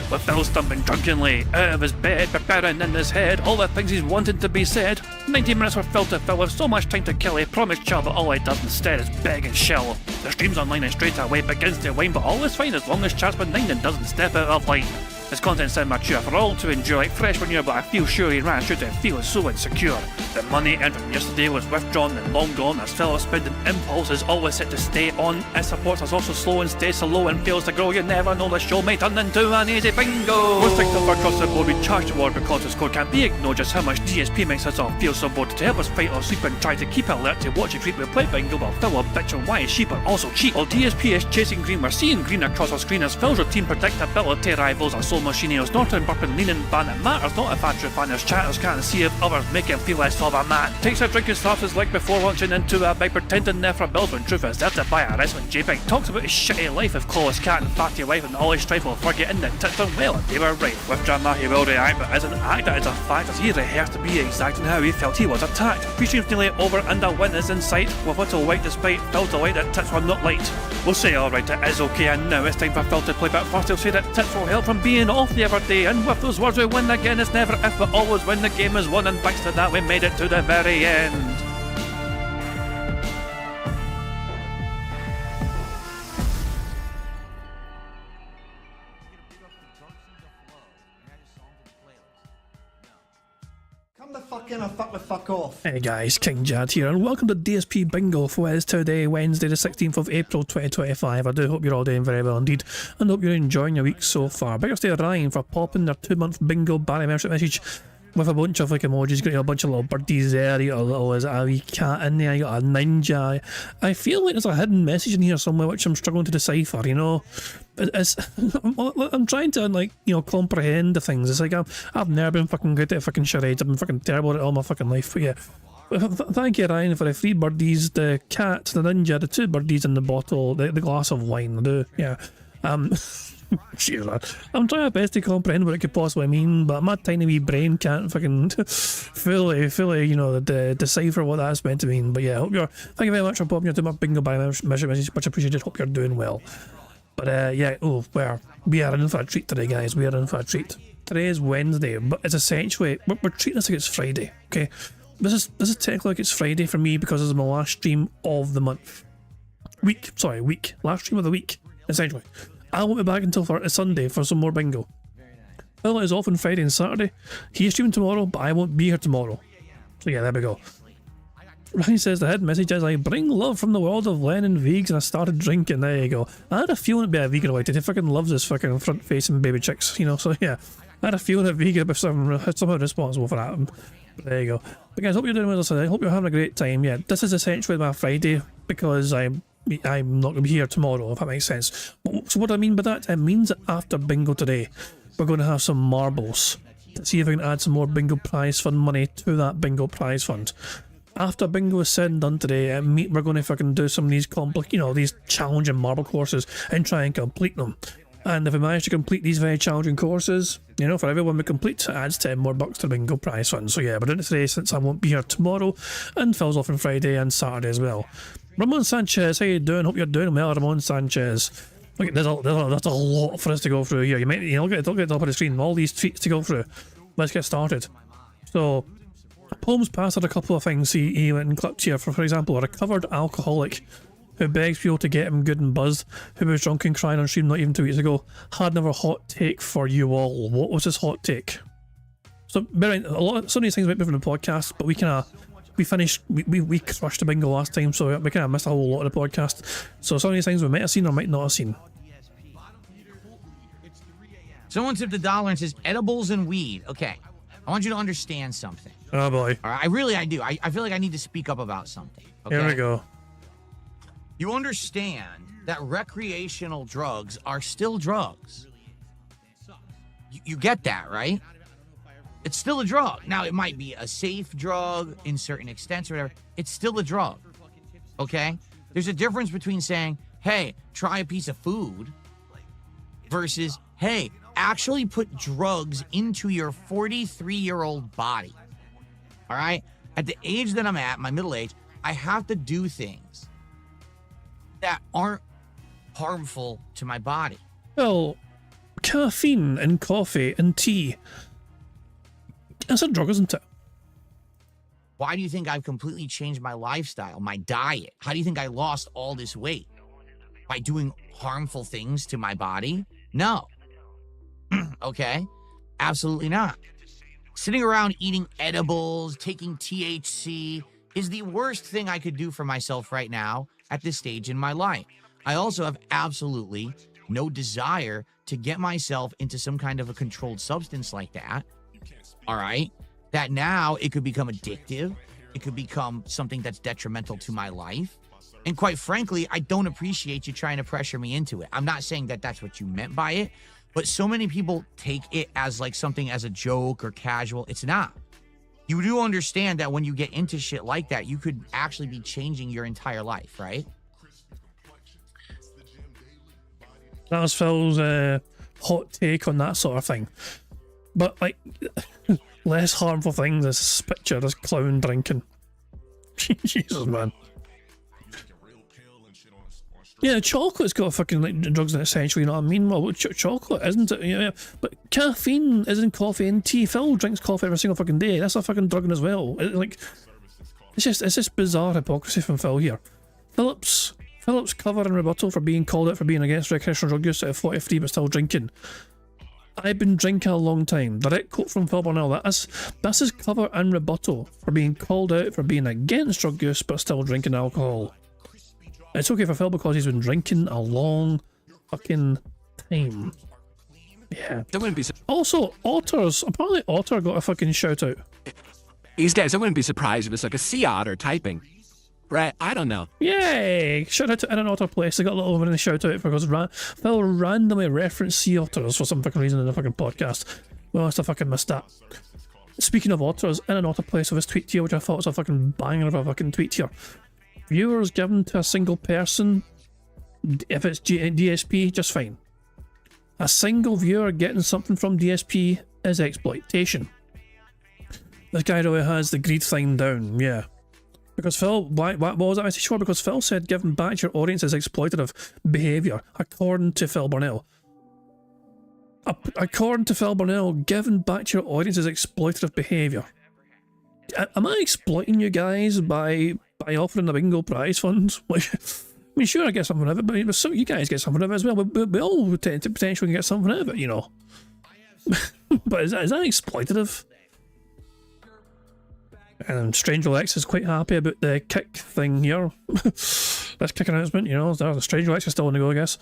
with Phil stumping drunkenly out of his bed, preparing in his head all the things he's wanted to be said. 90 minutes for Phil to fill with so much time to kill, he promised Chell, but all he does instead is beg and shell. The stream's online and straight away begins to wane, but all is fine as long as Chat's benign and doesn't step out of line. His content's immature for all to enjoy, like fresh when you're, but I feel sure he ran through to feel so insecure. The money earned from yesterday was withdrawn and long gone, as Phil's spending impulse is always set to stay on. His support is also slow and stays so low and fails to grow. You never know, the show may turn into an easy bingo. We're sick of across the board, we charge the war because the score can't be ignored. Just how much DSP makes us all feel so bored. To help us fight or sleep and try to keep alert to watch a treat, we play bingo while Phil will bitch on why his sheep are also cheap. While DSP is chasing green, we're seeing green across our screen as Phil's routine predictability rivals our soul machineers. Norton, burping, leaning, ban. It matters not if Andrew fanners chatters can't see if others make him feel less of a man. Takes a drink and starts his leg before launching into a bike, pretending there for bills when truth is there to buy a wrestling JPEG. Talks about his shitty life of clawless cat and fatty wife and all his strife while forgetting that tits done well and they were right. With drama he will react, but as an actor it's a fact as he rehearsed to be exact in how he felt he was attacked. Pre-stream's nearly over and a win is in sight, with little white despite Phil's delight that tits were not light. We'll say alright, it is okay, and now it's time for Phil to play, but first he'll say that tits will help from being off the other day, and with those words we win again. It's never if but always when the game is won, and thanks to that we made it to the very end. Come the fuck in or fuck the fuck off. Hey guys, King Jad here, and welcome to DSP Bingo for what is today, Wednesday the 16th of April 2025. I do hope you're all doing very well indeed, and hope you're enjoying your week so far. Big ups to Ryan for popping their 2-month bingo Barry membership message with a bunch of like emojis. Got a bunch of little birdies there, you got a little is a wee cat in there, you got a ninja. I feel like there's a hidden message in here somewhere which I'm struggling to decipher, you know. I'm trying to, like, you know, comprehend the things. It's like I've never been fucking good at fucking charades. I've been fucking terrible at it all my fucking life. But yeah, thank you Ryan for the 3 birdies, the cat, the ninja, the 2 birdies in the bottle, the glass of wine. I do, yeah. Cheers, lad. I'm trying my best to comprehend what it could possibly mean, but my tiny wee brain can't fucking fully, you know, decipher what that's meant to mean. But yeah, thank you very much for popping your 2-month bingo by message. Much appreciated. Hope you're doing well. But yeah, we are in for a treat today, guys. We are in for a treat. Today is Wednesday, but it's essentially we're treating this like it's Friday. Okay, this is technically like it's Friday for me because this is my last stream of the week. Last stream of the week, essentially. I won't be back until Sunday for some more bingo. Phil is off on Friday and Saturday. He's streaming tomorrow, but I won't be here tomorrow. So yeah, there we go. Ryan says the head message is I bring love from the world of Len and Vegs, and I started drinking. There you go. I had a feeling it'd be a vegan related. He fucking loves his fucking front facing baby chicks, you know. So yeah, I had a feeling that vegan was somehow responsible for that. But there you go. But guys, hope you're doing well today. I hope you're having a great time. Yeah, this is essentially my Friday because I'm not going to be here tomorrow, if that makes sense. So what do I mean by that? It means that after bingo today, we're going to have some marbles to see if we can add some more bingo prize fund money to that bingo prize fund. After bingo is said and done today, we're going to fucking do some of these these challenging marble courses and try and complete them. And if we manage to complete these very challenging courses, you know, for everyone we complete, it adds 10 more bucks to the bingo prize fund. So yeah, we're doing it today since I won't be here tomorrow, and Phil's off on Friday and Saturday as well. Ramon Sanchez, how you doing? Hope you're doing well, Ramon Sanchez. Look, that's a lot for us to go through here. Look at the top of the screen, all these tweets to go through. Let's get started. So, Holmes passed out a couple of things he went and clipped here. For example, a recovered alcoholic who begs people to get him good and buzzed, who was drunk and crying on stream not even 2 weeks ago, had another hot take for you all. What was his hot take? So, some of these things might be from the podcast, but we crushed the bingo last time, so we kind of missed a whole lot of the podcast. So some of these things we might have seen or might not have seen. Someone tipped $1 and says edibles and weed. Okay, I want you to understand something. Oh boy. All right, I do. I feel like I need to speak up about something. Okay? Here we go. You understand that recreational drugs are still drugs. You get that, right? It's still a drug. Now, it might be a safe drug in certain extents or whatever. It's still a drug, okay? There's a difference between saying, hey, try a piece of food versus, hey, actually put drugs into your 43-year-old body, all right? At the age that I'm at, my middle age, I have to do things that aren't harmful to my body. Well, caffeine in coffee and tea. It's a drug, isn't it? Why do you think I've completely changed my lifestyle, my diet? How do you think I lost all this weight? By doing harmful things to my body? No. Okay? Absolutely not. Sitting around eating edibles, taking THC is the worst thing I could do for myself right now at this stage in my life. I also have absolutely no desire to get myself into some kind of a controlled substance like that. All right? That now it could become addictive. It could become something that's detrimental to my life. And quite frankly, I don't appreciate you trying to pressure me into it. I'm not saying that that's what you meant by it, but so many people take it as like something as a joke or casual. It's not. You do understand that when you get into shit like that, you could actually be changing your entire life, right? That was Phil's hot take on that sort of thing. But, like, less harmful things is this picture, this clown drinking. Jesus, man. Yeah, chocolate's got fucking like drugs in it essentially, you know what I mean? Well, chocolate, isn't it? Yeah, but caffeine is in coffee and tea. Phil drinks coffee every single fucking day. That's a fucking drug as well. It's just bizarre hypocrisy from Phil here. Philip's cover and rebuttal for being called out for being against recreational drug use at 43 but still drinking. I've been drinking a long time. Direct quote from Phil Burnell. That's his cover and rebuttal for being called out for being against drug use but still drinking alcohol. It's okay for Phil because he's been drinking a long fucking time. Yeah. I wouldn't be Also, Otters. Apparently Otter got a fucking shout out. these days. I wouldn't be surprised if it's like a sea otter typing. Right? I don't know. Yay! Shout out to In an Otter Place. They got a little bit of a shout out because Phil randomly referenced sea otters for some fucking reason in the fucking podcast. Well, I must have fucking missed that. Speaking of otters, In an Otter Place with his tweet here, which I thought was a fucking banger of a fucking tweet here. Viewers given to a single person, if it's DSP, just fine. A single viewer getting something from DSP is exploitation. This guy really has the greed thing down, yeah. Because Phil, what was that message for? Because Phil said giving back to your audience is exploitative behaviour, according to Phil Burnell. According to Phil Burnell, giving back to your audience is exploitative behaviour. Am I exploiting you guys by offering the bingo prize funds? Like, I mean, sure, I get something out of it, but so you guys get something out of it as well. We all tend to potentially get something out of it, you know. But is that exploitative? And Stranger Lex is quite happy about the kick thing here. This kick announcement, you know, the Stranger Lex is still on the go, I guess.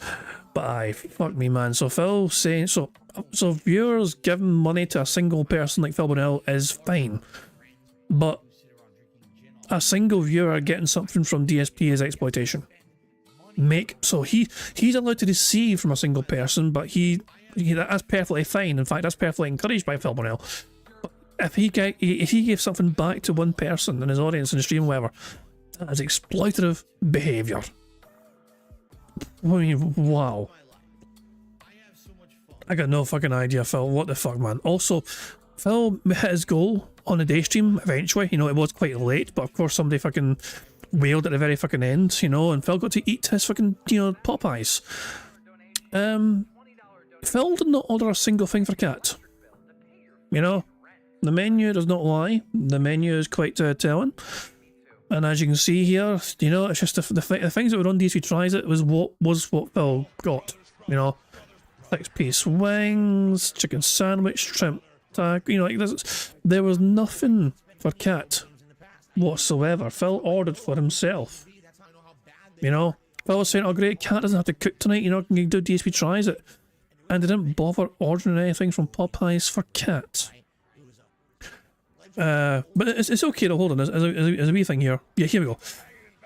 But aye, fuck me, man. So Phil saying, so viewers giving money to a single person like Phil Bonnell is fine. But a single viewer getting something from DSP is exploitation. So he's allowed to receive from a single person, but that's perfectly fine. In fact, that's perfectly encouraged by Phil Bonnell. If he gave something back to one person in his audience in the stream or whatever, that is exploitative behaviour. I mean, wow. I got no fucking idea, Phil. What the fuck, man? Also, Phil hit his goal on the day stream eventually. You know, it was quite late, but of course somebody fucking wailed at the very fucking end, you know, and Phil got to eat his fucking, you know, Popeyes. Phil did not order a single thing for Cat. You know? The menu does not lie. The menu is quite telling. And as you can see here, you know, it's just the things that were on DSP Tries It was what Phil got. You know, 6-piece wings, chicken sandwich, shrimp tag. You know, like there was nothing for Cat whatsoever. Phil ordered for himself. You know, Phil was saying, "Oh great, Cat doesn't have to cook tonight. You know, can you do DSP Tries It?" And they didn't bother ordering anything from Popeyes for Cat. But it's okay though, hold on, there's a wee thing here. Yeah, here we go.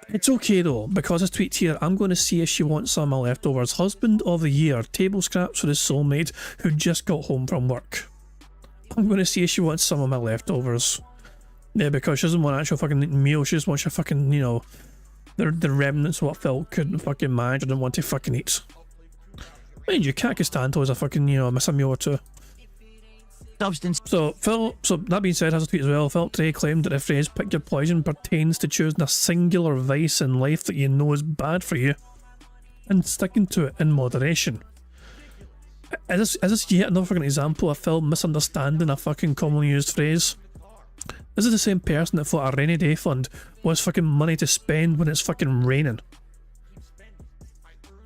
It's okay though, because this tweet here, I'm going to see if she wants some of my leftovers. Husband of the year, table scraps for his soulmate who just got home from work. I'm going to see if she wants some of my leftovers. Yeah, because she doesn't want actual fucking meal, she just wants your fucking, you know, the remnants of what Phil couldn't fucking manage and didn't want to fucking eat. Mind you, Cat Costanto is a fucking, you know, miss a meal or two. Substance. So that being said, has a tweet as well. Phil today claimed that the phrase "pick your poison" pertains to choosing a singular vice in life that you know is bad for you and sticking to it in moderation. Is this yet another fucking example of Phil misunderstanding a fucking commonly used phrase? This is the same person that thought a rainy day fund was fucking money to spend when it's fucking raining.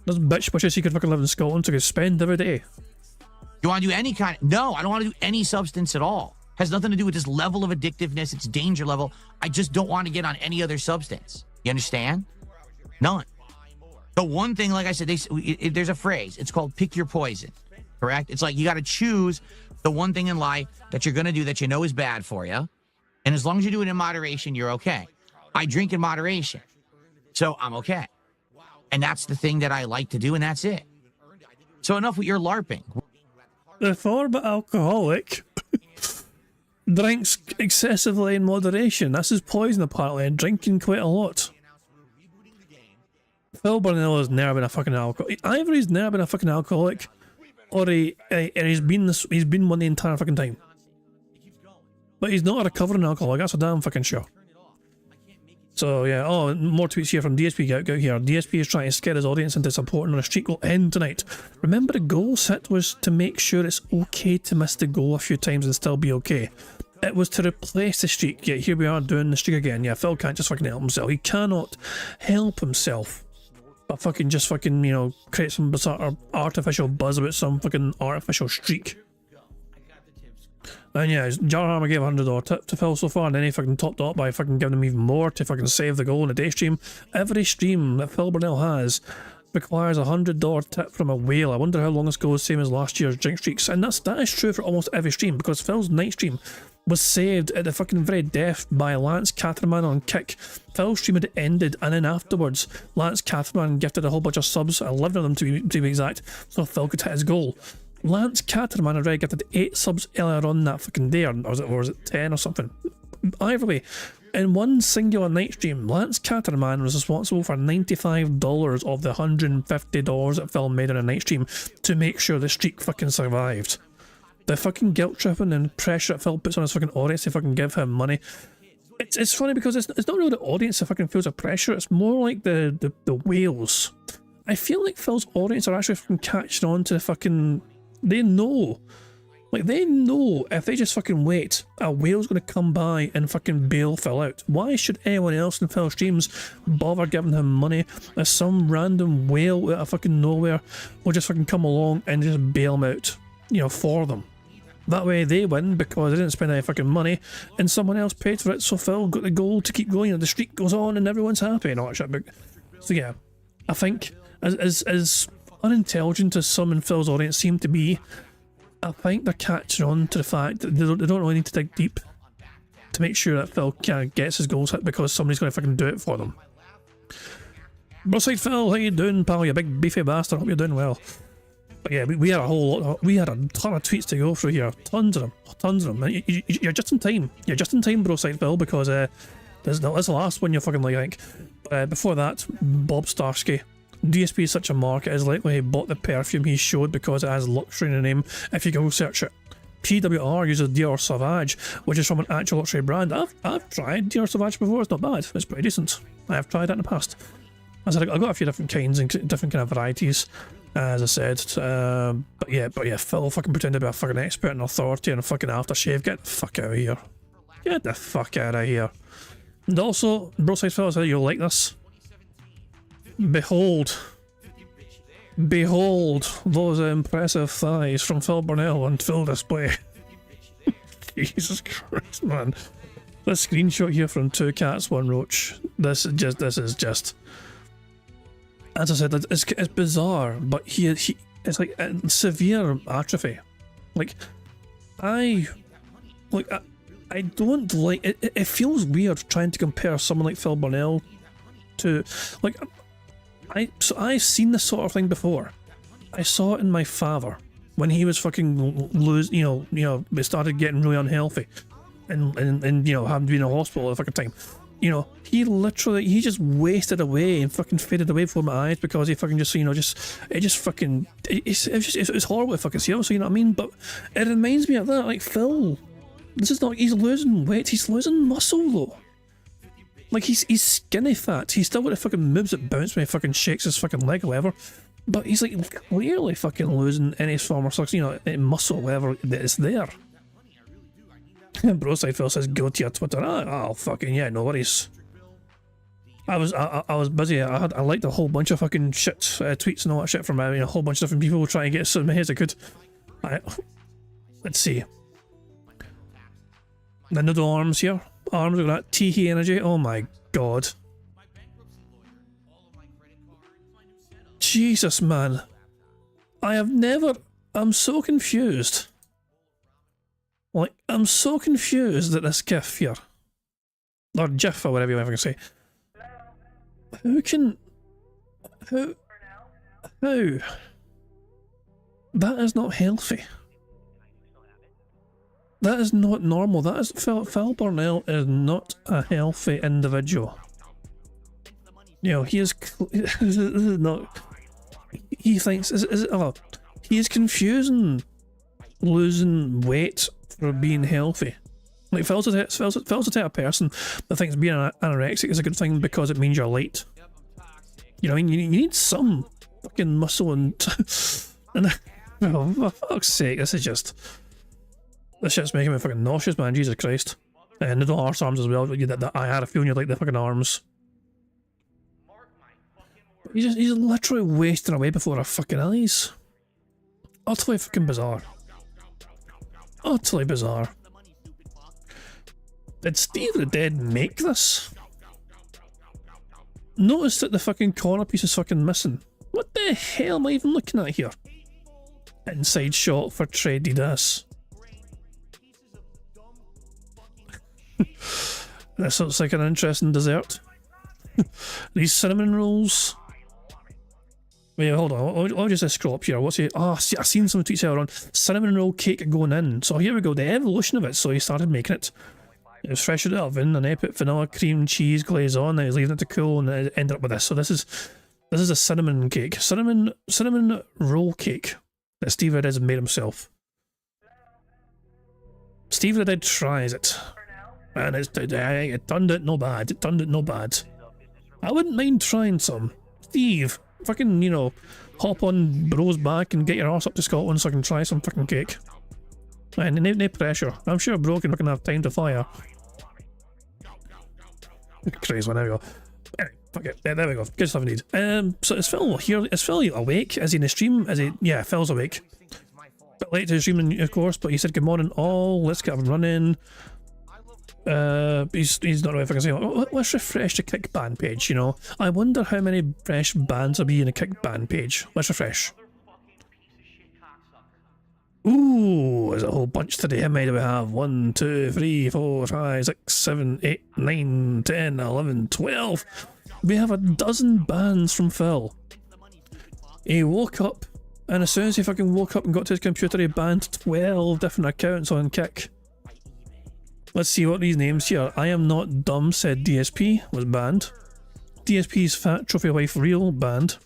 This bitch wishes he could fucking live in Scotland so he could spend every day. You want to do any kind? No, I don't want to do any substance at all. Has nothing to do with this level of addictiveness. It's danger level. I just don't want to get on any other substance. You understand? None. The one thing, like I said, there's a phrase. It's called pick your poison. Correct? It's like you got to choose the one thing in life that you're going to do that you know is bad for you. And as long as you do it in moderation, you're okay. I drink in moderation. So I'm okay. And that's the thing that I like to do, and that's it. So enough with your LARPing. The former alcoholic drinks excessively in moderation. This is poison apparently, and drinking quite a lot. Phil Burnell has never been a fucking alcoholic. Either he's never been a fucking alcoholic, or he's been one the entire fucking time. But he's not a recovering alcoholic, that's for damn fucking sure. So yeah, oh, more tweets here from DSP Gout here. DSP is trying to scare his audience into supporting when a streak will end tonight. Remember the goal set was to make sure it's okay to miss the goal a few times and still be okay. It was to replace the streak, yet here we are doing the streak again. Yeah, Phil can't just fucking help himself. He cannot help himself. But fucking just fucking, you know, create some sort of artificial buzz about some fucking artificial streak. And yeah, Jarhammer gave a $100 tip to Phil so far, and then he fucking topped up by fucking giving him even more to fucking save the goal in a day stream. Every stream that Phil Burnell has requires a $100 tip from a whale. I wonder how long this goes, same as last year's drink streaks. And that is true for almost every stream, because Phil's night stream was saved at the fucking very death by Lance Caterman on Kick. Phil's stream had ended, and then afterwards, Lance Caterman gifted a whole bunch of subs, 11 of them to be exact, so Phil could hit his goal. Lance Caterman had already gifted 8 subs earlier on that fucking day, or was it 10 or something? Either way, in one singular night stream, Lance Caterman was responsible for $95 of the $150 that Phil made in a night stream to make sure the streak fucking survived. The fucking guilt tripping and pressure that Phil puts on his fucking audience to fucking give him money. It's funny because it's not really the audience that fucking feels the pressure, it's more like the whales. I feel like Phil's audience are actually fucking catching on to the fucking... They know. Like, they know if they just fucking wait, a whale's gonna come by and fucking bail Phil out. Why should anyone else in Phil's streams bother giving him money if some random whale out of fucking nowhere will just fucking come along and just bail him out, you know, for them? That way they win because they didn't spend any fucking money and someone else paid for it, so Phil got the goal to keep going and the streak goes on and everyone's happy and all that shit. So yeah, I think as unintelligent as some in Phil's audience seem to be, I think they're catching on to the fact that they don't really need to dig deep to make sure that Phil gets his goals hit because somebody's going to fucking do it for them. Brookside Phil, how you doing, pal? You big beefy bastard, hope you're doing well. But yeah, we had a whole lot, we had a ton of tweets to go through here, tons of them. And you're just in time. You're just in time, Brookside Phil, because this is the last one you're fucking like, I think. Before that, Bob Starsky. DSP is such a mark, it is likely he bought the perfume he showed because it has luxury in the name if you go search it. PWR uses Dior Sauvage, which is from an actual luxury brand. I've tried Dior Sauvage before, it's not bad, it's pretty decent. I have tried that in the past. As I said, I've got a few different kinds and different kind of varieties, as I said. But yeah, Phil fucking pretended to be a fucking expert and authority and a fucking aftershave. Get the fuck out of here. Get the fuck out of here. And also, Broside Phil said you'll like this. Behold those impressive thighs from Phil Burnell on full display. Jesus Christ, man. This screenshot here from 2 Cats 1 Roach. This is just as I said, it's bizarre, but he it's like severe atrophy. Like I don't like it. It feels weird trying to compare someone like Phil Burnell to like. I've seen this sort of thing before. I saw it in my father when he was fucking they started getting really unhealthy, and you know, having to be in a hospital all the fucking time. You know, he just wasted away and fucking faded away before my eyes because he fucking just, you know, it's horrible to fucking see, obviously, you know what I mean? But it reminds me of that, like, Phil, this is not, he's losing weight, he's losing muscle though. Like, he's skinny fat, he's still got the fucking moves that bounce when he fucking shakes his fucking leg or whatever, But he's like clearly fucking losing any form of success, you know, muscle, whatever that is there. Broside Phil says, go to your Twitter. Oh, fucking yeah, no worries. I was busy. I liked a whole bunch of fucking shit tweets and all that shit from a whole bunch of different people trying to get some heads. I could. Let's see. The noodle arms here. Arms with that Teehee energy. Oh my god. Jesus, man. I have never. I'm so confused. Like, I'm so confused at this GIF here. Or GIF, or whatever you ever can say. Who can... How? That is not healthy. That is not normal. That is... Phil Burnell is not a healthy individual. You know, he is... This is not... He thinks... he is confusing losing weight for being healthy. Like, Phil's the type of person that thinks being anorexic is a good thing because it means you're light. You know what I mean? You need some fucking muscle and... oh, for fuck's sake, this shit's making me fucking nauseous, man, Jesus Christ. And the arse arms as well, I had a feeling you like the fucking arms. He's literally wasting away before our fucking eyes. Utterly fucking bizarre. Utterly bizarre. Did Steve the Dead make this? Notice that the fucking corner piece is fucking missing. What the hell am I even looking at here? Inside shot for Trey Didas. This looks like an interesting dessert. These cinnamon rolls. Wait, hold on, I'll just scroll up here. What's he? Oh, see, I've seen some tweets earlier on. Cinnamon roll cake going in. So here we go, the evolution of it. So he started making it. It was fresh out of the oven, and I put vanilla cream cheese glaze on, and he's leaving it to cool, and it ended up with this. So this is a cinnamon cake. Cinnamon roll cake that Steve Red has made himself. Steve Red tries it. And it turned it no bad. It turned it no bad. I wouldn't mind trying some. Steve, fucking, you know, hop on bro's back and get your arse up to Scotland so I can try some fucking cake. And no pressure. I'm sure bro can fucking have time to fire. Crazy one, there we go. Anyway, fuck it. There we go. Good stuff indeed. So is Phil here? Is Phil awake? Is he in the stream? Is he? Yeah, Phil's awake. Bit late to the stream, of course, but he said good morning all. Let's get up and running. He's not really fucking saying. Let's refresh the kick ban page, you know. I wonder how many fresh bans will be in a kick ban page. Let's refresh. Ooh, there's a whole bunch today. How many do we have? 1, 2, 3, 4, 5, 6, 7, 8, 9, 10, 11, 12. We have a dozen bans from Phil. He woke up, and as soon as he fucking woke up and got to his computer, he banned 12 different accounts on Kick. Let's see what these names here. I am not dumb, said DSP, was banned. DSP's fat trophy wife real, banned.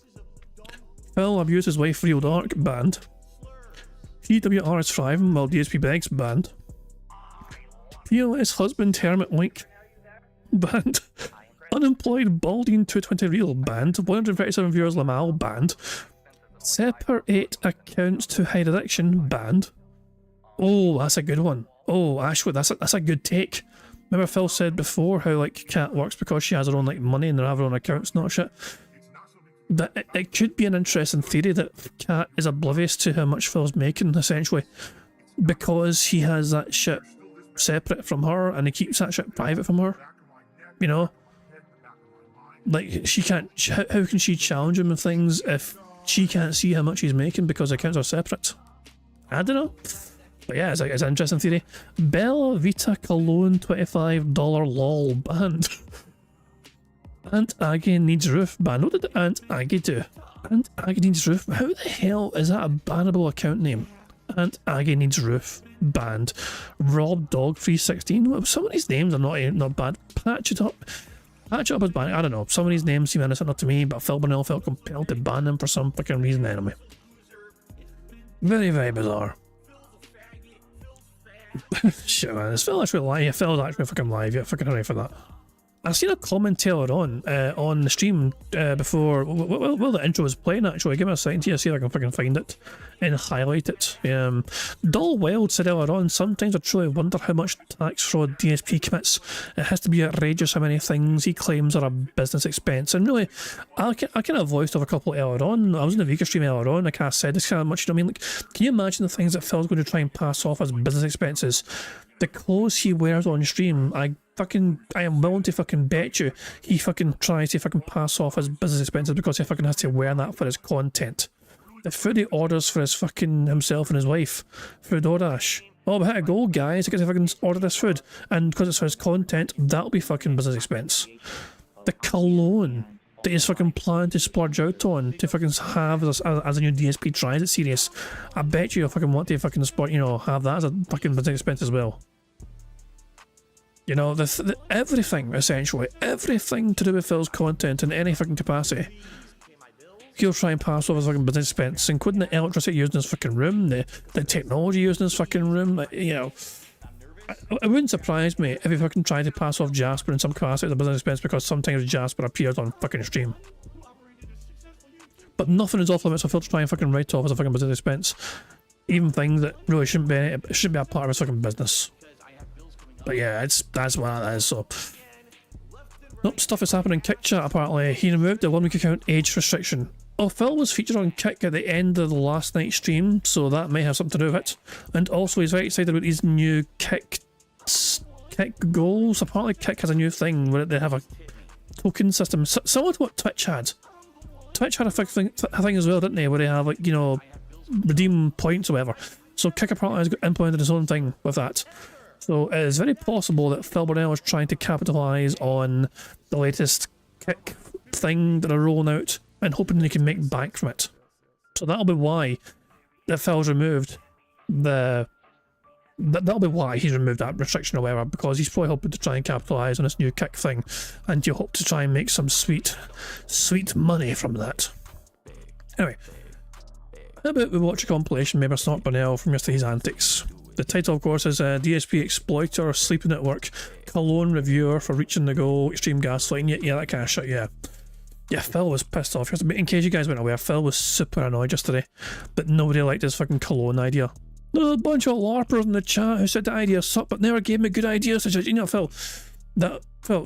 Phil abused his wife real dark, banned. PWR is thriving while DSP begs, banned. POS husband hermit link, banned. Unemployed balding 220 real, banned. 137 viewers Lamal, banned. Separate accounts to hide addiction, banned. Oh, that's a good one. Oh, Ashwood, that's a good take. Remember Phil said before how like Kat works because she has her own like money and they have her own accounts, not shit. That it could be an interesting theory that Kat is oblivious to how much Phil's making, essentially, because he has that shit separate from her and he keeps that shit private from her. You know, like she can't. How can she challenge him with things if she can't see how much he's making because accounts are separate? I don't know. But yeah, it's an interesting theory. Bella Vita Cologne $25 lol banned. Aunt Aggie needs roof banned. What did Aunt Aggie do? Aunt Aggie needs roof. How the hell is that a bannable account name? Aunt Aggie needs roof banned. Rob Dog 316. Well, some of these names are not bad. Patch it up. Patch it up as banned. I don't know. Some of these names seem innocent enough to me, but Phil Burnell felt compelled to ban them for some fucking reason anyway. Very, very bizarre. Shit, man. Is Phil actually live? Yeah, Phil's actually fucking live. Yeah, fucking hurry for that. I seen a comment earlier on the stream before, well, the intro was playing actually. Give me a second here, see if I can fucking find it and highlight it. Dull Wild said earlier on, sometimes I truly wonder how much tax fraud DSP commits. It has to be outrageous how many things he claims are a business expense. And really, I kind of voiced off a couple earlier on. I was in the Vega stream earlier on, I kind of said this kind of much, you know what I mean? Like, can you imagine the things that Phil's going to try and pass off as business expenses? The clothes he wears on stream, I am willing to fucking bet you he fucking tries to fucking pass off as business expenses because he fucking has to wear that for his content. The food he orders for his fucking himself and his wife through DoorDash. Oh, we hit a goal, guys. I get to fucking order this food, and because it's for his content, that'll be fucking business expense. The cologne that he's fucking planning to splurge out on to fucking have as a new DSP tries it serious. I bet you fucking want to fucking have that as a fucking business expense as well. You know, everything, essentially, everything to do with Phil's content in any fucking capacity, he'll try and pass off as fucking business expense, including the electricity used in his fucking room, the technology used in his fucking room. Like, you know, it wouldn't surprise me if he fucking tried to pass off Jasper in some capacity as a business expense because sometimes Jasper appears on fucking stream. But nothing is off limits for Phil to try and fucking write off as a fucking business expense, even things that really shouldn't be a part of his fucking business. But yeah, that's what that is. So, nope, stuff is happening in Kick Chat apparently. He removed the 1 week account age restriction. Oh, Phil was featured on Kick at the end of the last night's stream, so that may have something to do with it. And also, he's very excited about his new Kick goals. Apparently, Kick has a new thing where they have a token system, similar to what Twitch had. Twitch had a thing as well, didn't they? Where they have, like, you know, redeem points or whatever. So Kick apparently has implemented his own thing with that. So it is very possible that Phil Burnell is trying to capitalise on the latest Kick thing that they're rolling out and hoping they can make bank from it. So that'll be why that Phil's removed that'll be why he's removed that restriction or whatever, because he's probably hoping to try and capitalise on this new Kick thing, and you hope to try and make some sweet money from that. Anyway, how about we watch a compilation maybe Snort Burnell from yesterday's antics. The title, of course, is DSP Exploiter, Sleeping at Work, Cologne Reviewer for Reaching the Goal, Extreme Gaslighting, yeah, that kind of shit, yeah. Yeah, Phil was pissed off. In case you guys weren't aware, Phil was super annoyed yesterday, but nobody liked his fucking Cologne idea. There's a bunch of LARPers in the chat who said the idea sucked, but never gave me good ideas. So, you know, Phil,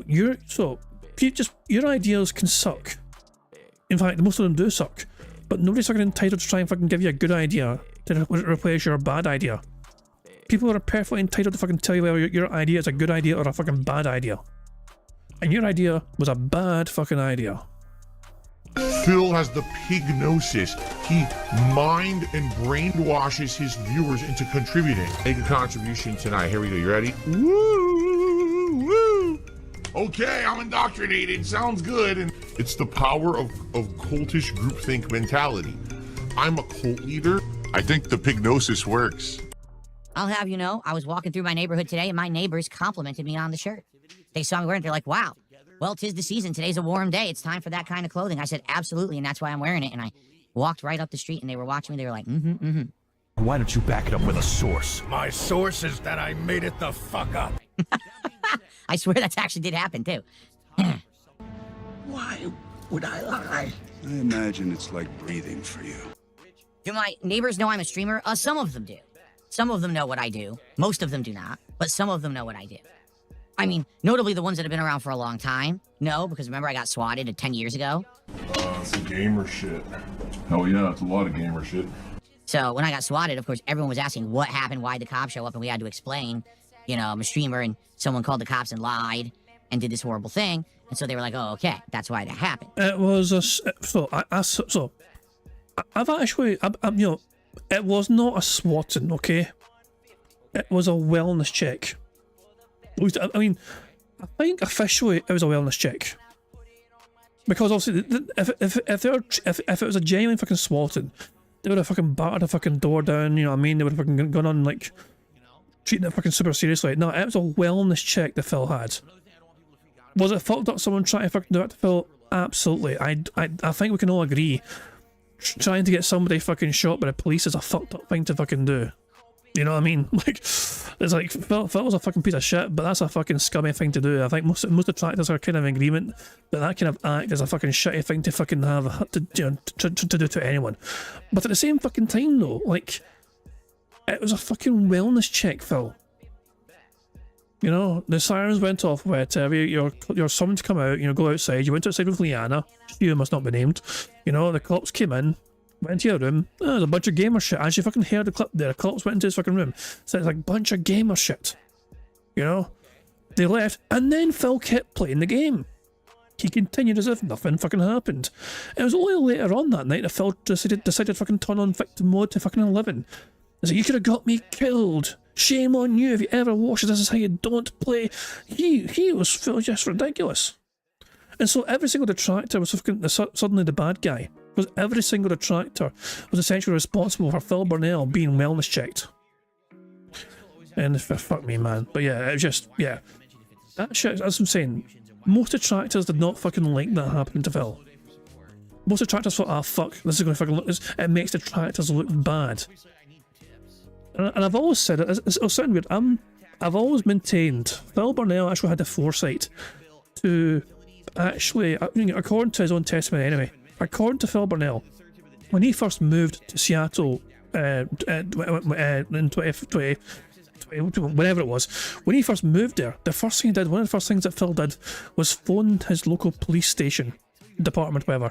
your ideas can suck. In fact, most of them do suck, but nobody's fucking entitled to try and fucking give you a good idea to replace your bad idea. People are perfectly entitled to fucking tell you whether your idea is a good idea or a fucking bad idea. And your idea was a bad fucking idea. Phil has the pignosis. He mind and brainwashes his viewers into contributing. Make a contribution tonight. Here we go. You ready? Woo! Woo! Okay, I'm indoctrinated. Sounds good. And it's the power of cultish groupthink mentality. I'm a cult leader. I think the pignosis works. I'll have you know, I was walking through my neighborhood today and my neighbors complimented me on the shirt. They saw me wearing it. They're like, wow, well, 'tis the season. Today's a warm day. It's time for that kind of clothing. I said, absolutely, and that's why I'm wearing it. And I walked right up the street and they were watching me. They were like, Why don't you back it up with a source? My source is that I made it the fuck up. I swear that actually did happen, too. Why would I lie? I imagine it's like breathing for you. Do my neighbors know I'm a streamer? Some of them do. Some of them know what I do. Most of them do not, but some of them know what I do. I mean, notably the ones that have been around for a long time. No, because remember I got swatted 10 years ago? It's a gamer shit. Hell yeah, it's a lot of gamer shit. So when I got swatted, of course, everyone was asking what happened, why'd the cops show up, and we had to explain, you know, I'm a streamer and someone called the cops and lied and did this horrible thing. And so they were like, oh, okay, that's why that happened. It was I've actually, you know, it was not a swatting, okay? It was a wellness check. I mean, I think officially it was a wellness check. Because obviously, if it was a genuine fucking swatting, they would have fucking battered the fucking door down, you know what I mean? They would have fucking gone on, like, treating it fucking super seriously. No, it was a wellness check that Phil had. Was it fucked up someone trying to fucking do it to Phil? Absolutely. I think we can all agree. Trying to get somebody fucking shot by the police is a fucked up thing to fucking do. You know what I mean? Like, it's like, Phil's a fucking piece of shit, but that's a fucking scummy thing to do. I think most attractors are kind of in agreement that that kind of act is a fucking shitty thing to fucking have to, you know, to do to anyone. But at the same fucking time though, like, it was a fucking wellness check, Phil. You know, the sirens went off, whatever, your summoned to come out, you know, go outside, you went outside with Liana, you must not be named, you know, the cops came in, went to your room, there's a bunch of gamer shit, as you fucking heard the clip there, the cops went into his fucking room, so it's like a bunch of gamer shit, you know, they left, and then Phil kept playing the game. He continued as if nothing fucking happened. It was only later on that night that Phil decided to fucking turn on victim mode to fucking 11. It's like, you could have got me killed. Shame on you if you ever watch this is how you don't play. He was just ridiculous. And so every single detractor was fucking suddenly the bad guy. Because every single detractor was essentially responsible for Phil Burnell being wellness checked. And fuck me, man. But yeah, it was just, yeah. That shit, as I'm saying, most detractors did not fucking like that happening to Phil. Most detractors thought, ah, fuck, this is going to fucking look, it makes detractors look bad. And I've always said it, it'll sound weird, I've always maintained Phil Burnell actually had the foresight to actually, according to his own testimony anyway, according to Phil Burnell, when he first moved to Seattle in 2020, whenever it was, when he first moved there, the first thing he did, one of the first things that Phil did was phone his local police station, department, whatever,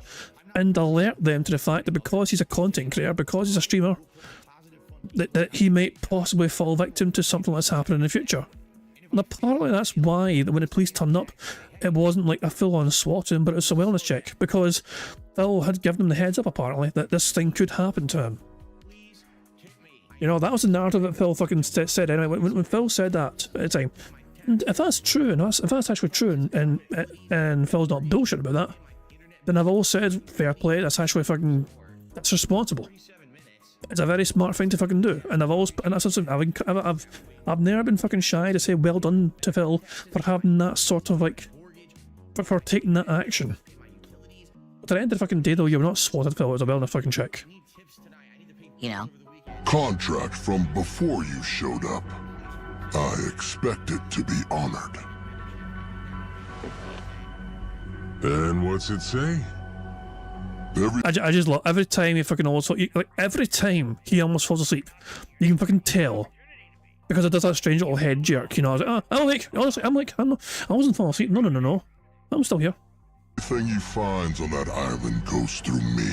and alert them to the fact that because he's a content creator, because he's a streamer, that he might possibly fall victim to something that's happening in the future. And apparently that's why when the police turned up, it wasn't like a full-on swatting, but it was a wellness check, because Phil had given him the heads up apparently that this thing could happen to him. You know, that was the narrative that Phil fucking said anyway. When Phil said that at the time, and if that's true, and if that's actually true, and Phil's not bullshit about that, then I've always said fair play. That's actually fucking, that's responsible. It's a very smart thing to fucking do, and I've never been fucking shy to say well done to Phil for having that sort of like, for taking that action. But at the end of the fucking day though, you were not swatted, Phil. It was a wellness fucking check. You know. Contract from before you showed up. I expect it to be honored. And what's it say? I just love every time he fucking almost like every time he almost falls asleep, you can fucking tell because it does that strange little head jerk. You know, I was like, I'm like, I wasn't falling asleep. No, I'm still here. Everything he finds on that island goes through me.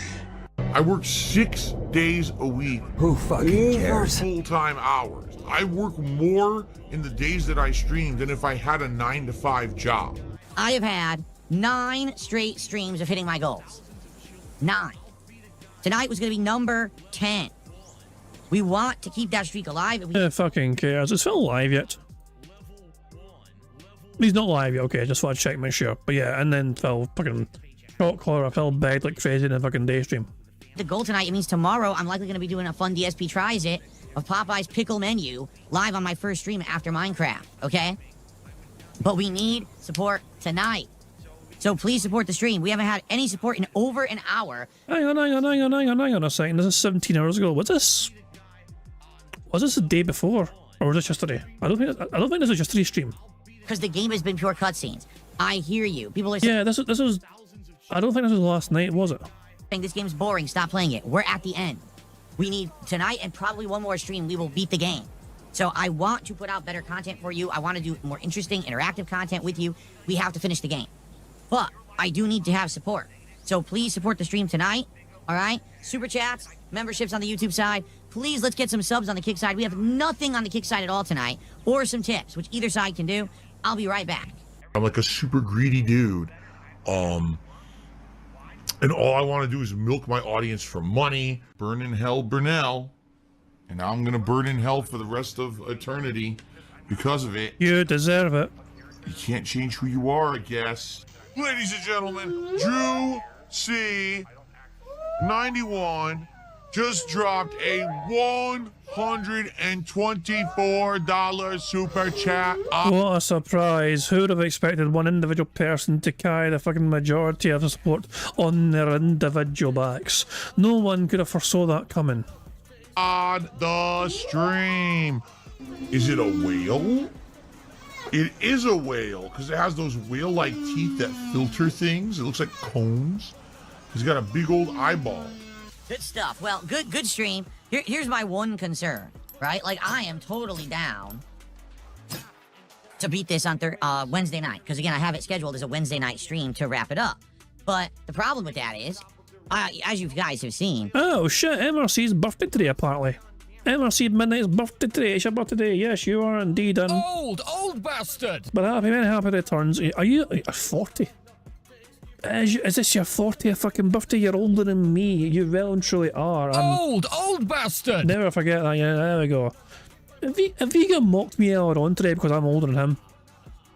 I work 6 days a week. Who fucking cares? Full-time hours. I work more in the days that I stream than if I had a 9-to-5 job. I have had 9 straight streams of hitting my goals. 9. Tonight was going to be number 10. We want to keep that streak alive. Fucking cares. Is Phil live yet? He's not live yet. Okay, I just want to check, make sure. But yeah, and then Phil fucking shot caller, Phil begged like crazy in a fucking day stream. The goal tonight, it means tomorrow I'm likely going to be doing a fun DSP Tries It of Popeyes Pickle Menu live on my first stream after Minecraft, okay? But we need support tonight. So please support the stream. We haven't had any support in over an hour. Hang on a second. This is 17 hours ago. Was this the day before? Or was this yesterday? I don't think this was yesterday's stream. Because the game has been pure cutscenes. I hear you. People are saying, yeah, this was... I don't think this was last night, was it? This game's boring. Stop playing it. We're at the end. We need tonight and probably one more stream. We will beat the game. So I want to put out better content for you. I want to do more interesting, interactive content with you. We have to finish the game. But I do need to have support. So please support the stream tonight. All right? Super chats, memberships on the YouTube side. Please, let's get some subs on the Kick side. We have nothing on the Kick side at all tonight. Or some tips, which either side can do. I'll be right back. I'm like a super greedy dude. And all I want to do is milk my audience for money. Burn in hell, Burnell. And now I'm going to burn in hell for the rest of eternity because of it. You deserve it. You can't change who you are, I guess. Ladies and gentlemen, Drew C. 91 just dropped a $124 super chat. What a surprise. Who would have expected one individual person to carry the fucking majority of the support on their individual backs? No one could have foresaw that coming. on the stream. Is it a whale? It is a whale because it has those whale-like teeth that filter things. It looks like cones. He's got a big old eyeball. Good stuff. Well, good stream. Here's my one concern, right? Like, I am totally down to beat this on Wednesday night. Because, again, I have it scheduled as a Wednesday night stream to wrap it up. But the problem with that is, as you guys have seen... Oh, shit. MRC's birthday today, apparently. MRC Midnight's birthday today. It's your birthday. Yes, you are indeed. Old bastard! But many happy returns. Are you 40? Is this your 40th fucking birthday? You're older than me. You well and truly are. Old bastard! Never forget that. Yeah, there we go. Vega mocked me earlier on today because I'm older than him.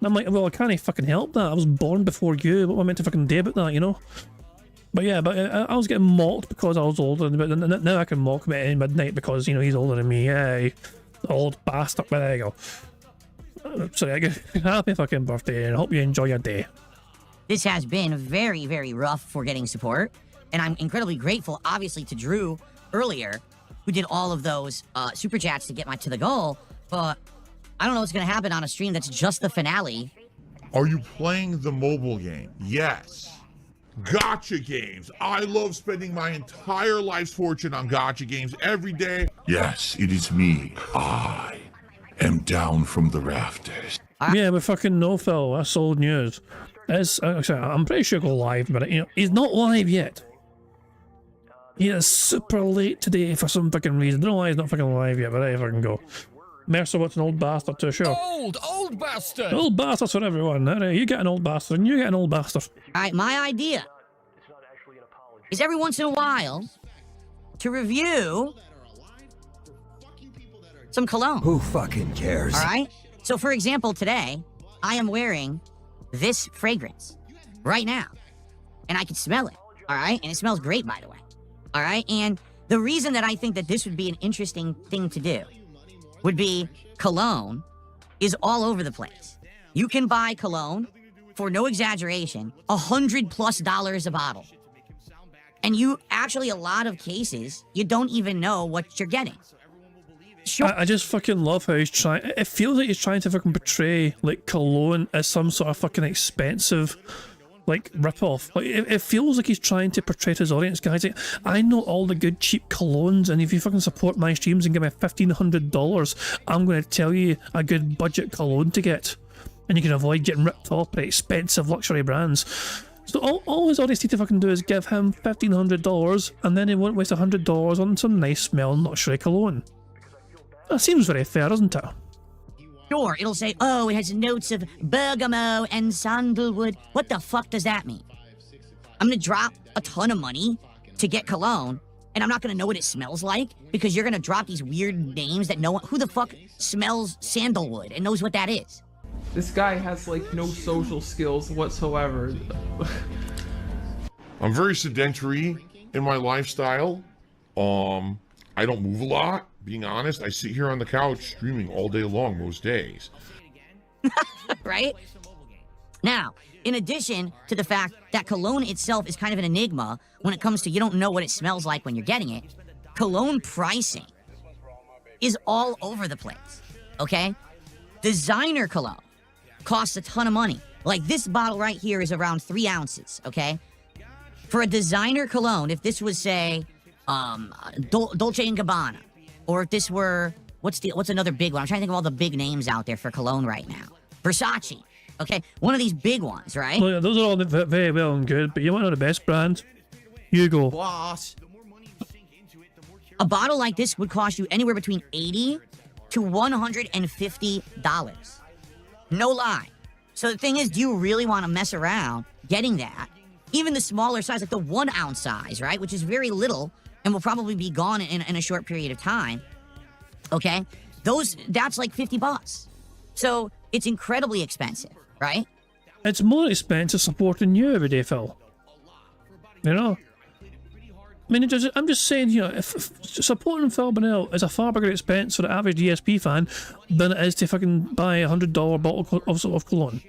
And I'm like, well, I can't fucking help that. I was born before you. What am I meant to fucking do about that, you know? But yeah, I was getting mocked because I was older, but now I can mock him at midnight because, you know, he's older than me. Yeah, old bastard. But there you go. Sorry, happy fucking birthday, and I hope you enjoy your day. This has been very, very rough for getting support, and I'm incredibly grateful, obviously, to Drew earlier, who did all of those super chats to get to the goal, but I don't know what's going to happen on a stream that's just the finale. Are you playing the mobile game? Yes. Gotcha games. I love spending my entire life's fortune on gotcha games every day. Yes, it is me. I am down from the rafters. Yeah, but fucking no, Phil. That's old news. I'm pretty sure he'll go live, but you know, he's not live yet. He is super late today for some fucking reason. I don't know why he's not fucking live yet, but there you fucking go. Mercer, what's an old bastard too, sure. Old bastard! Old bastards for everyone. Right, you get an old bastard, and you get an old bastard. Alright, my idea is every once in a while to review some cologne. Who fucking cares? Alright? So, for example, today, I am wearing this fragrance right now, and I can smell it, all right? And it smells great, by the way, all right? And the reason that I think that this would be an interesting thing to do would be cologne is all over the place. You can buy cologne for, no exaggeration, $100+ a bottle. And you actually, a lot of cases, you don't even know what you're getting. Sure. I just fucking love how he's trying. It feels like he's trying to fucking portray like cologne as some sort of fucking expensive, like rip-off. Like it feels like he's trying to portray to his audience, guys. Like, I know all the good cheap colognes, and if you fucking support my streams and give me $1,500, I'm going to tell you a good budget cologne to get, and you can avoid getting ripped off by expensive luxury brands. So all his audience need to fucking do is give him $1,500, and then he won't waste $100 on some nice smelling luxury cologne. That seems very fair, doesn't it? Sure, it'll say, oh, it has notes of bergamot and sandalwood. What the fuck does that mean? I'm gonna drop a ton of money to get cologne, and I'm not gonna know what it smells like because you're gonna drop these weird names that no one... Who the fuck smells sandalwood and knows what that is? This guy has, like, no social skills whatsoever. I'm very sedentary in my lifestyle. I don't move a lot. Being honest, I sit here on the couch streaming all day long most days. Right? Now, in addition to the fact that cologne itself is kind of an enigma when it comes to you don't know what it smells like when you're getting it, cologne pricing is all over the place, okay? Designer cologne costs a ton of money. Like this bottle right here is around 3 ounces, okay? For a designer cologne, if this was, say, Dolce & Gabbana, or if this were, what's another big one? I'm trying to think of all the big names out there for cologne right now. Versace, okay? One of these big ones, right? Well, yeah, those are all very well and good, but you want to know the best brand? Hugo. Boss. A bottle like this would cost you anywhere between $80 to $150. No lie. So the thing is, do you really want to mess around getting that? Even the smaller size, like the 1 ounce size, right? Which is very little and will probably be gone in a short period of time. Okay? That's like $50. So it's incredibly expensive, right? It's more expensive supporting you every day, Phil. You know? I mean, I'm just saying, you know, if supporting Phil Bonnell is a far bigger expense for the average DSP fan than it is to fucking buy a $100 bottle of cologne.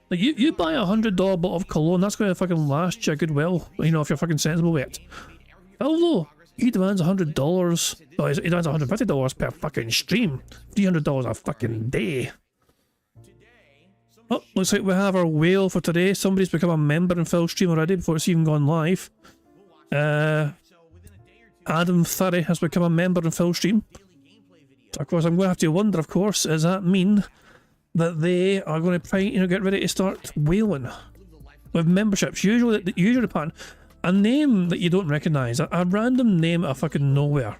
Like, you buy a $100 bottle of cologne, that's going to fucking last you a good while, you know, if you're fucking sensible with it. Phil, though, He demands $100. Oh, he demands $150 per fucking stream. $300 a fucking day. Oh, looks like we have our whale for today. Somebody's become a member in Phil's stream already before it's even gone live. Adam 30 has become a member in Phil's stream. So of course, I'm going to have to wonder, of course, does that mean that they are going to try, get ready to start whaling with memberships? Usually the pattern, a name that you don't recognise, a random name out of fucking nowhere.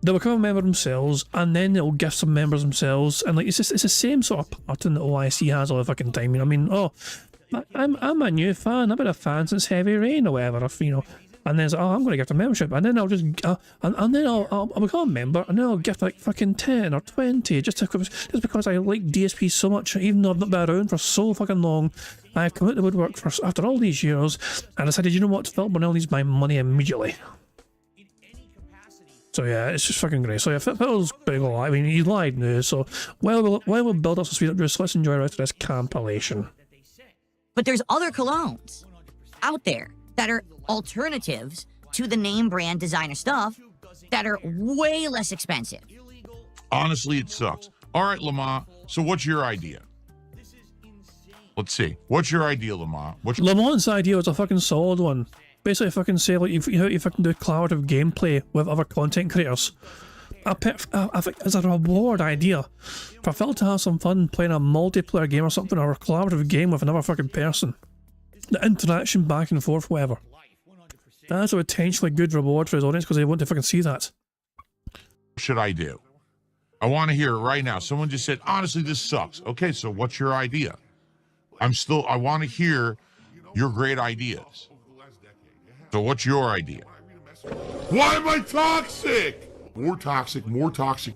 They'll become a member themselves, and then they'll gift some members themselves, and like it's the same sort of pattern that OIC has all the fucking time. I mean, oh, I'm a new fan. I've been a fan since Heavy Rain or whatever. And then it's, oh, I'm going to gift a membership, and then I'll just and then I'll become a member, and then I'll gift like fucking 10 or 20 just because I like DSP so much. Even though I've not been around for so fucking long, I've come out the woodwork after all these years, and decided, you know what, Phil Burnell needs my money immediately. So yeah, it's just fucking great. So yeah, Phil's big lie. I mean, he's lied now. So while we'll build up some speed up juice, let's enjoy the rest of this compilation. But there's other colognes out there that are alternatives to the name brand designer stuff that are way less expensive. Honestly, it sucks. All right, Lamont, so what's your idea? Let's see. What's your idea, Lamont? Lamont's idea was a fucking solid one. Basically, fucking say, like, you fucking do collaborative gameplay with other content creators. I think it's a reward idea for Phil to have some fun playing a multiplayer game or something, or a collaborative game with another fucking person. The interaction back and forth, whatever. That's a potentially good reward for his audience because they want to fucking see that. What should I do? I want to hear it right now. Someone just said, honestly, this sucks. Okay, so what's your idea? I want to hear your great ideas. So what's your idea? Why am I toxic? More toxic, more toxic.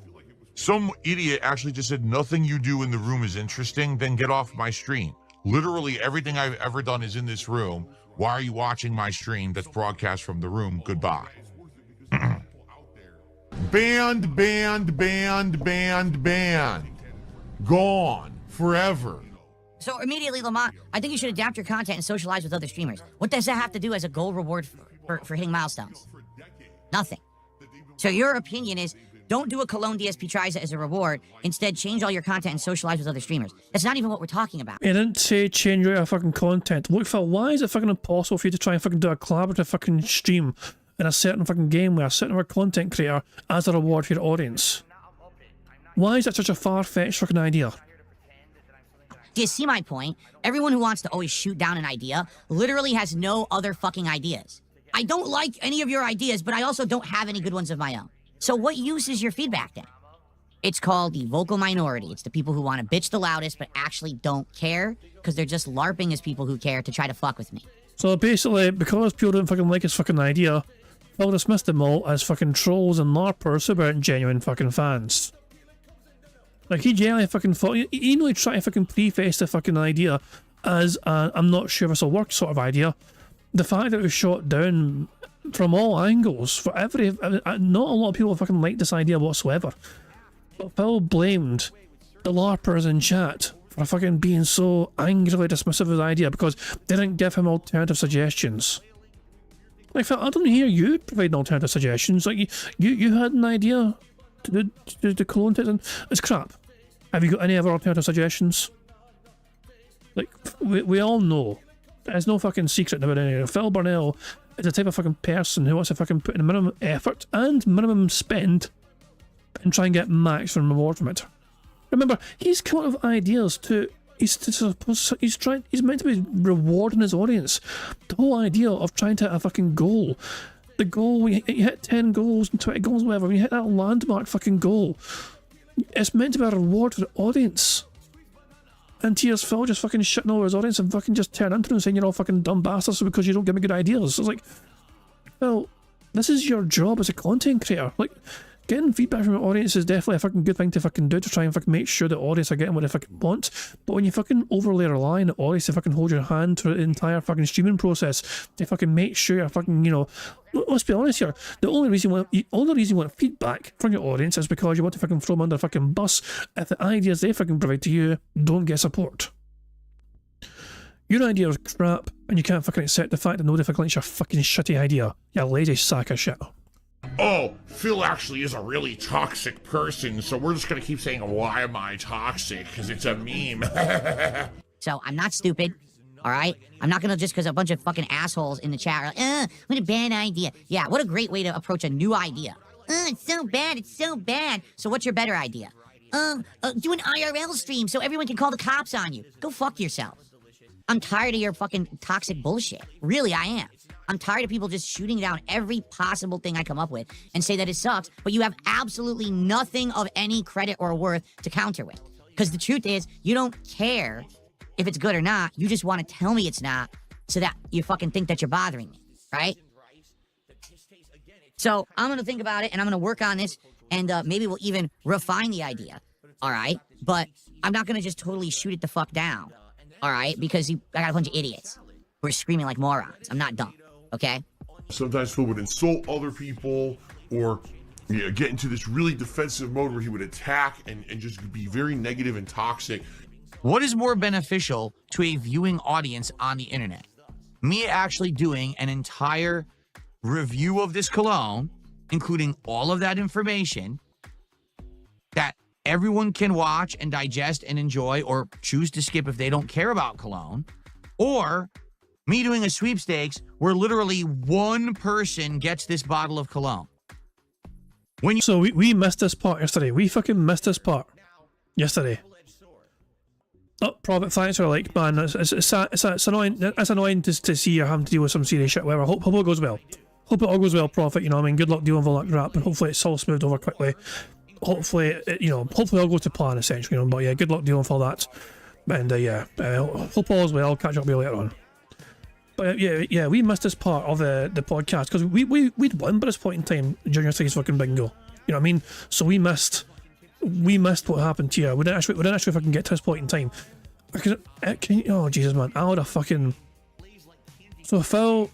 Some idiot actually just said, nothing you do in the room is interesting, then get off my stream. Literally everything I've ever done is in this room. Why are you watching my stream that's broadcast from the room? Goodbye. Banned. Gone. Forever. So immediately, Lamont, I think you should adapt your content and socialize with other streamers. What does that have to do as a goal reward for hitting milestones? Nothing. So your opinion is, don't do a Cologne DSP tries as a reward. Instead, change all your content and socialize with other streamers. That's not even what we're talking about. He didn't say change your fucking content. Look, Phil, why is it fucking impossible for you to try and fucking do a collaborative fucking stream in a certain fucking game with a certain other content creator as a reward for your audience? Why is that such a far-fetched fucking idea? Do you see my point? Everyone who wants to always shoot down an idea literally has no other fucking ideas. I don't like any of your ideas, but I also don't have any good ones of my own. So what use is your feedback then? It's called the vocal minority. It's the people who want to bitch the loudest but actually don't care because they're just LARPing as people who care to try to fuck with me. So basically, because people don't fucking like his fucking idea, Phil dismissed them all as fucking trolls and LARPers who weren't genuine fucking fans. Like, he genuinely fucking thought, he only tried to fucking preface the fucking idea as I'm not sure this will work sort of idea. The fact that it was shot down from all angles, for not a lot of people fucking liked this idea whatsoever. But Phil blamed the LARPers in chat for fucking being so angrily dismissive of his idea because they didn't give him alternative suggestions. Like, Phil, I don't hear you providing alternative suggestions. Like, you had an idea to do Cologne test, and it's crap. Have you got any other alternative suggestions? Like, we all know. There's no fucking secret about any of it. Phil Burnell is the type of fucking person who wants to fucking put in minimum effort and minimum spend and try and get max from reward from it. Remember, he's come up with ideas to. He's meant to be rewarding his audience. The whole idea of trying to hit a fucking goal. The goal, when you hit 10 goals and 20 goals, whatever, when you hit that landmark fucking goal, it's meant to be a reward for the audience. And here's Phil just fucking shitting over his audience and fucking just turning into them saying you're all fucking dumb bastards because you don't give me good ideas. So it's like, well, this is your job as a content creator. Like, getting feedback from your audience is definitely a fucking good thing to fucking do to try and fucking make sure the audience are getting what they fucking want. But when you fucking overly rely on the audience to fucking hold your hand through the entire fucking streaming process to fucking make sure you're fucking, let's be honest here, the only reason you want feedback from your audience is because you want to fucking throw them under a fucking bus if the ideas they fucking provide to you don't get support. Your idea is crap, And you can't fucking accept the fact that nobody fucking likes your fucking shitty idea. You lazy sack of shit. Oh, Phil actually is a really toxic person, so we're just gonna keep saying, why am I toxic? Because it's a meme. So I'm not stupid, all right? I'm not gonna just because a bunch of fucking assholes in the chat are like, what a bad idea. Yeah, what a great way to approach a new idea. It's so bad, it's so bad. So what's your better idea? Do an IRL stream so everyone can call the cops on you. Go fuck yourself. I'm tired of your fucking toxic bullshit. Really, I am. I'm tired of people just shooting down every possible thing I come up with and say that it sucks, but you have absolutely nothing of any credit or worth to counter with. Because the truth is, you don't care if it's good or not. You just want to tell me it's not so that you fucking think that you're bothering me, right? So I'm going to think about it, and I'm going to work on this, and maybe we'll even refine the idea, all right? But I'm not going to just totally shoot it the fuck down, all right? Because I got a bunch of idiots who are screaming like morons. I'm not dumb, okay? Sometimes Phil would insult other people or get into this really defensive mode where he would attack and just be very negative and toxic. What is more beneficial to a viewing audience on the internet? Me actually doing an entire review of this cologne, including all of that information that everyone can watch and digest and enjoy or choose to skip if they don't care about cologne, or me doing a sweepstakes where literally one person gets this bottle of cologne. So we missed this part yesterday. We fucking missed this part yesterday. Oh, Prophet, thanks for like, man. It's annoying. It's annoying to see you having to deal with some serious shit. Whatever. Hope it goes well. Hope it all goes well, Prophet. You know what I mean? Good luck dealing with all that crap, and hopefully it's all smoothed over quickly. Hopefully, hopefully all goes to plan essentially. But yeah, good luck dealing with all that. And hope all is well. I'll catch up with you later on. But yeah, we missed this part of the podcast because we'd won by this point in time Junior Size fucking bingo. You know what I mean? So we missed what happened here. We didn't actually fucking get to this point in time. Oh Jesus, man! I would have fucking. So Phil,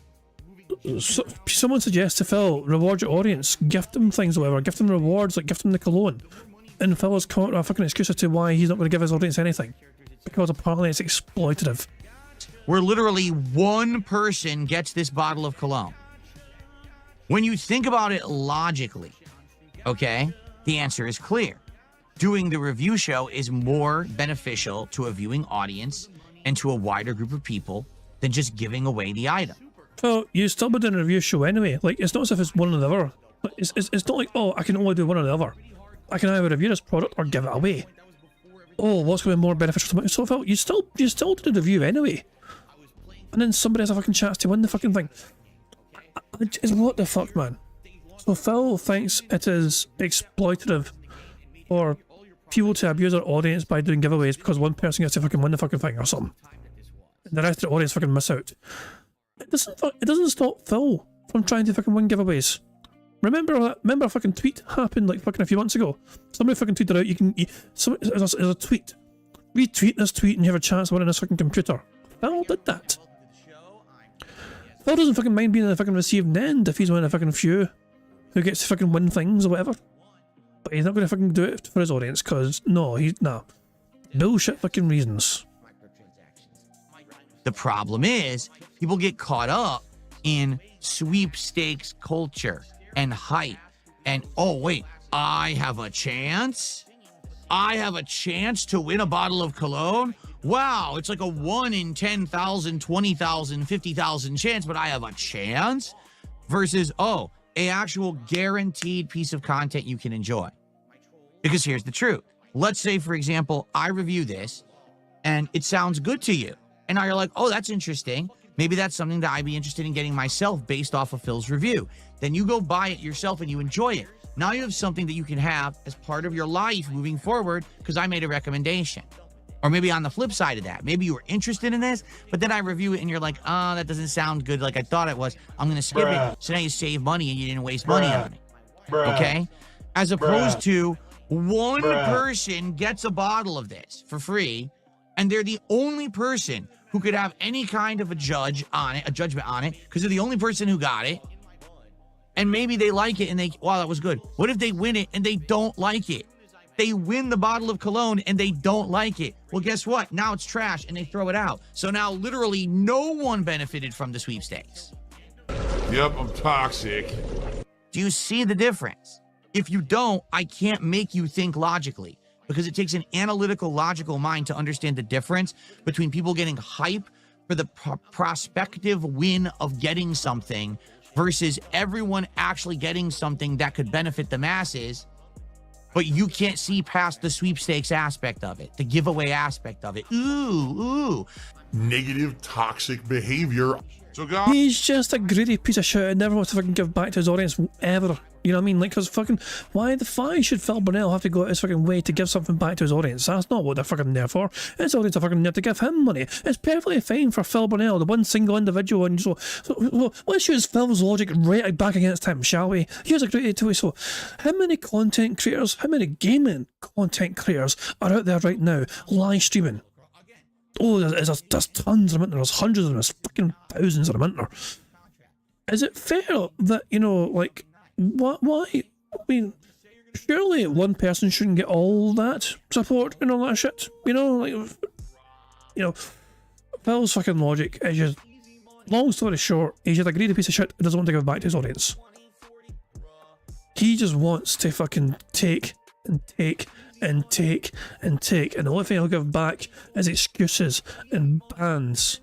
someone suggests to Phil, reward your audience, gift them things or whatever, gift them rewards, like gift them the cologne. And Phil has come up with a fucking excuse as to why he's not going to give his audience anything because apparently it's exploitative. Where literally one person gets this bottle of cologne. When you think about it logically, okay, the answer is clear. Doing the review show is more beneficial to a viewing audience and to a wider group of people than just giving away the item. Well, you still be doing a review show anyway. Like, it's not as if it's one or the other. It's not like, oh, I can only do one or the other. I can either review this product or give it away. Oh, what's going to be more beneficial to me? So, Phil, you still did a review anyway. And then somebody has a fucking chance to win the fucking thing. What the fuck, man? So Phil thinks it is exploitative for people to abuse their audience by doing giveaways because one person gets to fucking win the fucking thing or something. And the rest of the audience fucking miss out. It doesn't stop Phil from trying to fucking win giveaways. Remember a fucking tweet happened like fucking a few months ago? Somebody fucking tweeted out, there's a tweet. Retweet this tweet and you have a chance of winning this fucking computer. Phil did that. Phil doesn't fucking mind being in the fucking received end if he's one of the fucking few who gets to fucking win things or whatever. But he's not going to fucking do it for his audience because, nah. Bullshit fucking reasons. The problem is, people get caught up in sweepstakes culture and hype. And, oh, wait, I have a chance? I have a chance to win a bottle of cologne? Wow, it's like a 1 in 10,000, 20,000, 50,000 chance, but I have a chance? Versus, oh, an actual guaranteed piece of content you can enjoy. Because here's the truth. Let's say, for example, I review this and it sounds good to you. And now you're like, oh, that's interesting. Maybe that's something that I'd be interested in getting myself based off of Phil's review. Then you go buy it yourself and you enjoy it. Now you have something that you can have as part of your life moving forward because I made a recommendation. Or maybe on the flip side of that, maybe you were interested in this, but then I review it and you're like, oh, that doesn't sound good like I thought it was. I'm going to skip it. So now you save money and you didn't waste money on it. Okay? As opposed to one person gets a bottle of this for free and they're the only person who could have any kind of a judgment on it, because they're the only person who got it. And maybe they like it and wow, that was good. What if they win it and they don't like it? They win the bottle of cologne and they don't like it. Well, guess what? Now it's trash and they throw it out. So now literally no one benefited from the sweepstakes. Yep, I'm toxic. Do you see the difference? If you don't, I can't make you think logically, because it takes an analytical, logical mind to understand the difference between people getting hype for the prospective win of getting something versus everyone actually getting something that could benefit the masses, but you can't see past the sweepstakes aspect of it, the giveaway aspect of it. Ooh. Negative, toxic behavior. So guys, he's just a greedy piece of shit and never wants to fucking give back to his audience ever. You know what I mean? Like, because fucking, why should Phil Burnell have to go out his fucking way to give something back to his audience? That's not what they're fucking there for. His audience are fucking there to give him money. It's perfectly fine for Phil Burnell, the one single individual, and so let's use Phil's logic right back against him, shall we? Here's a great way to so how many content creators, how many gaming content creators are out there right now live streaming? Oh, there's tons of them, there's hundreds of them, there's fucking thousands of them, isn't there? Is it fair that, you know, like, why? I mean, surely one person shouldn't get all that support and all that shit, you know? Like, you know, Phil's fucking logic is just, long story short, he's just a greedy piece of shit who doesn't want to give back to his audience. He just wants to fucking take and take and take and take, and the only thing he'll give back is excuses and bans.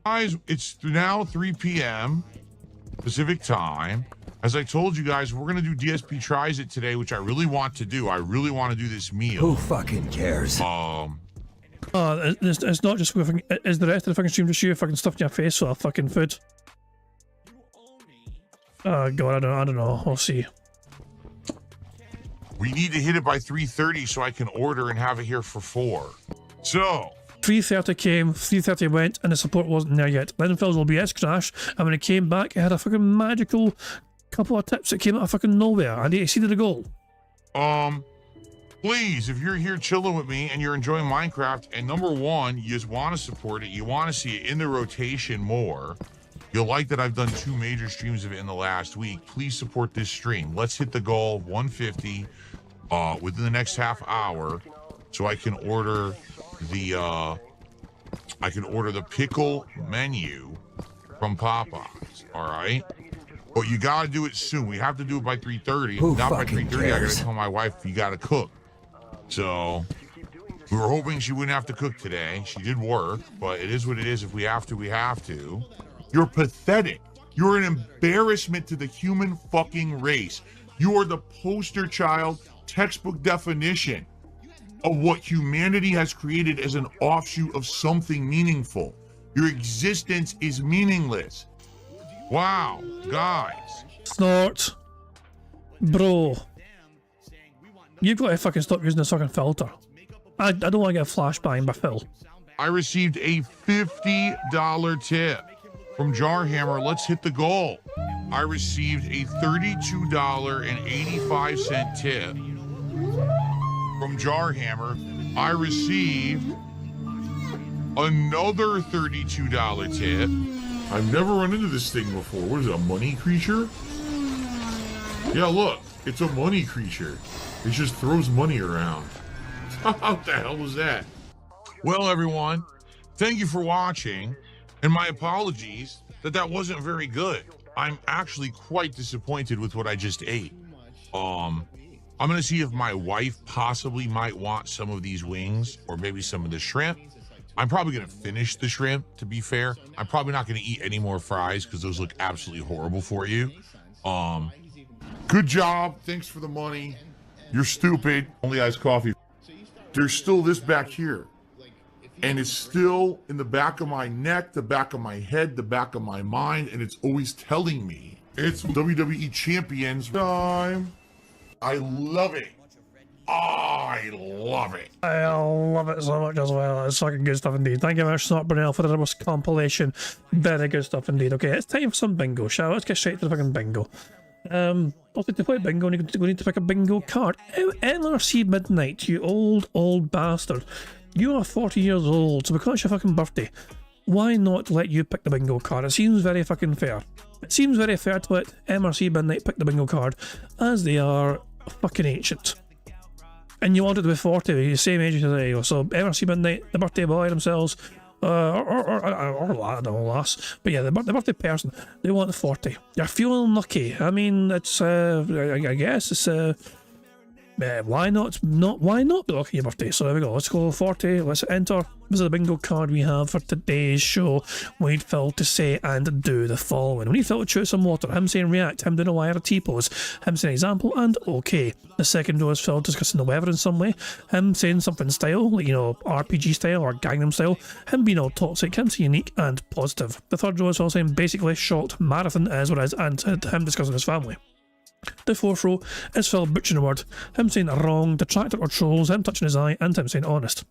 guys, it's now 3 p.m. Pacific time. As I told you guys, we're gonna do DSP Tries It today, which I really want to do. I really want to do this meal. Who fucking cares? It's not just fucking, is the rest of the fucking stream just you fucking stuffing your face with fucking food? Oh god, I don't know. We'll see. We need to hit it by 3:30 so I can order and have it here for 4. So 3:30 came, 3:30 went, and the support wasn't there yet. Then Phil's OBS crashed, and when it came back, it had a fucking magical couple of tips that came out of fucking nowhere, and he exceeded the goal. Please, if you're here chilling with me and you're enjoying Minecraft, and number one, you just want to support it, you want to see it in the rotation more, you'll like that I've done 2 major streams of it in the last week, please support this stream. Let's hit the goal 150 within the next half hour, so I can order the pickle menu from Popeyes. All right, but you gotta do it soon. We have to do it by 3:30. If not by 3:30, I gotta tell my wife you gotta cook. So we were hoping she wouldn't have to cook today. She did work, but it is what it is. If we have to, we have to. You're pathetic. You're an embarrassment to the human fucking race. You are the poster child, textbook definition of what humanity has created as an offshoot of something meaningful. Your existence is meaningless. Wow, guys. Snort. Bro. You've got to fucking stop using this fucking filter. I don't want to get a flashbang by Phil. I received a $50 tip from Jarhammer. Let's hit the goal. I received a $32.85 tip from Jarhammer. I received another $32 tip. I've never run into this thing before. What is it, a money creature? Yeah, look, it's a money creature. It just throws money around. What the hell was that? Well, everyone, thank you for watching, and my apologies that wasn't very good. I'm actually quite disappointed with what I just ate. I'm gonna see if my wife possibly might want some of these wings or maybe some of the shrimp. I'm probably gonna finish the shrimp, to be fair. I'm probably not gonna eat any more fries because those look absolutely horrible for you. Good job, thanks for the money. You're stupid. Only iced coffee. There's still this back here. And it's still in the back of my neck, the back of my head, the back of my mind, and it's always telling me it's WWE Champions time. I love it. I love it. I love it so much as well. It's fucking good stuff indeed. Thank you very much, Snot Brunel, for the most compilation. Very good stuff indeed. Okay, it's time for some bingo, shall we? Let's get straight to the fucking bingo. Also, to play bingo, we need to pick a bingo card. NRC Midnight, you old bastard. You are 40 years old, so because it's your fucking birthday, why not let you pick the bingo card? It seems very fucking fair. It seems very fair to let MRC Midnight pick the bingo card, as they are fucking ancient. and you wanted to be 40, the same age as they are. So MRC Midnight, the birthday boy themselves, or I don't know, lass, but yeah, the birthday person, they want 40. You're feeling lucky. I mean, it's I guess it's why not be lucky your birthday? So there we go. Let's go 40. Let's enter. This is the bingo card we have for today's show. We need Phil to say and do the following. We need Phil to chew some water. Him saying react. Him doing a wire T-pose. Him saying example and okay. The second row is Phil discussing the weather in some way. Him saying something style, like, you know, RPG style or Gangnam style. Him being all toxic. Him saying unique and positive. The third row is Phil saying basically short marathon is what it is, and him discussing his family. The fourth row is Phil butchering a word, him saying wrong, detractor or trolls, him touching his eye, and him saying honest.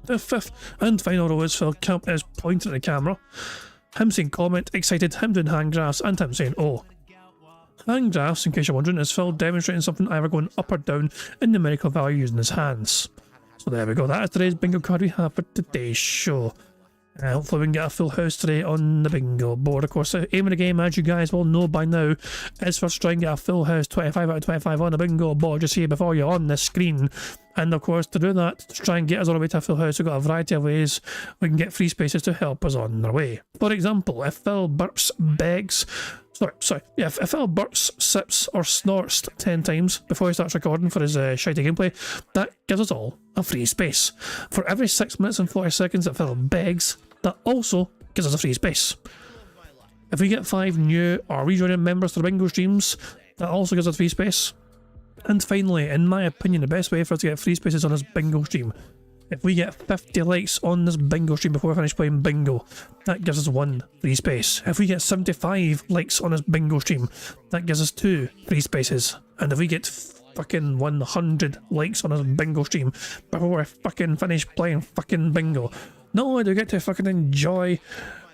The fifth and final row is Phil is pointing at the camera, him saying comment, excited, him doing hand graphs, and him saying oh. Hand graphs, in case you're wondering, is Phil demonstrating something either going up or down in numerical value using his hands. So there we go, that is today's bingo card we have for today's show. Hopefully we can get a full house today on the bingo board. Of course, the aim of the game, as you guys will know by now, is for us to try and get a full house 25 out of 25 on the bingo board just here before you're on the screen. And of course, to do that, to try and get us on our way to a full house, we've got a variety of ways we can get free spaces to help us on our way. For example, if Phil burps, begs... if Phil burps, sips or snorts 10 times before he starts recording for his shitey gameplay, that gives us all a free space. For every 6 minutes and 40 seconds that Phil begs, that also gives us a free space. If we get 5 new or rejoining members to the bingo streams, that also gives us free space. And finally, in my opinion, the best way for us to get free spaces on this bingo stream, if we get 50 likes on this bingo stream before we finish playing bingo, that gives us 1 free space. If we get 75 likes on this bingo stream, that gives us 2 free spaces. And if we get fucking 100 likes on this bingo stream before we fucking finish playing fucking bingo, not only do we get to fucking enjoy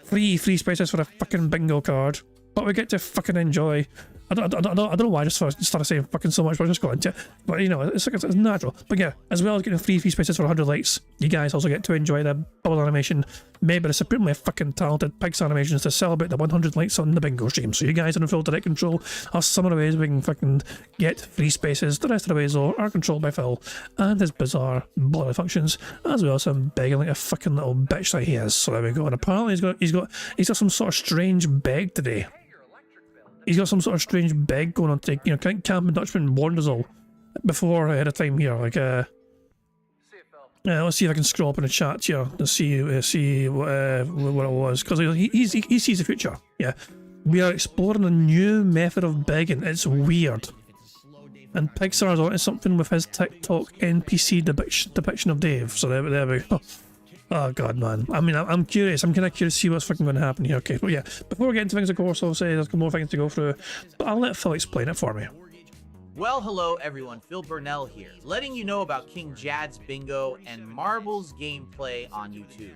free spaces for a fucking bingo card, but we get to fucking enjoy... I don't know why I just started saying fucking so much, but I just got into it. But you know, it's natural. But yeah, as well as getting free spaces for 100 likes, you guys also get to enjoy the bubble animation made by the supremely fucking talented Pigs Animations to celebrate the 100 likes on the bingo stream. So you guys are in full direct control of some of the ways we can fucking get free spaces. The rest of the ways though are controlled by Phil and his bizarre bloody functions, as well as him begging like a fucking little bitch that he is. So there we go. And apparently he's got some sort of strange beg today. He's got some sort of strange beg going on today. You know, Camping Dutchman warned us all before ahead of time here. Like, let's see if I can scroll up in the chat here to see what it was, because he sees the future. Yeah, we are exploring a new method of begging. It's weird, and Pixar's onto something with his TikTok NPC depiction of Dave. So there we go. Oh god, man. I mean, I'm curious. I'm kind of curious to see what's fucking going to happen here. Okay, but yeah, before we get into things, of course, I'll say there's more things to go through, but I'll let Phil explain it for me. Well, hello everyone, Phil Burnell here, letting you know about King Jad's Bingo and Marbles gameplay on YouTube.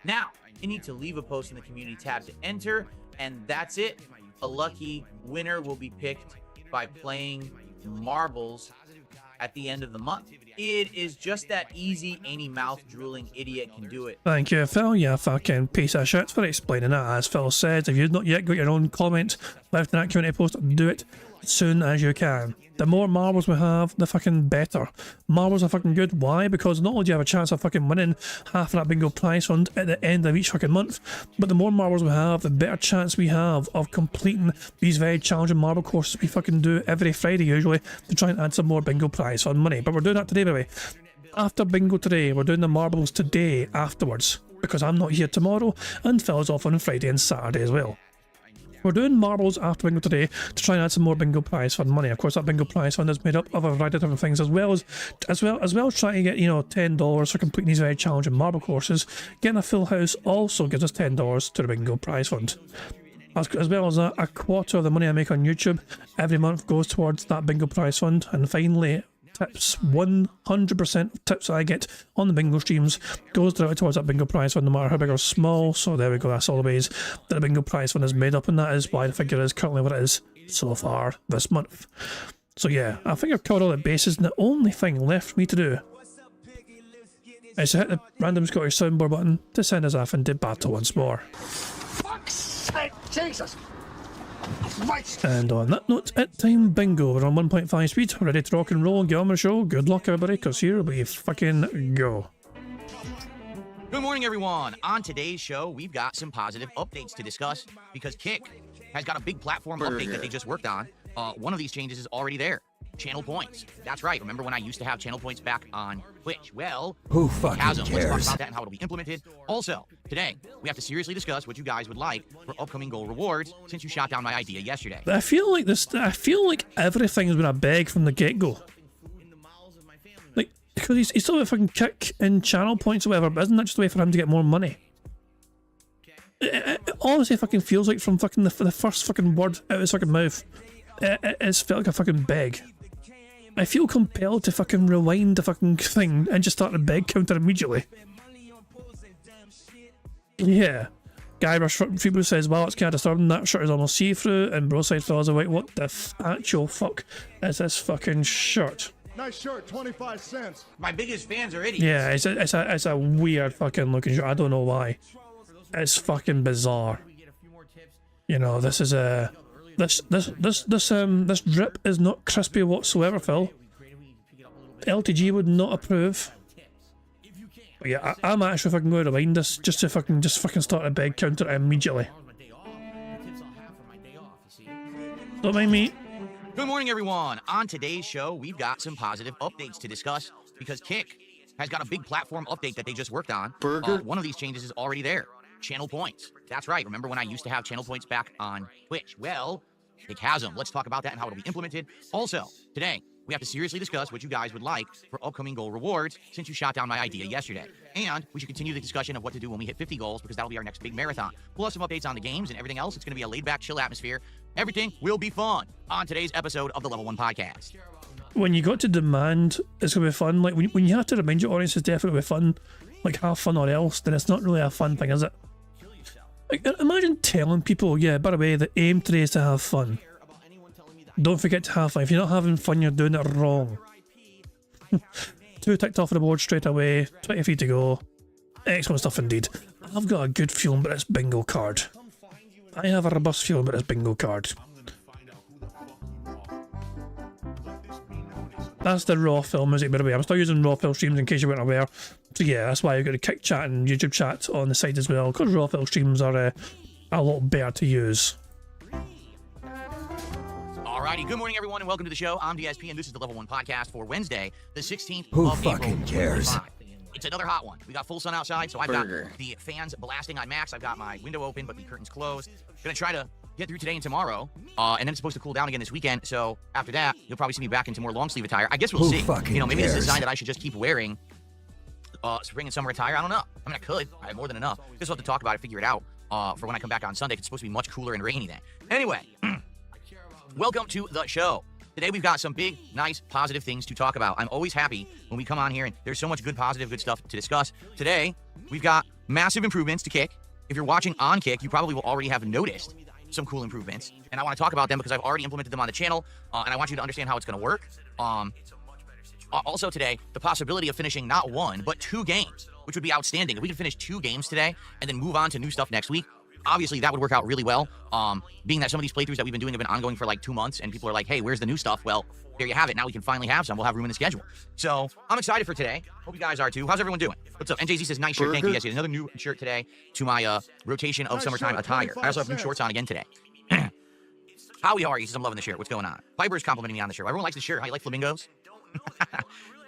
Now, you need to leave a post in the community tab to enter, and that's it. A lucky winner will be picked by playing Marbles at the end of the month. It is just that easy. Any mouth-drooling idiot can do it. Thank you, Phil. Yeah, fucking piece of shit for explaining that. As Phil said, if you've not yet got your own comment left in that community post, do it as soon as you can. The more marbles we have, the fucking better. Marbles are fucking good. Why? Because not only do you have a chance of fucking winning half of that bingo prize fund at the end of each fucking month, but the more marbles we have, the better chance we have of completing these very challenging marble courses we fucking do every Friday usually to try and add some more bingo prize fund money. But we're doing that today, by the way. After bingo today, we're doing the marbles today afterwards, because I'm not here tomorrow and Phil's off on Friday and Saturday as well. We're doing marbles after bingo today to try and add some more bingo prize fund money. Of course, that bingo prize fund is made up of a variety of different things, as well as trying to get, you know, $10 for completing these very challenging marble courses. Getting a full house also gives us $10 to the bingo prize fund. As well as that, a quarter of the money I make on YouTube every month goes towards that bingo prize fund. And finally, tips, 100% of tips that I get on the bingo streams goes directly towards that bingo prize fund, no matter how big or small. So there we go, that's all the ways that the bingo prize fund is made up, and that is why the figure is currently what it is so far this month. So yeah, I think I've covered all the bases, and the only thing left for me to do is to hit the random Scottish soundboard button to send us off into battle once more. Fuck's sake, Jesus! And on that note, it's time bingo. We're on 1.5 speed, ready to rock and roll and get on with the show. Good luck, everybody, because here we fucking go. Good morning, everyone. On today's show, we've got some positive updates to discuss because Kick has got a big platform update that they just worked on. One of these changes is already there. Channel points. That's right. Remember when I used to have channel points back on Twitch? Well, Who fucking Let's talk cares? about that and how it'll be implemented. Also, today, we have to seriously discuss what you guys would like for upcoming goal rewards since you shot down my idea yesterday. I feel like everything's been a beg from the get-go. Like, because he's still a fucking kick in channel points or whatever, but isn't that just a way for him to get more money? It honestly fucking feels like from fucking the first fucking word out of his fucking mouth, it's felt like a fucking beg. I feel compelled to fucking rewind the fucking thing and just start the beg counter immediately. Yeah. Guybrush Freebrew says, wow, it's kind of disturbing, that shirt is almost see-through, and Broside fellas are like, what the actual fuck is this fucking shirt? Nice shirt, 25 cents. My biggest fans are idiots. Yeah, it's a weird fucking looking shirt, I don't know why. It's fucking bizarre. You know, this is a... This drip is not crispy whatsoever, Phil. LTG would not approve. But yeah, I'm actually fucking going to rewind this just to fucking start a beg counter immediately. Don't mind me. Good morning, everyone. On today's show, we've got some positive updates to discuss because Kick has got a big platform update that they just worked on. One of these changes is already there. Channel points. That's right. Remember when I used to have channel points back on Twitch? Well, Kick has them. Let's talk about that and how it'll be implemented. Also, today, we have to seriously discuss what you guys would like for upcoming goal rewards since you shot down my idea yesterday. And we should continue the discussion of what to do when we hit 50 goals because that'll be our next big marathon. Plus some updates on the games and everything else. It's going to be a laid-back, chill atmosphere. Everything will be fun on today's episode of the Level 1 Podcast. When you got to demand it's going to be fun, like when you have to remind your audience it's definitely fun, like have fun or else, then it's not really a fun thing, is it? Like, imagine telling people, yeah, by the way, the aim today is to have fun. Don't forget to have fun. If you're not having fun, you're doing it wrong. 2 ticked off the board straight away, 23 to go. Excellent stuff indeed. I've got a good feeling about this bingo card. I have a robust feeling about this bingo card. That's the raw film music, by the way. I'm still using raw film streams in case you weren't aware. So yeah, that's why I've got a Kick chat and YouTube chat on the side as well, because raw film streams are a lot better to use. Alrighty, good morning, everyone, and welcome to the show. I'm DSP, and this is the Level 1 Podcast for Wednesday, the 16th Who of April. fucking cares? It's another hot one. We got full sun outside, so I've got the fans blasting on max. I've got my window open, but the curtains closed. Gonna try to get through today and tomorrow, and then it's supposed to cool down again this weekend. So after that, you'll probably see me back into more long sleeve attire. I guess we'll see. You know, maybe this is a sign that I should just keep wearing spring and summer attire. I don't know. I mean, I could. I have more than enough. Just have to talk about it, figure it out for when I come back on Sunday. It's supposed to be much cooler and rainy then. Anyway, welcome to the show. Today we've got some big, nice, positive things to talk about. I'm always happy when we come on here and there's so much good, positive, good stuff to discuss. Today, we've got massive improvements to Kick. If you're watching on Kick, you probably will already have noticed some cool improvements. And I want to talk about them because I've already implemented them on the channel, and I want you to understand how it's going to work. Also today, the possibility of finishing not 1, but 2 games, which would be outstanding. If we could finish 2 games today and then move on to new stuff next week, obviously that would work out really well. Being that some of these playthroughs that we've been doing have been ongoing for like 2 months and people are like, hey, where's the new stuff? Well, there you have it. Now we can finally have some. We'll have room in the schedule. So I'm excited for today. Hope you guys are too. How's everyone doing? What's up? NJZ says, nice shirt. Thank you. Yes, another new shirt today to my rotation of summertime attire. I also have new shorts on again today. Howie Hardy says, I'm loving the shirt. What's going on? Piper's complimenting me on the shirt. Everyone likes the shirt. How you like flamingos?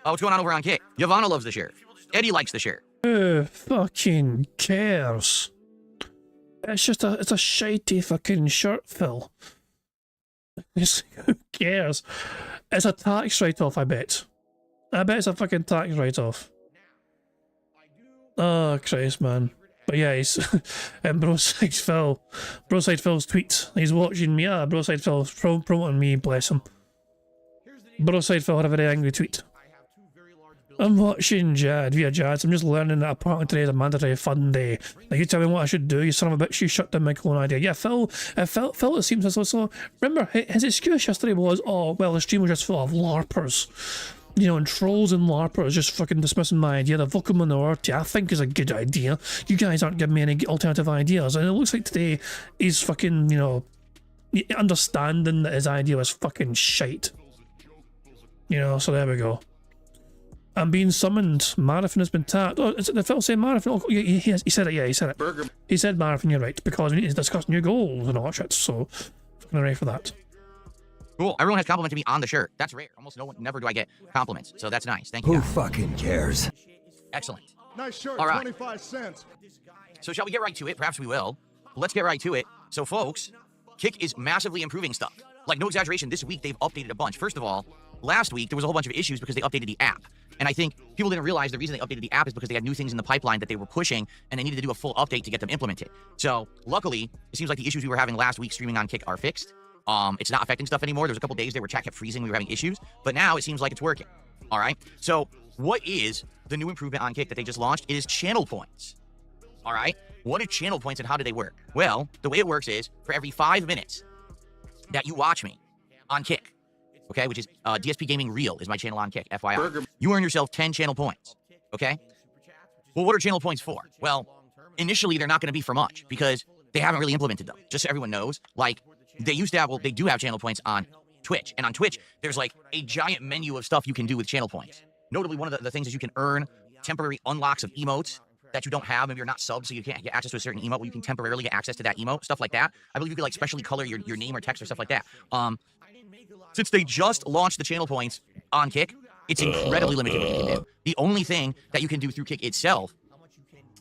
What's going on over on Kick? Yavana loves the shirt. Eddie likes the shirt. Who fucking cares? It's just it's a shitey fucking shirt, Phil. Who cares? It's a tax write-off, I bet. I bet it's a fucking tax write-off. Oh, Christ, man. But yeah, he's... and Broside Phil's tweet. He's watching me. Broside Phil's promoting me, bless him. Broside Phil had a very angry tweet. I'm watching Jad via Jad. I'm just learning that apparently today is a mandatory fun day. Like, you tell me what I should do, you son of a bitch, you shut down my own idea. Yeah, Phil, it seems as though, so remember, his excuse yesterday was, oh, well, the stream was just full of LARPers. You know, and trolls and LARPers just fucking dismissing my idea. The vocal minority, I think, is a good idea. You guys aren't giving me any alternative ideas. And it looks like today he's fucking, you know, understanding that his idea was fucking shite. You know, so there we go. I'm being summoned. Marathon has been tapped. Oh, is it the Phil saying Marathon? Oh, he said it, yeah, he said it. He said Marathon, you're right, because we need to discuss new goals and all that shit, so fucking ready for that. Cool. Everyone has complimented me on the shirt. That's rare. Almost never do I get compliments, so that's nice. Thank you. Who fucking cares? Excellent. Nice shirt, All right. 25 cents. So shall we get right to it? Perhaps we will. Let's get right to it. So folks, Kick is massively improving stuff. Like, no exaggeration, this week they've updated a bunch. First of all, last week there was a whole bunch of issues because they updated the app. And I think people didn't realize the reason they updated the app is because they had new things in the pipeline that they were pushing, and they needed to do a full update to get them implemented. So luckily, it seems like the issues we were having last week streaming on Kick are fixed. It's not affecting stuff anymore. There was a couple days there where chat kept freezing. We were having issues, but now it seems like it's working. All right. So what is the new improvement on Kick that they just launched? It is channel points. All right. What are channel points and how do they work? Well, the way it works is for every 5 minutes that you watch me on Kick, okay, which is DSP Gaming Real is my channel on Kick, FYI. You earn yourself 10 channel points, okay? Well, what are channel points for? Well, initially they're not going to be for much because they haven't really implemented them. Just so everyone knows, like they used to have, well, they do have channel points on Twitch. And on Twitch, there's like a giant menu of stuff you can do with channel points. Notably, one of the things is you can earn temporary unlocks of emotes that you don't have. Maybe you're not subbed, so you can't get access to a certain emote, but you can temporarily get access to that emote, stuff like that. I believe you could like specially color your name or text or stuff like that. Since they just launched the channel points on Kick, it's incredibly limited what you can do. The only thing that you can do through Kick itself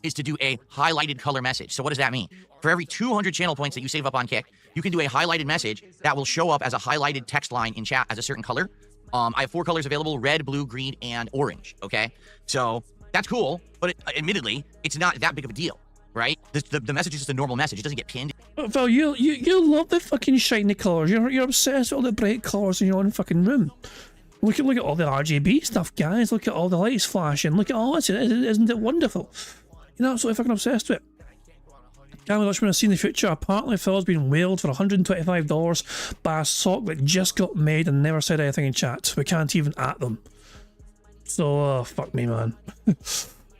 is to do a highlighted color message. So what does that mean? For every 200 channel points that you save up on Kick, you can do a highlighted message that will show up as a highlighted text line in chat as a certain color. I have 4 colors available: red, blue, green, and orange, okay? So that's cool, but admittedly, it's not that big of a deal, right? The message is just a normal message. It doesn't get pinned. Val, you love the fucking shiny colours. You're obsessed with all the bright colours in your own fucking room. Look at all the RGB stuff, guys. Look at all the lights flashing. Look at all this. Isn't it wonderful? You're absolutely fucking obsessed with it. Can't watch when I see in the future. Apparently, Phil's been whaled for $125 by a sock that just got made and never said anything in chat. We can't even at them. So, fuck me, man.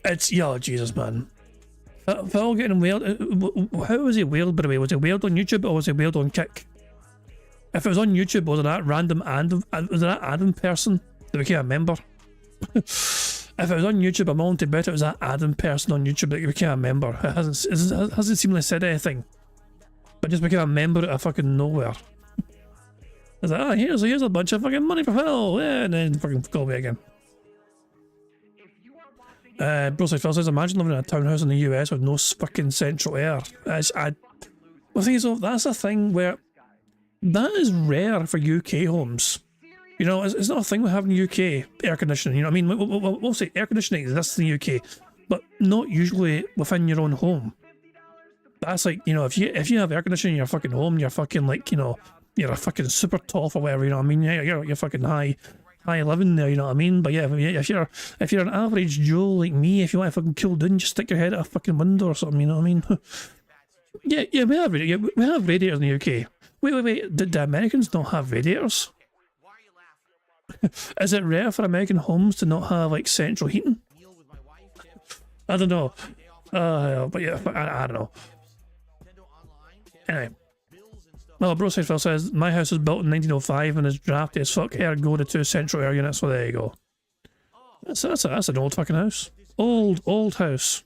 It's, yeah, Jesus, man. Phil getting whaled. How was he whaled, by the way? Was he whaled on YouTube or was he whaled on Kick? If it was on YouTube, was it that random Adam person that became a member? If it was on YouTube, I'm willing to bet it was that Adam person on YouTube that became a member. It hasn't seemingly said anything, but just became a member out of fucking nowhere. It's like, here's a bunch of fucking money for Phil, yeah, and then fucking go away again. Bruce Phil says, imagine living in a townhouse in the US with no fucking central air. Well, the thing is, that's a thing where that is rare for UK homes. You know, it's not a thing we have in the UK, air conditioning. You know what I mean? We'll say air conditioning exists in the UK, but not usually within your own home. That's like, you know, if you have air conditioning in your fucking home, you're fucking like, you know, you're a fucking super tough or whatever. You know what I mean? You're fucking high living there. You know what I mean? But yeah, if you're an average Joe like me, if you want to fucking cool down, just stick your head out a fucking window or something. You know what I mean? yeah, we have radiators in the UK. Wait. Did the Americans not have radiators? Is it rare for American homes to not have like central heating? I don't know. But yeah, I don't know. Anyway. Well, Broside Phil says, my house was built in 1905 and is drafty as fuck. Ergo the 2 central air units, so there you go. That's an old fucking house. Old house.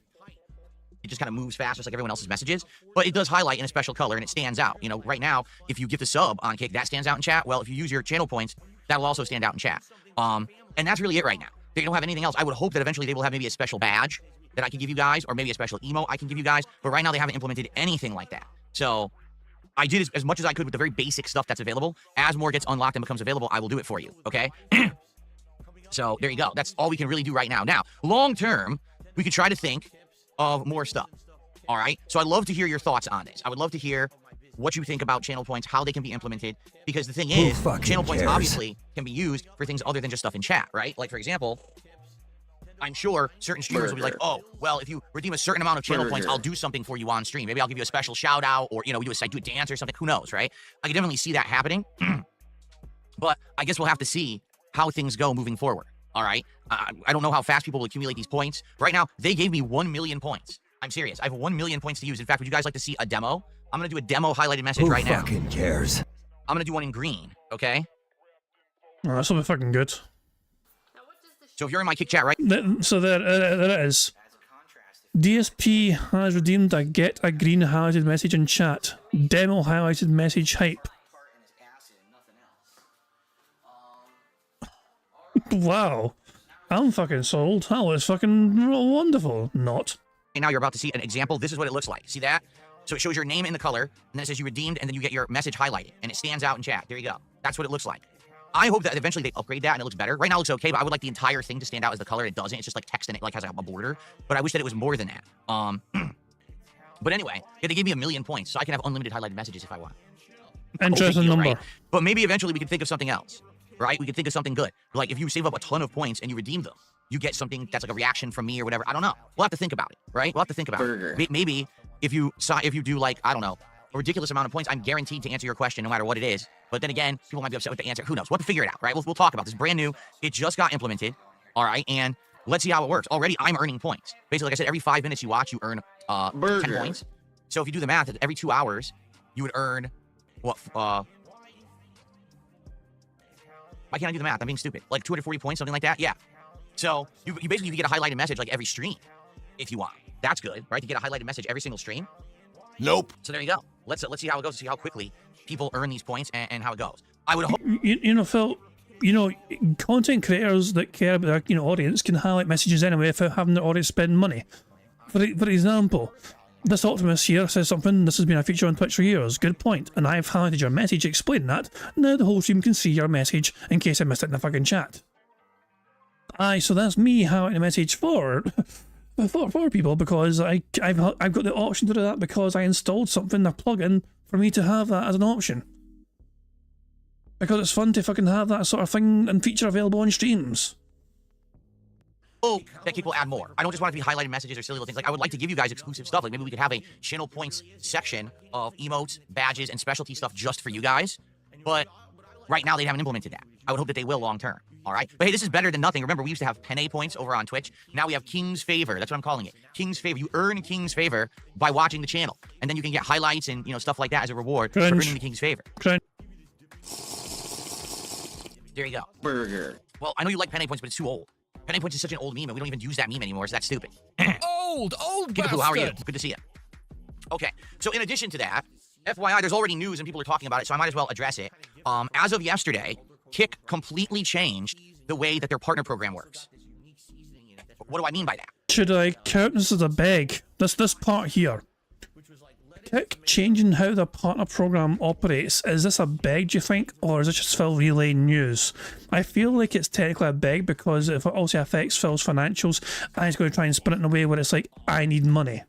It just kind of moves fast, just like everyone else's messages, but it does highlight in a special color and it stands out. You know, right now, if you get the sub on Kick, that stands out in chat. Well, if you use your channel points, that'll also stand out in chat. And that's really it right now. They don't have anything else. I would hope that eventually they will have maybe a special badge that I can give you guys, or maybe a special emote I can give you guys, but right now they haven't implemented anything like that. So I did as much as I could with the very basic stuff that's available. As more gets unlocked and becomes available, I will do it for you, okay? So there you go. That's all we can really do right now. Now, long term, we could try to think of more stuff. All right. So I'd love to hear your thoughts on this. I would love to hear what you think about channel points, how they can be implemented. Because the thing is, channel points obviously can be used for things other than just stuff in chat, right? Like, for example, I'm sure certain streamers will be like, oh, well, if you redeem a certain amount of channel points, I'll do something for you on stream. Maybe I'll give you a special shout out, or, you know, we do a dance or something. Who knows, right? I can definitely see that happening. But I guess we'll have to see how things go moving forward. All right. I don't know how fast people will accumulate these points. Right now, they gave me 1 million points. I'm serious. I have 1 million points to use. In fact, would you guys like to see a demo I'm gonna do a demo highlighted message right now. Who fucking cares? I'm gonna do one in green, okay? Oh, that's be fucking good. So if you're in my kick chat, right? So there it is. DSP has redeemed a get a green highlighted message in chat. Demo highlighted message hype. Wow. I'm fucking sold. That was fucking wonderful. Not. And now you're about to see an example. This is what it looks like. See that? So it shows your name in the color, and then it says you redeemed, and then you get your message highlighted, and it stands out in chat. There you go. That's what it looks like. I hope that eventually they upgrade that and it looks better. Right now it looks okay, but I would like the entire thing to stand out as the color. It doesn't. It's just like text and it like has like a border. But I wish that it was more than that. But anyway, yeah, they gave me 1,000,000 points, so I can have unlimited highlighted messages if I want. Interesting number. Right? But maybe eventually we can think of something else, right? We could think of something good. Like if you save up a ton of points and you redeem them, you get something that's like a reaction from me or whatever. I don't know. We'll have to think about it, right? We'll have to think about it. Maybe if you do like, I don't know, a ridiculous amount of points, I'm guaranteed to answer your question no matter what it is. But then again, people might be upset with the answer. Who knows? We'll have to figure it out, right? We'll talk about this. Brand new. It just got implemented. All right. And let's see how it works. Already, I'm earning points. Basically, like I said, every 5 minutes you watch, you earn 10 points. So if you do the math, every 2 hours, you would earn, what, why can't I do the math? I'm being stupid. Like 240 points, something like that? Yeah. So you basically get a highlighted message like every stream if you want. That's good, right? You get a highlighted message every single stream. Nope. So there you go. Let's see how it goes. See how quickly people earn these points and how it goes. I would hope. You know, Phil. You know, content creators that care about their audience can highlight messages anyway without having their audience spend money. For example, this Optimus here says something. This has been a feature on Twitch for years. Good point. And I've highlighted your message explaining that. Now the whole stream can see your message in case I missed it in the fucking chat. Aye, so that's me highlighting a message for people because I've got the option to do that because I installed something, a plugin, for me to have that as an option. Because it's fun to fucking have that sort of thing and feature available on streams. Oh, that kick will add more. I don't just want it to be highlighted messages or silly little things. Like I would like to give you guys exclusive stuff. Like maybe we could have a channel points section of emotes, badges, and specialty stuff just for you guys. But right now they haven't implemented that. I would hope that they will long term. All right. But hey, this is better than nothing. Remember, we used to have Penne points over on Twitch. Now we have King's Favor. That's what I'm calling it. King's Favor. You earn King's Favor by watching the channel. And then you can get highlights and, stuff like that as a reward for earning the King's Favor. There you go. Burger. Well, I know you like Penne points, but it's too old. Penne points is such an old meme, and we don't even use that meme anymore, so that's stupid. Old bastard. How are you? Good to see you. Okay. So in addition to that, FYI, there's already news and people are talking about it, so I might as well address it. As of yesterday, Kick completely changed the way that their partner program works. What do I mean by that? Should I count this as a beg? This part here. Kick changing how the partner program operates. Is this a beg, do you think, or is it just Phil relaying news? I feel like it's technically a beg because it also affects Phil's financials, and he's going to try and spin it in a way where it's like, I need money.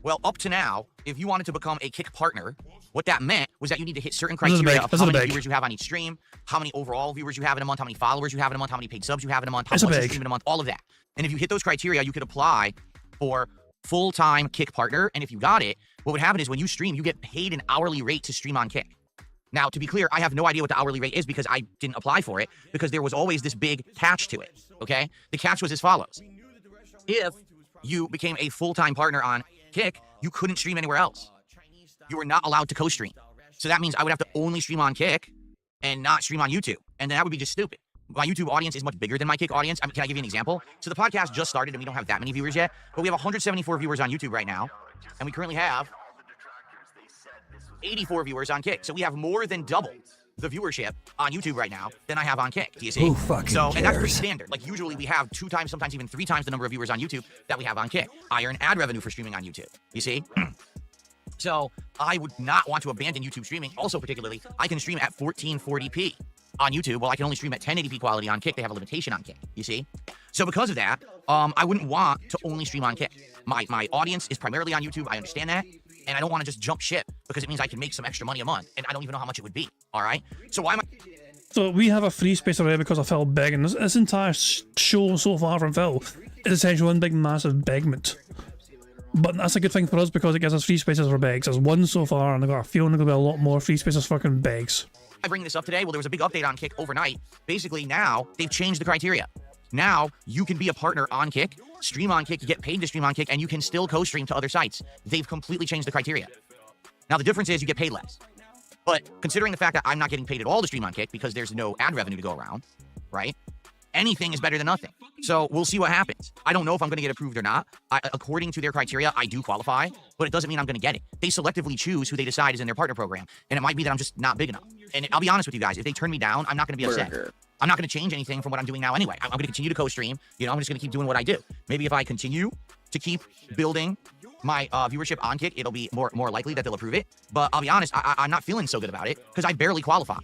Well, up to now, if you wanted to become a Kick partner, what that meant was that you need to hit certain criteria of how many viewers you have on each stream, how many overall viewers you have in a month, how many followers you have in a month, how many paid subs you have in a month, how much you stream in a month, all of that. And if you hit those criteria, you could apply for full-time Kick partner. And if you got it, what would happen is when you stream, you get paid an hourly rate to stream on Kick. Now, to be clear, I have no idea what the hourly rate is because I didn't apply for it because there was always this big catch to it, okay? The catch was as follows. If you became a full-time partner on Kick, you couldn't stream anywhere else. You were not allowed to co-stream. So that means I would have to only stream on Kick and not stream on YouTube. And then that would be just stupid. My YouTube audience is much bigger than my Kick audience. I mean, can I give you an example? So the podcast just started and we don't have that many viewers yet, but we have 174 viewers on YouTube right now. And we currently have 84 viewers on Kick. So we have more than double the viewership on YouTube right now than I have on Kick. Do you see? Who fucking cares? And that's pretty standard. Like usually we have 2 times, sometimes even 3 times the number of viewers on YouTube that we have on Kick. I earn ad revenue for streaming on YouTube. You see? So I would not want to abandon YouTube streaming. Also, particularly, I can stream at 1440p on YouTube. Well, I can only stream at 1080p quality on Kick. They have a limitation on Kick, you see? So because of that, I wouldn't want to only stream on Kick. My audience is primarily on YouTube. I understand that. And I don't want to just jump ship because it means I can make some extra money a month. And I don't even know how much it would be, all right? So why am I... So we have a free space already because of Phil begging. This entire show so far from Phil is essentially one big massive begment. But that's a good thing for us because it gives us free spaces for begs. There's one so far, and I've got a feeling there'll be a lot more free spaces for fucking begs. I bring this up today. Well, there was a big update on Kick overnight. Basically, now they've changed the criteria. Now you can be a partner on Kick stream on Kick, you get paid to stream on Kick, and you can still co-stream to other sites. They've completely changed the criteria. Now, the difference is you get paid less. But considering the fact that I'm not getting paid at all to stream on Kick because there's no ad revenue to go around, right? Anything is better than nothing. So we'll see what happens. I don't know if I'm going to get approved or not. According to their criteria, I do qualify, but it doesn't mean I'm going to get it. They selectively choose who they decide is in their partner program, and it might be that I'm just not big enough. And I'll be honest with you guys, if they turn me down, I'm not going to be upset. I'm not going to change anything from what I'm doing now anyway. I'm going to continue to co-stream. You know, I'm just going to keep doing what I do. Maybe if I continue to keep building my viewership on Kick, it'll be more likely that they'll approve it. But I'll be honest, I'm not feeling so good about it because I barely qualify.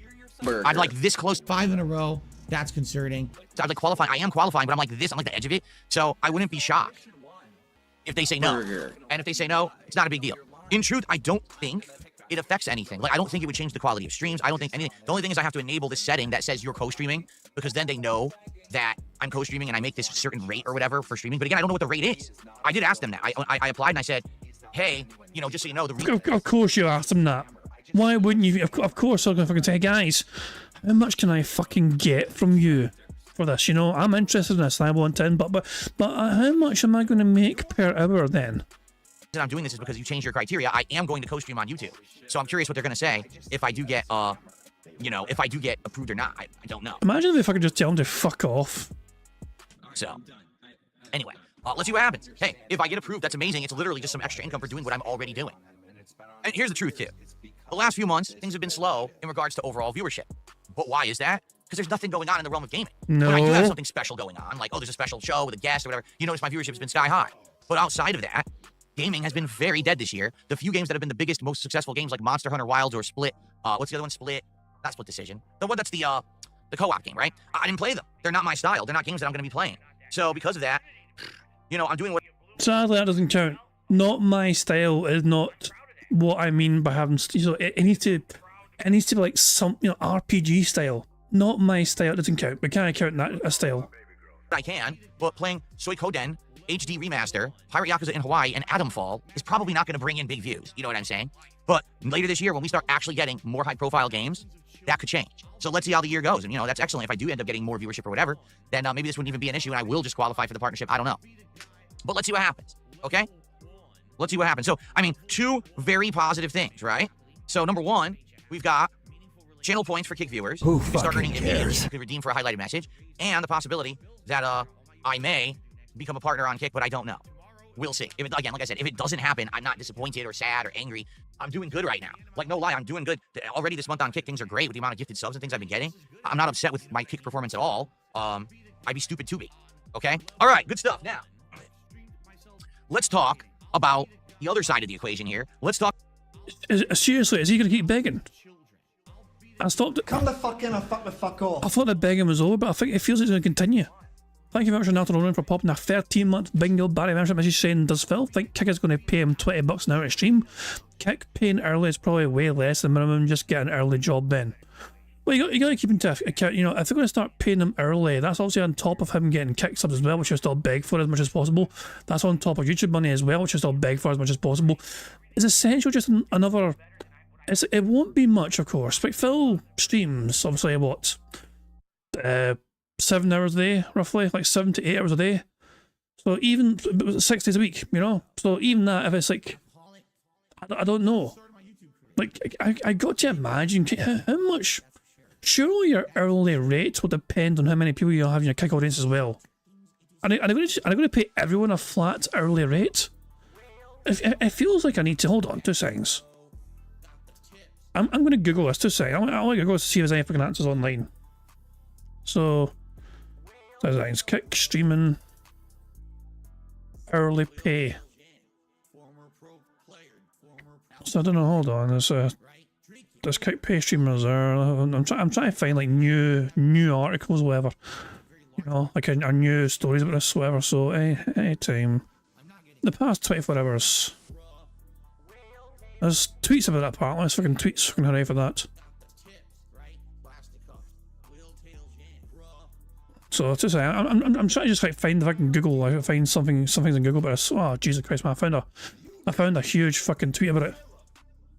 I'm like this close. 5 in a row. That's concerning. So I'm like qualifying. I am qualifying, but I'm like this. I'm like the edge of it. So I wouldn't be shocked if they say no. And if they say no, it's not a big deal. In truth, I don't think it affects anything. Like, I don't think it would change the quality of streams. I don't think anything. The only thing is I have to enable this setting that says you're co-streaming, because then they know that I'm co-streaming and I make this certain rate or whatever for streaming. But again, I don't know what the rate is. I did ask them that. I applied and I said, hey, you know, just so you know, the rate. Of course you asked them that. Why wouldn't you? Of course I'm going to fucking say, guys, how much can I fucking get from you for this? You know, I'm interested in this. I want in, but how much am I going to make per hour then? And I'm doing this is because you changed your criteria. I am going to co-stream on YouTube, so I'm curious what they're going to say if I do get, you know, if I do get approved or not. I don't know. Imagine if I could just tell them to fuck off. So, anyway, let's see what happens. Hey, if I get approved, that's amazing. It's literally just some extra income for doing what I'm already doing. And here's the truth too. The last few months, things have been slow in regards to overall viewership. But why is that? Because there's nothing going on in the realm of gaming. No. When I do have something special going on, like, oh, there's a special show with a guest or whatever, you notice my viewership has been sky high. But outside of that, gaming has been very dead this year. The few games that have been the biggest, most successful games, like Monster Hunter Wilds or Split, what's the other one? Split? Not Split Decision. The one that's the co-op game, right? I didn't play them. They're not my style. They're not games that I'm going to be playing. So because of that, you know, I'm doing what... Sadly, that doesn't count. Not my style is not what I mean by having... So it needs to be like some, you know, RPG style. Not my style. It doesn't count. We can't count that as style. I can, but playing Suikoden HD Remaster, Pirate Yakuza in Hawaii, and Atomfall is probably not going to bring in big views. You know what I'm saying? But later this year, when we start actually getting more high-profile games, that could change. So let's see how the year goes. And, you know, that's excellent. If I do end up getting more viewership or whatever, then maybe this wouldn't even be an issue, and I will just qualify for the partnership. I don't know. But let's see what happens, okay? Let's see what happens. So, I mean, 2 very positive things, right? So, number 1, we've got channel points for Kick viewers. Who we start earning fucking immediately. cares? You could redeem for a highlighted message, and the possibility that I may become a partner on Kick, but I don't know. We'll see. If it, again, like I said, if it doesn't happen, I'm not disappointed or sad or angry. I'm doing good right now. Like, no lie, I'm doing good. Already this month on Kick, things are great with the amount of gifted subs and things I've been getting. I'm not upset with my Kick performance at all. I'd be stupid to be. Okay? All right, good stuff. Now, let's talk about the other side of the equation here. Let's talk... Seriously, is he going to keep begging? I stopped it. Come the fuck in or fuck the fuck off. I thought the begging was over, but I think it feels like it's going to continue. Thank you very much, Nathan Ronan, for popping a 13-month bingo. Barry membership message saying, does Phil think Kick is going to pay him $20 an hour to stream? Kick paying early is probably way less than minimum, just get an early job then. Well, you got to keep into account, you know, if they're going to start paying him early, that's obviously on top of him getting Kick subs as well, which is still beg for as much as possible. That's on top of YouTube money as well, which is still beg for as much as possible. It's essentially just another... It won't be much, of course, but Phil streams, obviously, what? 7 hours a day, roughly, like 7 to 8 hours a day. So even 6 days a week, you know. So even that, if it's like, I don't know. Like I got to imagine how much. Surely your hourly rate will depend on how many people you have in your Kick audience as well. Are they going to pay everyone a flat hourly rate? It feels like I need to hold on 2 seconds. I'm going to Google this 2 seconds. I'll Google this to see if there's any fucking answers online. So. Designs, Kick streaming, hourly pay. So I don't know. Hold on. There's Kick pay streamers there. I'm trying to find like new articles, whatever. You know, like a new stories about this, whatever. So any time, the past 24 hours. There's tweets about that apparently. There's fucking tweets. Fucking hooray for that. So to say, I'm trying to just like find if I can Google, like find some things in Google, but oh Jesus Christ, man, I found a huge fucking tweet about it.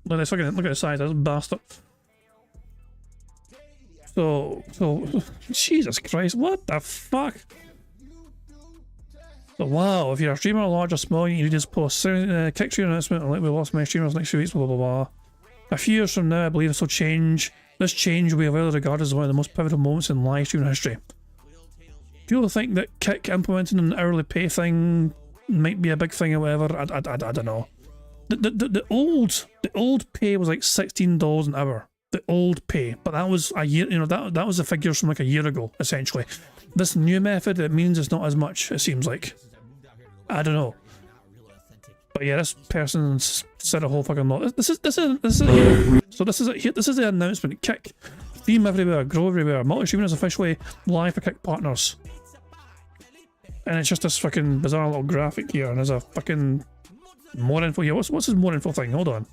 Look at this fucking, look at the size of this bastard. So Jesus Christ, what the fuck? But wow, if you're a streamer large or small, you just post kick stream announcement like we lost many streamers next few weeks, blah blah blah. A few years from now, I believe this will change. This change will be widely regarded as one of the most pivotal moments in live streaming history. People think that Kick implementing an hourly pay thing might be a big thing or whatever. I don't know. The old pay was like $16 an hour. The old pay, but that was a year. You know, that was the figures from like a year ago, essentially. This new method, it means it's not as much. It seems like. I don't know. But yeah, this person said a whole fucking lot. This is so this is the announcement. Kick, theme everywhere, grow everywhere. Multi-streaming is officially live for Kick partners. And it's just this fucking bizarre little graphic here, and there's a fucking more info here. What's this more info thing? Hold on.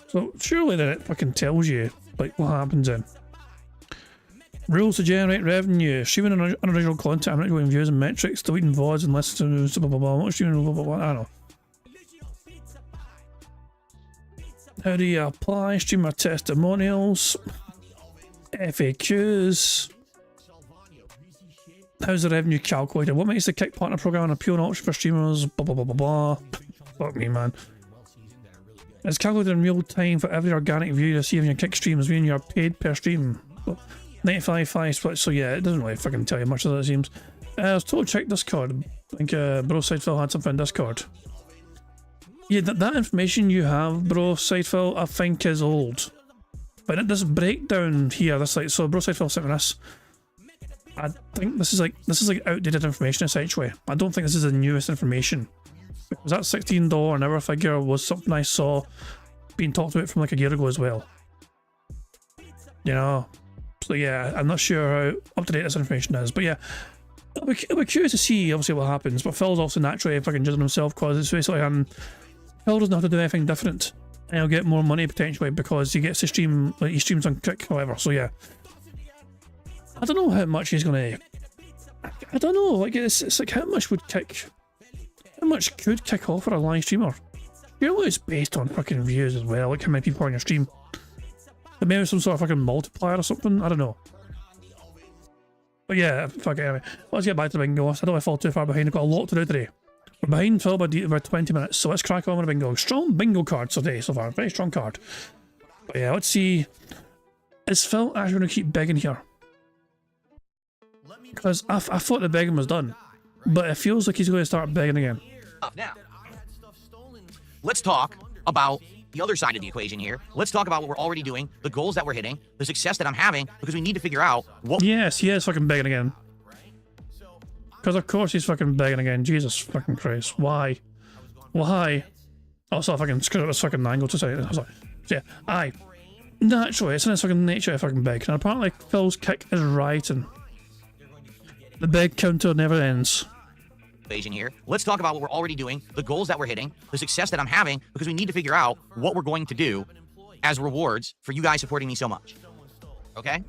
So surely then it fucking tells you like what happens in. Rules to generate revenue, streaming unoriginal content, manipulating views and metrics, deleting VODs and listens, blah blah blah, not streaming, blah blah blah, I don't know. How do you apply? Streamer testimonials, FAQs. How's the revenue calculated? What makes the Kick Partner program an appealing option for streamers? Blah blah blah blah blah. Fuck me, man. It's calculated in real time for every organic view you see in your Kick streams, meaning you're paid per stream. 95.5 split, so yeah, it doesn't really fucking tell you much of that, it seems. I was told to check Discord. I think Bro Sidefell had something in Discord. Yeah, that information you have, Bro Sidefell, I think is old. But this breakdown here, this like, so Bro Sidefell sent me this. I think this is like outdated information essentially. I don't think this is the newest information. Because that $16 an hour figure was something I saw being talked about from like a year ago as well. You know? So yeah, I'm not sure how up to date this information is, but yeah, I'll be curious to see obviously what happens. But Phil's also naturally fucking judging himself because it's basically Phil doesn't have to do anything different, and he'll get more money potentially because he gets to stream, like he streams on Kick, however. So yeah, I don't know how much he's gonna. I don't know, like it's like how much could Kick offer a live streamer? Surely it's based on fucking views as well, like how many people are on your stream. But maybe some sort of fucking multiplier or something, I don't know. But yeah, fuck it anyway. Let's get back to the bingo. I don't want to fall too far behind, I've got a lot to do today. We're behind Phil by about 20 minutes, so let's crack on with the bingo. Strong bingo cards today so far, very strong card. But yeah, let's see. Is Phil actually going to keep begging here? Because I thought the begging was done, but it feels like he's going to start begging again. Now, let's talk about the other side of the equation here. Let's talk about what we're already doing, the goals that we're hitting, the success that I'm having, because we need to figure out what... Yes, he is fucking begging again. Because of course he's fucking begging again. Jesus fucking Christ. Why? Why? Oh, so I fucking screwed up this fucking angle to say it. I was like, yeah, aye. Naturally, it's in his fucking nature to fucking beg. And apparently Phil's Kick is right, and the beg counter never ends. Here. Let's talk about what we're already doing, the goals that we're hitting, the success that I'm having, because we need to figure out what we're going to do as rewards for you guys supporting me so much. Okay?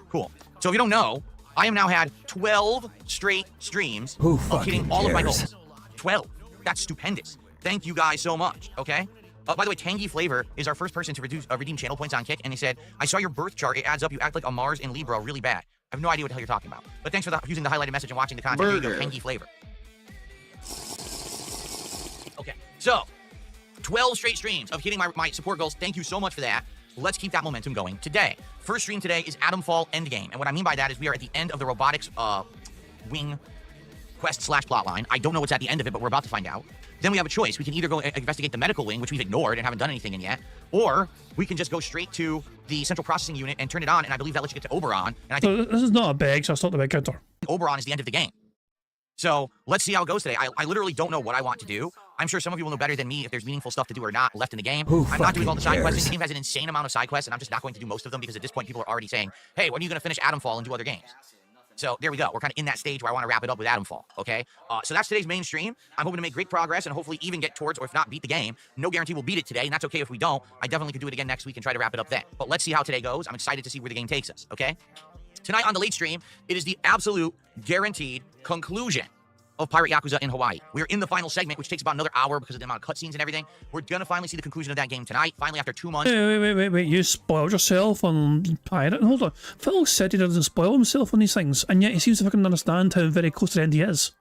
Cool. So if you don't know, I have now had 12 straight streams of hitting all of my goals. 12. That's stupendous. Thank you guys so much. Okay? By the way, Tangy Flavor is our first person to redeem channel points on Kick, and he said, I saw your birth chart. It adds up. You act like a Mars in Libra really bad. I have no idea what the hell you're talking about. But thanks for using the highlighted message and watching the content. Here you go, Tangy Flavor. Okay, so 12 straight streams of hitting my support goals. Thank you so much for that. Let's keep that momentum going. Today, first stream today is Atomfall Endgame. And what I mean by that is we are at the end of the robotics wing quest / plotline. I don't know what's at the end of it, but we're about to find out. Then we have a choice. We can either go investigate the medical wing, which we've ignored and haven't done anything in yet, or we can just go straight to the central processing unit and turn it on, and I believe that lets you get to Oberon. And I think so this is not a beg, so I'll stop the beg counter. Oberon is the end of the game. So let's see how it goes today. I literally don't know what I want to do. I'm sure some of you will know better than me if there's meaningful stuff to do or not left in the game. I'm not doing all the side quests. The game has an insane amount of side quests, and I'm just not going to do most of them because at this point people are already saying, hey, when are you going to finish Atomfall and do other games? So there we go. We're kind of in that stage where I want to wrap it up with Atomfall, okay? So that's today's main stream. I'm hoping to make great progress and hopefully even get towards, or if not, beat the game. No guarantee we'll beat it today, and that's okay if we don't. I definitely could do it again next week and try to wrap it up then. But let's see how today goes. I'm excited to see where the game takes us, okay? Tonight on the late stream, it is the absolute guaranteed conclusion of Pirate Yakuza in Hawaii. We're in the final segment, which takes about another hour because of the amount of cutscenes and everything. We're gonna finally see the conclusion of that game tonight. Finally, after 2 months. Wait. You spoiled yourself on Pirate. Hold on. Phil said he doesn't spoil himself on these things, and yet he seems to fucking understand how very close to the end he is.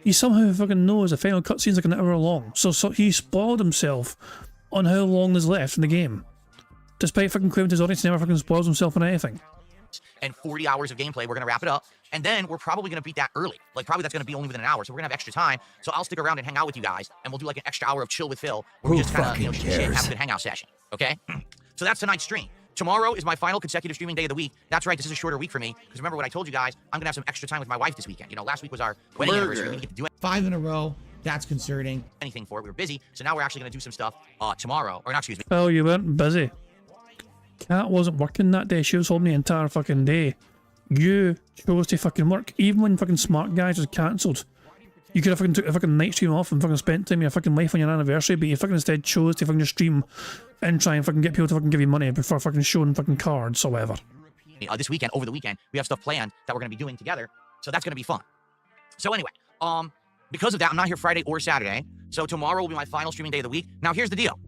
he somehow fucking knows the final cutscene's like an hour long. So he spoiled himself on how long is left in the game. Despite fucking claiming to his audience, he never fucking spoils himself on anything. And 40 hours of gameplay, we're gonna wrap it up. And then we're probably gonna beat that early. Like, probably that's gonna be only within an hour. So we're gonna have extra time. So I'll stick around and hang out with you guys. And we'll do like an extra hour of chill with Phil. Where we just kind of, you know, shoot the shit and have a good hangout session. Okay? So that's tonight's stream. Tomorrow is my final consecutive streaming day of the week. That's right, this is a shorter week for me. Because remember what I told you guys, I'm gonna have some extra time with my wife this weekend. You know, last week was our wedding anniversary. We didn't get to do 5 in a row. That's concerning. anything for it. We were busy. So now we're actually gonna do some stuff tomorrow. Or not, excuse me. Oh, you weren't busy. Kat wasn't working that day. She was home the entire fucking day. You chose to fucking work. Even when fucking Smart Guys was cancelled. You could have fucking took a fucking night stream off and fucking spent time with your fucking wife on your anniversary, but you fucking instead chose to fucking stream and try and fucking get people to fucking give you money before fucking showing fucking cards or whatever. This weekend, over the weekend, we have stuff planned that we're gonna be doing together. So that's gonna be fun. So anyway, because of that, I'm not here Friday or Saturday. So tomorrow will be my final streaming day of the week. Now here's the deal.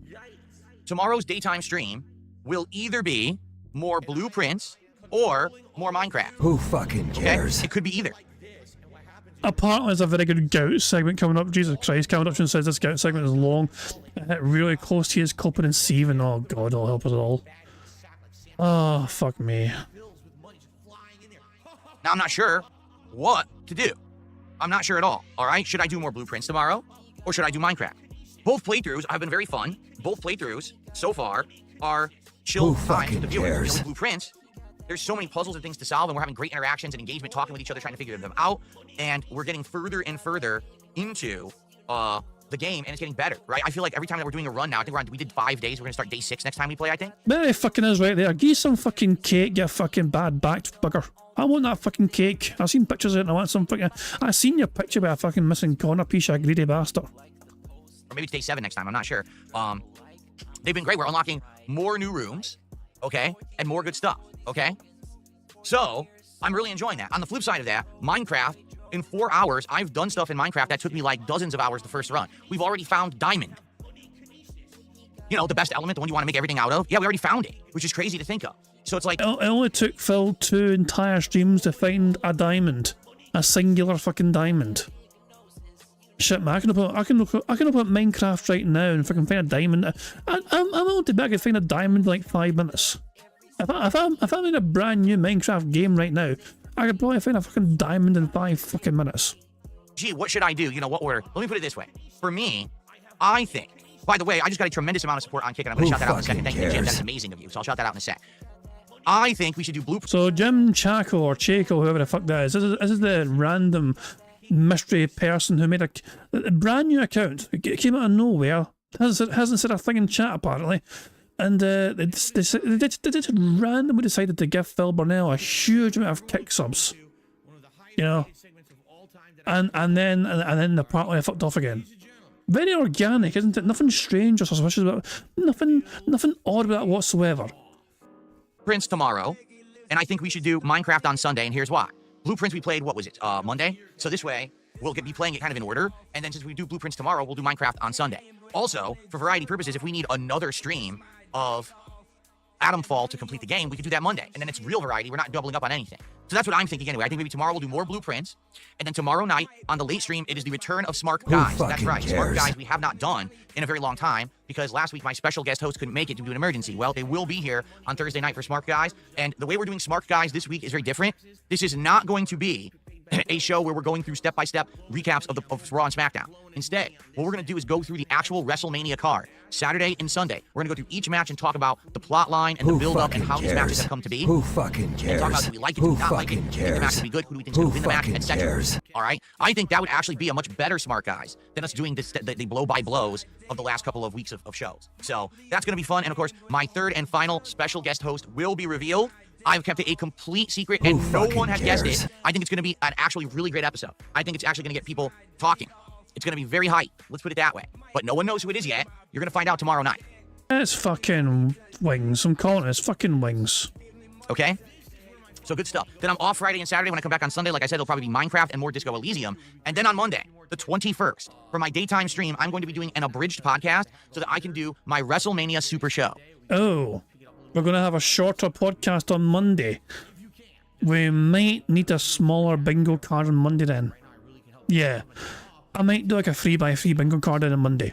Tomorrow's daytime stream will either be more Blueprints or more Minecraft. Who fucking cares? Okay? It could be either. Apparently there's a very good Gout segment coming up. Jesus Christ, coming up and says this Gout segment is long. Really close to his coping and Steven. Oh god, it'll help us all. Oh, fuck me. Now I'm not sure what to do. I'm not sure at all. Alright? Should I do more Blueprints tomorrow? Or should I do Minecraft? Both playthroughs have been very fun. Both playthroughs, so far, are chill time with the viewers. You know, with Blueprints, there's so many puzzles and things to solve, and we're having great interactions and engagement, talking with each other, trying to figure them out, and we're getting further and further into the game, and it's getting better, right? I feel like every time that we're doing a run now, I think we did 5 days, we're gonna start day 6 next time we play, I think. There it fucking is right there. Give you some fucking cake, you fucking bad-backed bugger. I want that fucking cake. I've seen pictures of it and I want some fucking... I've seen your picture with a fucking missing corner piece, you greedy bastard. Or maybe it's day 7 next time, I'm not sure. They've been great. We're unlocking more new rooms, okay? And more good stuff, okay? So, I'm really enjoying that. On the flip side of that, Minecraft, in 4 hours, I've done stuff in Minecraft that took me like dozens of hours the first run. We've already found diamond. You know, the best element, the one you want to make everything out of. Yeah, we already found it, which is crazy to think of. So it's like... It only took Phil 2 entire streams to find a diamond. A singular fucking diamond. Shit, man, I can open up Minecraft right now and if I can find a diamond. I'm willing to bet I could find a diamond in like 5 minutes. If I'm in a brand new Minecraft game right now, I could probably find a fucking diamond in 5 fucking minutes. Gee, what should I do? You know, what order? Let me put it this way. For me, I think... By the way, I just got a tremendous amount of support on Kick, and I'm going to shout that out in a second. Thank you, Jim. That's amazing of you. So I'll shout that out in a sec. I think we should do Blueprint. So Jim Chaco or Chaco, whoever the fuck that is, this is the random mystery person who made a brand new account. It came out of nowhere. Hasn't said a thing in chat apparently. And they just randomly decided to give Phil Burnell a huge amount of kick subs. You know? And then apparently I fucked off again. Very organic, isn't it? Nothing strange or suspicious about it. Nothing odd about that whatsoever. Blueprints tomorrow, and I think we should do Minecraft on Sunday, and here's why. Blueprints we played, what was it, Monday? So this way, we'll be playing it kind of in order, and then since we do Blueprints tomorrow, we'll do Minecraft on Sunday. Also, for variety purposes, if we need another stream of Atomfall to complete the game, we could do that Monday, and then it's real variety, we're not doubling up on anything. So that's what I'm thinking anyway. I think maybe tomorrow we'll do more Blueprints, and then tomorrow night, on the late stream, it is the return of Smart Guys. That's right, Smart Guys we have not done in a very long time, because last week my special guest host couldn't make it due to an emergency. Well, they will be here on Thursday night for Smart Guys, and the way we're doing Smart Guys this week is very different. This is not going to be a show where we're going through step-by-step recaps of Raw and SmackDown. Instead, what we're going to do is go through the actual Wrestlemania card, Saturday and Sunday. We're going to go through each match and talk about the plot line and the build-up and how these matches have come to be. Who fucking cares? And talk about do we like it, do we not like it, do we think the match will be good, who do we think is going to win the match, etc. All right? I think that would actually be a much better Smart Guys than us doing this, the blow-by-blows of the last couple of weeks of shows. So that's going to be fun. And, of course, my third and final special guest host will be revealed. I've kept it a complete secret, and no one has guessed it. I think it's going to be an actually really great episode. I think it's actually going to get people talking. It's going to be very hype. Let's put it that way. But no one knows who it is yet. You're going to find out tomorrow night. It's fucking Wings. I'm calling it. It's fucking Wings. Okay? So good stuff. Then I'm off Friday and Saturday. When I come back on Sunday, like I said, it'll probably be Minecraft and more Disco Elysium. And then on Monday, the 21st, for my daytime stream, I'm going to be doing an abridged podcast so that I can do my WrestleMania Super Show. Oh. We're going to have a shorter podcast on Monday. We might need a smaller bingo card on Monday then. Yeah. I might do like a 3x3 bingo card on Monday.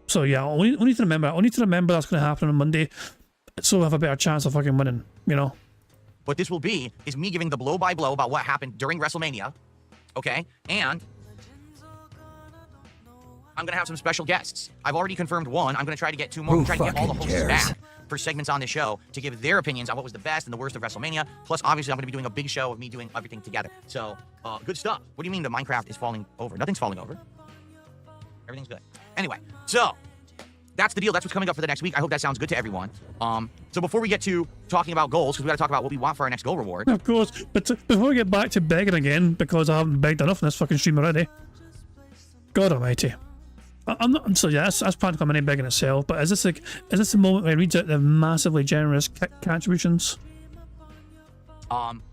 So yeah, I need to remember. I need to remember that's going to happen on Monday, so I have a better chance of fucking winning. You know. What this will be is me giving the blow by blow about what happened during WrestleMania, okay? And I'm gonna have some special guests. I've already confirmed one. I'm gonna try to get two more. I'm trying to get all the hosts back for segments on this show to give their opinions on what was the best and the worst of WrestleMania. Plus, obviously, I'm gonna be doing a big show of me doing everything together. So, good stuff. What do you mean the Minecraft is falling over? Nothing's falling over. Everything's good. Anyway, so that's the deal. That's what's coming up for the next week. I hope that sounds good to everyone. So before we get to talking about goals, because we got to talk about what we want for our next goal reward. Of course, but before we get back to begging again, because I haven't begged enough in this fucking stream already. God almighty. I'm not. So yeah, that's practically money begging itself. But is this the moment where I read out the massively generous contributions?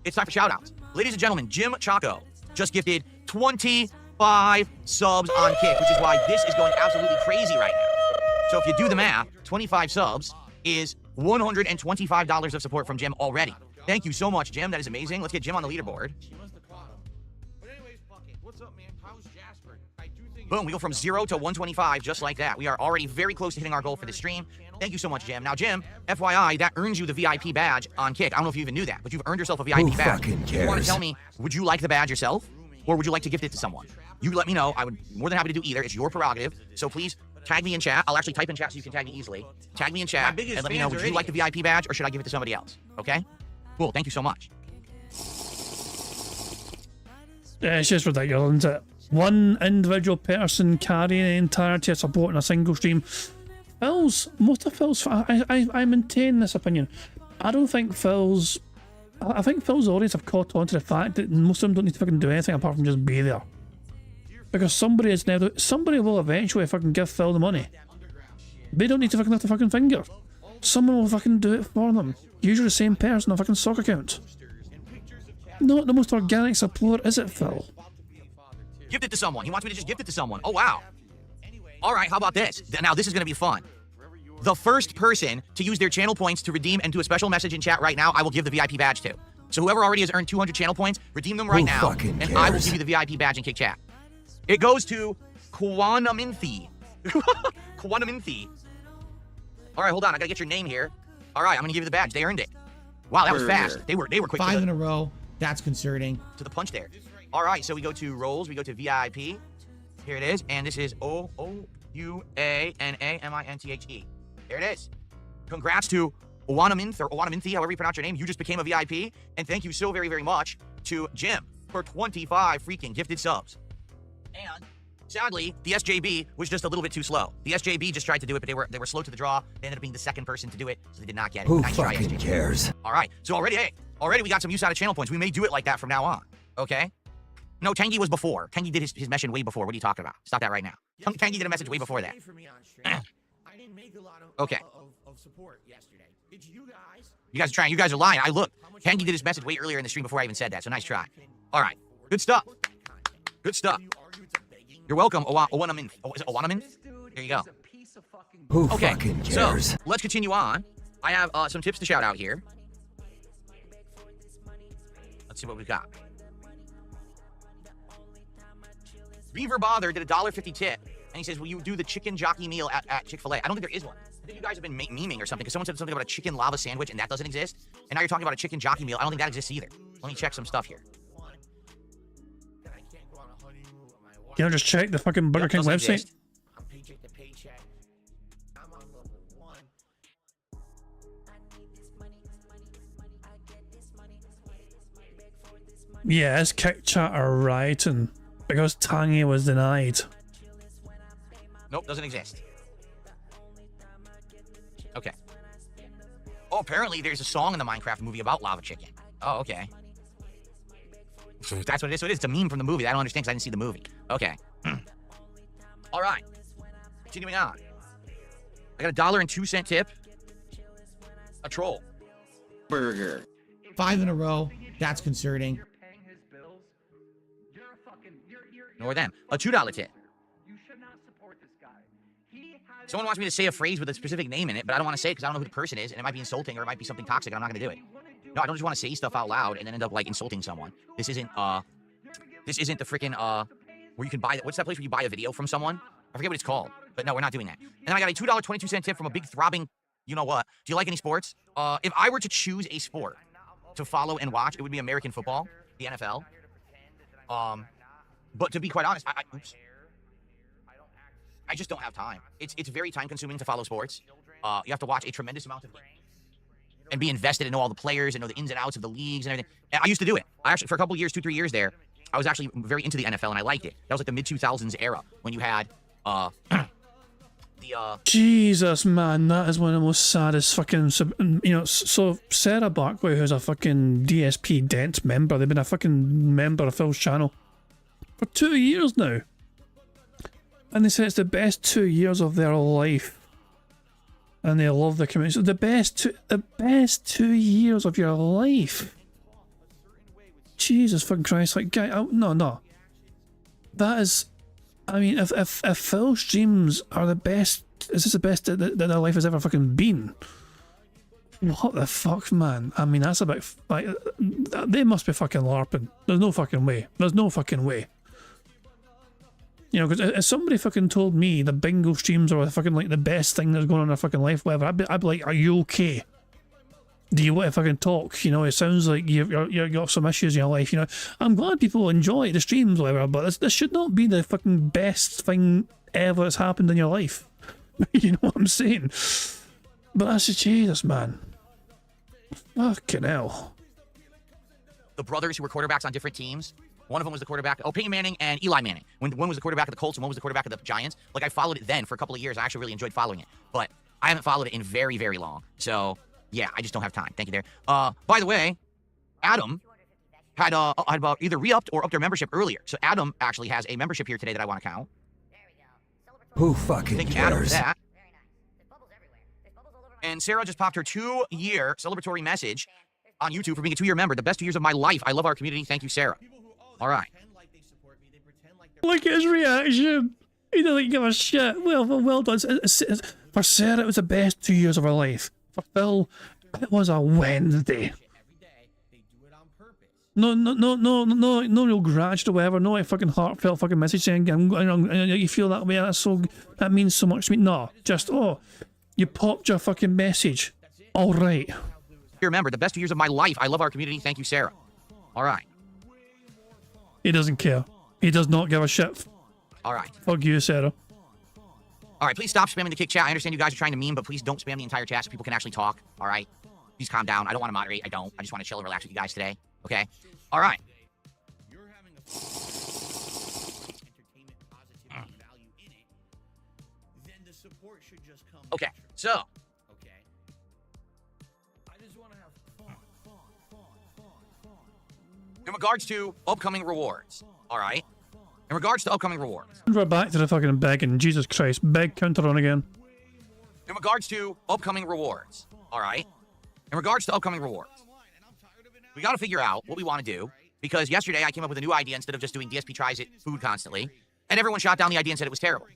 It's time for shout-outs. Ladies and gentlemen, Jim Chaco just gifted 25 subs on Kick, which is why this is going absolutely crazy right now. So if you do the math, 25 subs is $125 of support from Jim already. Thank you so much, Jim. That is amazing. Let's get Jim on the leaderboard. Boom, we go from 0 to 125 just like that. We are already very close to hitting our goal for the stream. Thank you so much, Jim. Now, Jim, FYI, that earns you the VIP badge on Kick. I don't know if you even knew that, but you've earned yourself a VIP badge. If you want to tell me, would you like the badge yourself, or would you like to gift it to someone? You let me know. I would be more than happy to do either. It's your prerogative. So please tag me in chat. I'll actually type in chat so you can tag me easily. Tag me in chat and let me know, would you like the VIP badge or should I give it to somebody else? Okay? Cool. Thank you so much. Yeah, it's just ridiculous, isn't it? One individual person carrying the entirety of support in a single stream. Most of Phil's, I maintain this opinion. I think Phil's audience have caught on to the fact that most of them don't need to fucking do anything apart from just be there. Because somebody will eventually fucking give Phil the money. They don't need to fucking lift the fucking finger. Someone will fucking do it for them. Usually the same person on a fucking stock account. Not the most organic support, is it, Phil? Gift it to someone. He wants me to just gift it to someone. Oh, wow. All right, how about this? Now, this is going to be fun. The first person to use their channel points to redeem and do a special message in chat right now, I will give the VIP badge to. So whoever already has earned 200 channel points, redeem them right now, and I will give you the VIP badge in Kick Chat. It goes to Quanaminthi. Quanaminthi. All right, hold on. I got to get your name here. All right, I'm going to give you the badge. They earned it. Wow, that was fast. They were quick. 5 in a row. That's concerning. To the punch there. All right, so we go to roles. We go to VIP. Here it is. And this is O-U-A-N-A-M-I-N-T-H-E. There it is. Congrats to Owanaminthi, however you pronounce your name. You just became a VIP. And thank you so very, very much to Jim for 25 freaking gifted subs. And sadly, the SJB was just a little bit too slow. The SJB just tried to do it, but they were slow to the draw. They ended up being the second person to do it, so they did not get it. Who nice try, fucking SJB. cares? All right, so already we got some use out of channel points. We may do it like that from now on, okay? No, Tangy was before. Tangy did his message way before. What are you talking about? Stop that right now. Tangy did a message way before that. Okay. You guys are trying. You guys are lying. I looked. Tangy did his message way earlier in the stream before I even said that, so nice try. All right. Good stuff. Good stuff. You're welcome, Owanaminth. Oh, is it Owanaminth? There you go. Who fucking cares? So, let's continue on. I have some tips to shout out here. Let's see what we've got. Beaver Bother did a $1.50 tip, and he says, will you do the chicken jockey meal at Chick-fil-A? I don't think there is one. I think you guys have been memeing or something, because someone said something about a chicken lava sandwich, and that doesn't exist. And now you're talking about a chicken jockey meal. I don't think that exists either. Let me check some stuff here. Can I just check the fucking Burger King website? Exist. Yes, Kick Chat are right, and because Tangy was denied. Nope, doesn't exist. Okay. Oh, apparently there's a song in the Minecraft movie about lava chicken. Oh, okay. That's what it is. So it is. It's a meme from the movie. I don't understand because I didn't see the movie. Okay. All right. Continuing on. I got a $1.02 tip. A troll. Burger. 5 in a row. That's concerning. Nor them. A $2 tip. Someone wants me to say a phrase with a specific name in it, but I don't want to say it because I don't know who the person is, and it might be insulting or it might be something toxic, and I'm not going to do it. No, I don't just want to say stuff out loud and then end up like insulting someone. This isn't the freaking where you can buy, what's that place where you buy a video from someone? I forget what it's called, but no, we're not doing that. And then I got a $2.22 tip from a big throbbing, you know what? Do you like any sports? If I were to choose a sport to follow and watch, it would be American football, the NFL. But to be quite honest, I just don't have time. It's very time consuming to follow sports. You have to watch a tremendous amount of and be invested and know all the players and know the ins and outs of the leagues and everything. And I used to do it. I actually, for a couple years, 2-3 years there, I was actually very into the NFL and I liked it. That was like the mid-2000s era when you had Jesus, man, that is one of the most saddest fucking, you know, so Sarah Barkley, who's a fucking DSP Dent member, they've been a fucking member of Phil's channel for 2 years now. And they say it's the best 2 years of their life. And they love the community. So the best 2 years of your life. Jesus fucking Christ, like, guy, no. That is, I mean, if Phil streams are the best, is this the best that their life has ever fucking been? What the fuck, man? I mean, that's about, like, they must be fucking LARPing. There's no fucking way. There's no fucking way. You know, because if somebody fucking told me the bingo streams are fucking like the best thing that's going on in their fucking life, whatever, I'd be like, are you okay? Do you want to fucking talk? You know, it sounds like you've got some issues in your life, you know. I'm glad people enjoy the streams, whatever, but this should not be the fucking best thing ever that's happened in your life. You know what I'm saying? But that's just Jesus, man. Fucking hell. The brothers who were quarterbacks on different teams. One of them was the quarterback, Peyton Manning and Eli Manning. When one was the quarterback of the Colts and one was the quarterback of the Giants. Like, I followed it then for a couple of years. I actually really enjoyed following it. But I haven't followed it in very, very long. So, yeah, I just don't have time. Thank you there. By the way, Adam had about either re-upped or upped their membership earlier. So Adam actually has a membership here today that I want to count. Who fucking Thank you, cares? Adam, for that. And Sarah just popped her 2-year celebratory message on YouTube for being a 2-year member. The best 2 years of my life. I love our community. Thank you, Sarah. All right. Look at his reaction. He doesn't give a shit. Well done. For Sarah, it was the best 2 years of her life. For Phil, it was a Wednesday. No real gratitude or whatever. No fucking heartfelt fucking message saying, you feel that way. That means so much to me. No, just, oh, you popped your fucking message. All right. Remember, the best 2 years of my life. I love our community. Thank you, Sarah. All right. He doesn't care. He does not give a shit. All right. Fuck you, Sarah. All right, please stop spamming the kick chat. I understand you guys are trying to meme, but please don't spam the entire chat so people can actually talk. All right? Please calm down. I don't want to moderate. I don't. I just want to chill and relax with you guys today. Okay? All right. Okay, so. In regards to upcoming rewards, all right? In regards to upcoming rewards. We're back to the fucking begging. Jesus Christ. Beg counter on again. In regards to upcoming rewards, all right? In regards to upcoming rewards, we got to figure out what we want to do, because yesterday I came up with a new idea instead of just doing DSP tries it food constantly, and everyone shot down the idea and said it was terrible.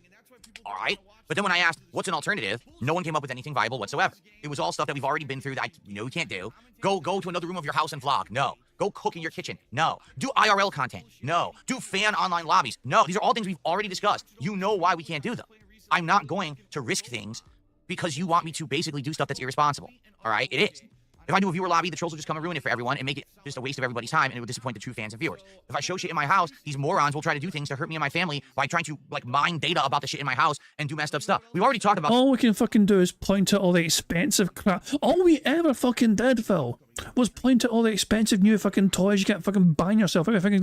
All right? But then when I asked, what's an alternative, no one came up with anything viable whatsoever. It was all stuff that we've already been through that we can't do. Go to another room of your house and vlog. No. Go cook in your kitchen. No. Do IRL content. No. Do fan online lobbies. No. These are all things we've already discussed. You know why we can't do them. I'm not going to risk things because you want me to basically do stuff that's irresponsible. All right? It is. If I do a viewer lobby, the trolls will just come and ruin it for everyone and make it just a waste of everybody's time, and it will disappoint the true fans and viewers. If I show shit in my house, these morons will try to do things to hurt me and my family by trying to, like, mine data about the shit in my house and do messed up stuff. We've already talked about— all we can fucking do is point out all the expensive crap. All we ever fucking did, Phil, was point out all the expensive new fucking toys you get fucking buying yourself. Every time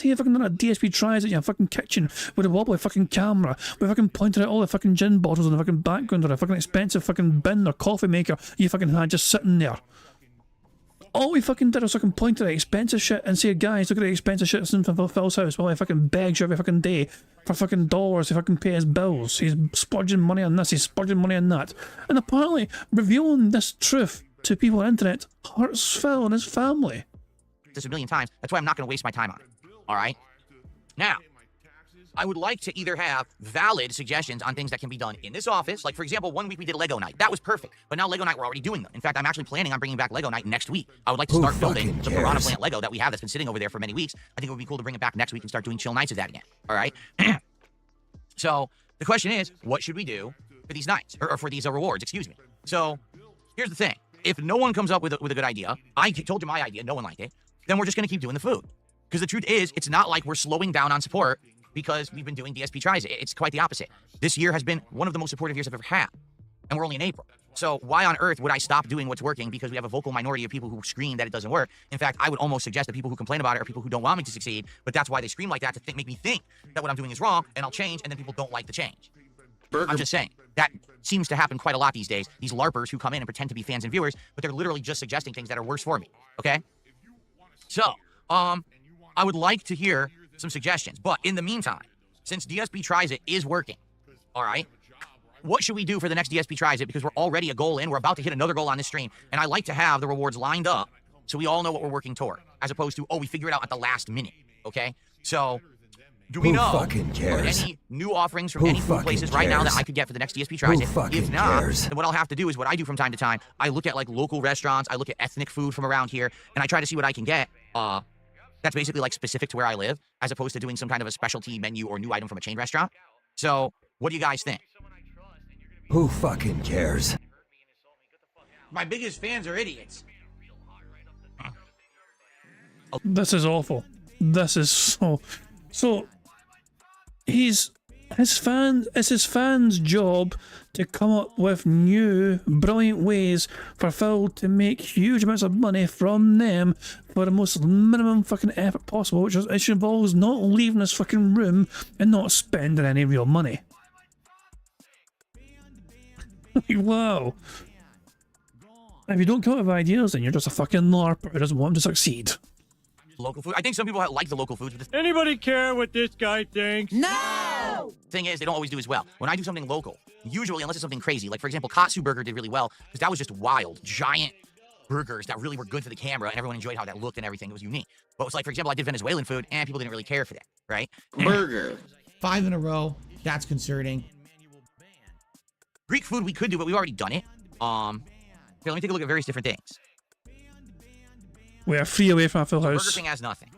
you fucking done a DSP tries at your fucking kitchen with a wobbly fucking camera, we fucking pointed out all the fucking gin bottles in the fucking background or a fucking expensive fucking bin or coffee maker you fucking had just sitting there. All we fucking did was fucking point at expensive shit and say, guys, look at the expensive shit that's in Phil's house while he fucking begs you every fucking day for fucking dollars to fucking pay his bills. He's splurging money on this, he's splurging money on that. And apparently, revealing this truth to people on the internet hurts Phil and his family. This a million times. That's why I'm not going to waste my time on it. All right? Now, I would like to either have valid suggestions on things that can be done in this office. Like, for example, one week we did Lego night. That was perfect. But now Lego night, we're already doing them. In fact, I'm actually planning on bringing back Lego night next week. I would like to start building the Piranha Plant Lego that we have that's been sitting over there for many weeks. I think it would be cool to bring it back next week and start doing chill nights of that again. All right? So the question is, what should we do for these nights? Or for these rewards, excuse me. So here's the thing. If no one comes up with a good idea, I told you my idea, no one liked it, then we're just going to keep doing the food. Because the truth is, it's not like we're slowing down on support because we've been doing DSP Tries It. It's quite the opposite. This year has been one of the most supportive years I've ever had. And we're only in April. So why on earth would I stop doing what's working because we have a vocal minority of people who scream that it doesn't work? In fact, I would almost suggest that people who complain about it are people who don't want me to succeed, but that's why they scream like that, to make me think that what I'm doing is wrong, and I'll change, and then people don't like the change. I'm just saying. That seems to happen quite a lot these days. These LARPers who come in and pretend to be fans and viewers, but they're literally just suggesting things that are worse for me, okay? So, I would like to hear some suggestions, but in the meantime, since DSP Tries It is working, all right, what should we do for the next DSP Tries It? Because we're already a goal in. We're about to hit another goal on this stream, and I like to have the rewards lined up so we all know what we're working toward, as opposed to, oh, we figure it out at the last minute, okay? So, do we know any new offerings from any food places right now that I could get for the next DSP Tries It? If not, then what I'll have to do is what I do from time to time. I look at, like, local restaurants. I look at ethnic food from around here, and I try to see what I can get. That's basically like specific to where I live, as opposed to doing some kind of a specialty menu or new item from a chain restaurant. So, what do you guys think? Who fucking cares? My biggest fans are idiots. This is awful. This is so. It's his fans' job to come up with new, brilliant ways for Phil to make huge amounts of money from them for the most minimum fucking effort possible, which involves not leaving this fucking room and not spending any real money. Like, wow. If you don't come up with ideas, then you're just a fucking LARPer who doesn't want to succeed. Local food. I think some people like the local foods. But Anybody care what this guy thinks? No! Thing is, they don't always do as well. When I do something local, usually, unless it's something crazy, like for example, Katsu Burger did really well because that was just wild, giant burgers that really were good for the camera, and everyone enjoyed how that looked and everything. It was unique. But it was like, for example, I did Venezuelan food, and people didn't really care for that, right? Burger. 5 in a row. That's concerning. Greek food we could do, but we've already done it. Here, let me take a look at various different things. We are 3 away from a full Burger house. King has nothing.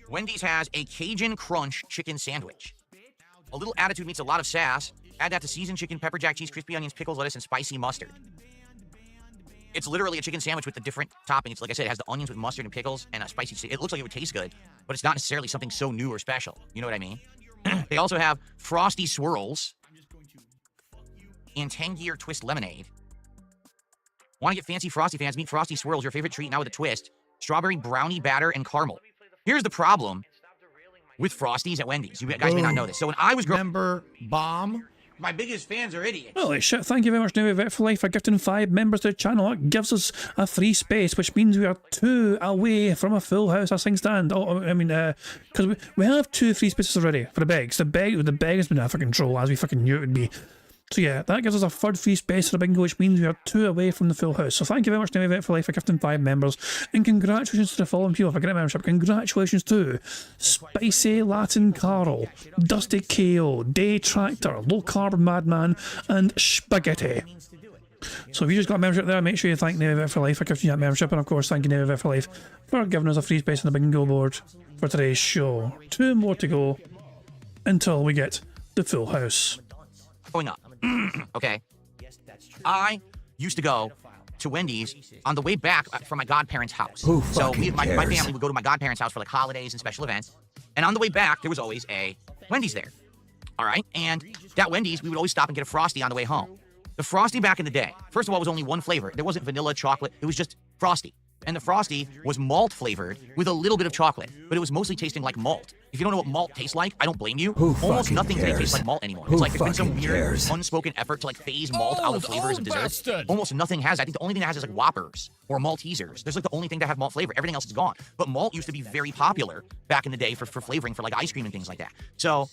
Wendy's has a Cajun Crunch chicken sandwich. A little attitude meets a lot of sass. Add that to seasoned chicken, pepper jack cheese, crispy onions, pickles, lettuce, and spicy mustard. It's literally a chicken sandwich with the different toppings. Like I said, it has the onions with mustard and pickles and a spicy. It looks like it would taste good, but it's not necessarily something so new or special. You know what I mean? They also have Frosty Swirls and Tangier Twist Lemonade. Want to get fancy Frosty fans? Meet Frosty Swirls, your favorite treat now with a twist. Strawberry brownie batter and caramel. Here's the problem with Frosties at Wendy's. You guys may not know this. So when I was growing Member bomb. my biggest fans are idiots. Holy shit, thank you very much, New Vet for Life, for gifting 5 members to the channel. That gives us a free space, which means we are 2 away from a full house as things stand. Oh, I mean, because we have 2 free spaces already for the begs. The beg has been a fucking troll, as we fucking knew it would be. So yeah, that gives us a 3rd free space for the bingo, which means we are 2 away from the full house. So thank you very much, New Vet for Life, for gifting 5 members. And congratulations to the following people for getting a membership. Congratulations to Spicy Latin Carl, Dusty KO, Day Tractor, Low Carb Madman, and Spaghetti. So if you just got a membership there, make sure you thank New Vet for Life for gifting you that membership. And of course, thank you, New Vet for Life, for giving us a free space on the bingo board for today's show. 2 more to go until we get the full house. Going up. Okay. I used to go to Wendy's on the way back from my godparents' house. Who So fucking my cares? family would go to my godparents' house for like holidays and special events. And on the way back, there was always a Wendy's there. All right. And that Wendy's, we would always stop and get a Frosty on the way home. The Frosty back in the day, first of all, was only one flavor. There wasn't vanilla, chocolate. It was just Frosty. And the Frosty was malt flavored with a little bit of chocolate, but it was mostly tasting like malt. If you don't know what malt tastes like, I don't blame you. Who Almost fucking nothing today cares? tastes like malt anymore. Who It's like there's been some fucking weird, cares? unspoken effort to like phase malt out of flavors of desserts. Almost nothing has. I think the only thing that has is like Whoppers or Maltesers. There's like the only thing that have malt flavor. Everything else is gone. But malt used to be very popular back in the day for flavoring for like ice cream and things like that. So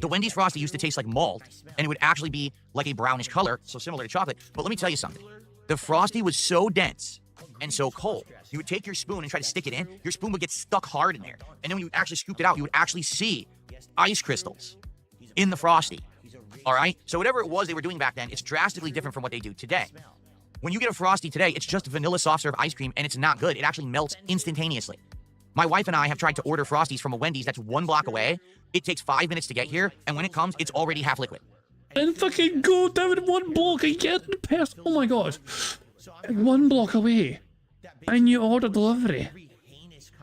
the Wendy's Frosty used to taste like malt, and it would actually be like a brownish color, so similar to chocolate. But let me tell you something. The Frosty was so dense and so cold. You would take your spoon and try to stick it in. Your spoon would get stuck hard in there. And then when you actually scooped it out, you would actually see ice crystals in the Frosty. All right? So whatever it was they were doing back then, it's drastically different from what they do today. When you get a Frosty today, it's just vanilla soft serve ice cream, and it's not good. It actually melts instantaneously. My wife and I have tried to order Frosties from a Wendy's that's 1 block away. It takes 5 minutes to get here, and when it comes, it's already half liquid. And fucking go down 1 block and get the person. Oh my god. 1 block away. And you order delivery.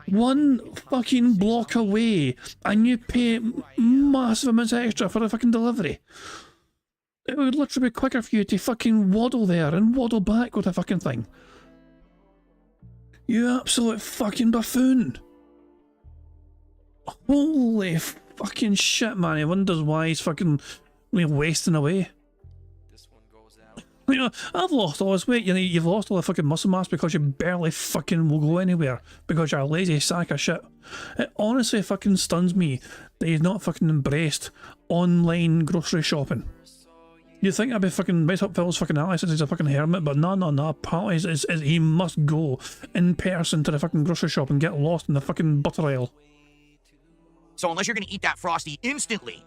1 fucking block away. And you pay massive amounts extra for the fucking delivery. It would literally be quicker for you to fucking waddle there and waddle back with a fucking thing. You absolute fucking buffoon. Holy fucking shit, man. He wonders why he's fucking wasting away. You know, I've lost all this weight. You know, you've lost all the fucking muscle mass because you barely fucking will go anywhere because you're a lazy sack of shit. It honestly fucking stuns me that he's not fucking embraced online grocery shopping. You think I'd be fucking right up Phil's fucking alley since he's a fucking hermit, but no, apparently he must go in person to the fucking grocery shop and get lost in the fucking butter aisle. So unless you're going to eat that Frosty instantly,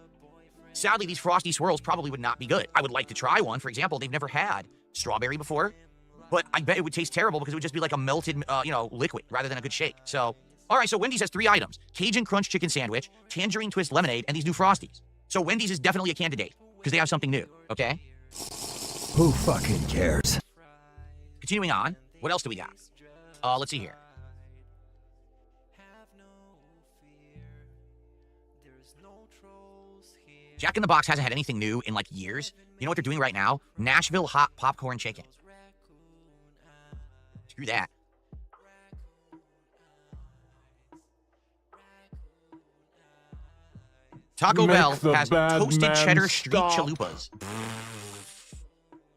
sadly, these Frosty swirls probably would not be good. I would like to try one. For example, they've never had strawberry before, but I bet it would taste terrible because it would just be like a melted, liquid rather than a good shake. So, all right, so Wendy's has 3 items: Cajun Crunch Chicken Sandwich, Tangerine Twist Lemonade, and these new Frosties. So Wendy's is definitely a candidate because they have something new, okay? Who fucking cares? Continuing on, what else do we got? Let's see here. Jack in the Box hasn't had anything new in like years. You know what they're doing right now? Nashville hot popcorn chicken. Screw that. Taco Bell has toasted cheddar street chalupas.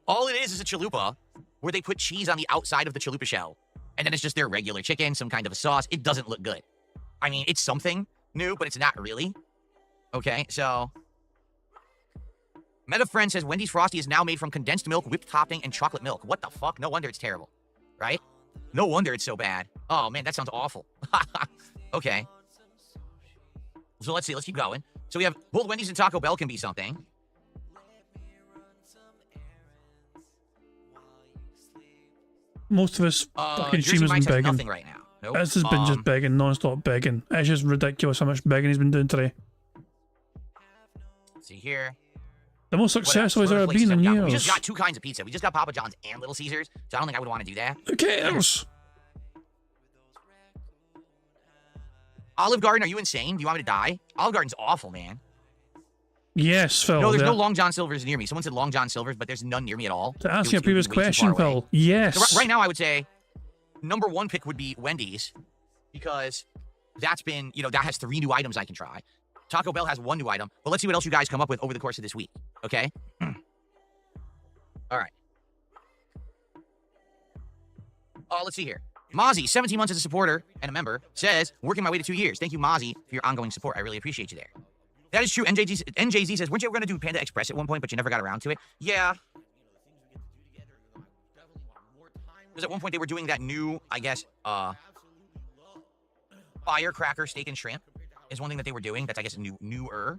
All it is a chalupa where they put cheese on the outside of the chalupa shell. And then it's just their regular chicken, some kind of a sauce. It doesn't look good. I mean, it's something new, but it's not really. Okay, so... MetaFriend says Wendy's Frosty is now made from condensed milk, whipped topping, and chocolate milk. What the fuck? No wonder it's terrible. Right? No wonder it's so bad. Oh, man, that sounds awful. Okay. So let's see. Let's keep going. So we have both Wendy's and Taco Bell can be something. Most of us fucking streamers have been begging. Nothing right now. Nope. This has been just begging, non-stop begging. It's just ridiculous how much begging he's been doing today. Let's see here. The most successful he's ever been in years. We just got 2 kinds of pizza. We just got Papa John's and Little Caesars, so I don't think I would want to do that. Who cares? Olive Garden, are you insane? Do you want me to die? Olive Garden's awful, man. Yes, Phil. No, there's no Long John Silver's near me. Someone said Long John Silver's, but there's none near me at all. To ask your previous question, Phil, yes. So right now, I would say number 1 pick would be Wendy's because that's been, that has 3 new items I can try. Taco Bell has 1 new item, but let's see what else you guys come up with over the course of this week, okay? All right. Let's see here. Mozzie, 17 months as a supporter and a member, says, working my way to 2 years. Thank you, Mozzie, for your ongoing support. I really appreciate you there. That is true. NJZ says, weren't you ever going to do Panda Express at one point, but you never got around to it? Yeah. Because at one point they were doing that new, I guess, firecracker steak and shrimp is one thing that they were doing. That's, I guess, newer.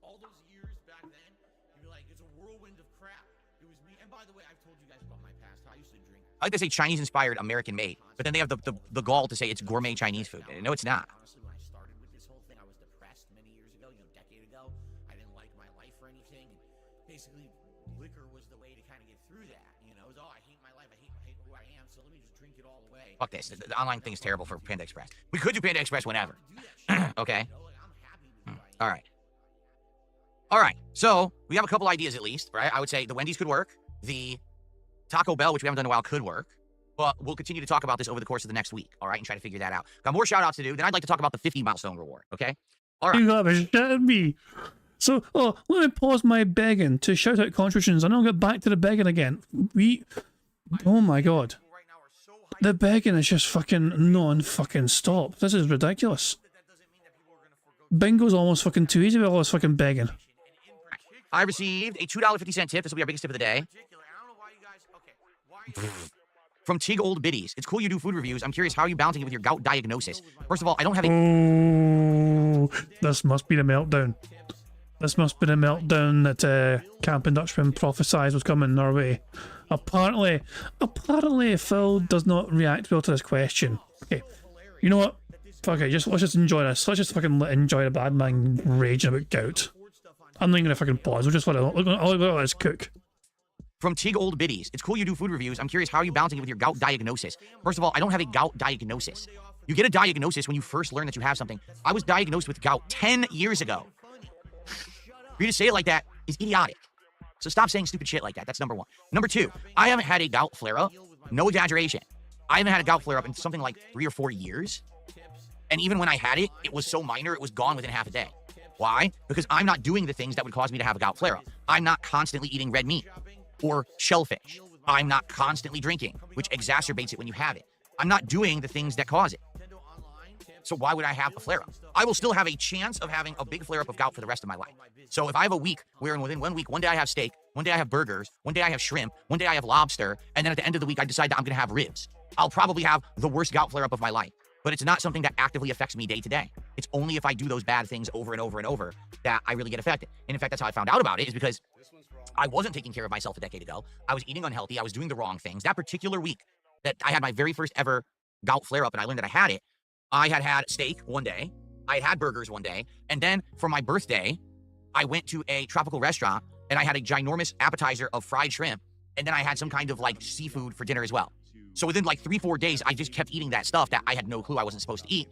All those years back then, you'd be like, it's a whirlwind of crap. It was me. And by the way, I've told you guys about my past. I used to drink. I like to say Chinese-inspired, American-made, but then they have the gall to say it's gourmet Chinese food. No, it's not. Honestly, when I started with this whole thing, I was depressed many years ago, a decade ago. I didn't like my life or anything. And basically, liquor was the way to kind of get through that. It was, I hate my life. I hate who I am, so let me just drink it all away. Fuck this. The online thing is terrible for Panda Express. We could do Panda Express whenever. Okay. All right. All right. So we have a couple ideas at least, right? I would say the Wendy's could work. The Taco Bell, which we haven't done in a while, could work. But we'll continue to talk about this over the course of the next week, all right, and try to figure that out. Got more shout-outs to do. Then I'd like to talk about the 50 milestone reward, okay? All right. You got to shout at me. So, let me pause my begging to shout out contributions, and I'll get back to the begging again. Oh my god. The begging is just fucking non-fucking stop. This is ridiculous. Bingo's almost fucking too easy with all this fucking begging. I received a $2.50 tip. This will be our biggest tip of the day. From Tig Old Biddies. It's cool you do food reviews. I'm curious, how are you balancing it with your gout diagnosis? First of all, I don't have a... Oh, this must be the meltdown. This must be the meltdown that Camp Dutchman prophesied was coming our way. Apparently Phil does not react well to this question. Okay, you know what? Fuck it, let's just enjoy this. Let's just fucking enjoy the bad man raging about gout. I'm not even gonna fucking pause. We'll just let this cook. From Tig Old Biddies. It's cool you do food reviews. I'm curious, how are you balancing it with your gout diagnosis? First of all, I don't have a gout diagnosis. You get a diagnosis when you first learn that you have something. I was diagnosed with gout 10 years ago. For you to say it like that is idiotic. So stop saying stupid shit like that. That's number one. Number two, I haven't had a gout flare-up. No exaggeration. I haven't had a gout flare-up in something like 3 or 4 years. And even when I had it, it was so minor, it was gone within half a day. Why? Because I'm not doing the things that would cause me to have a gout flare-up. I'm not constantly eating red meat or shellfish. I'm not constantly drinking, which exacerbates it when you have it. I'm not doing the things that cause it. So why would I have a flare-up? I will still have a chance of having a big flare-up of gout for the rest of my life. So if I have a week where within 1 week, one day I have steak, one day I have burgers, one day I have shrimp, one day I have lobster, and then at the end of the week I decide that I'm going to have ribs, I'll probably have the worst gout flare-up of my life. But it's not something that actively affects me day to day. It's only if I do those bad things over and over and over that I really get affected. And in fact, that's how I found out about it, is because I wasn't taking care of myself a decade ago. I was eating unhealthy. I was doing the wrong things. That particular week that I had my very first ever gout flare-up and I learned that I had it, I had steak one day, I had burgers one day, and then for my birthday, I went to a tropical restaurant and I had a ginormous appetizer of fried shrimp, and then I had some kind of like seafood for dinner as well. So within like 3-4 days, I just kept eating that stuff that I had no clue I wasn't supposed to eat.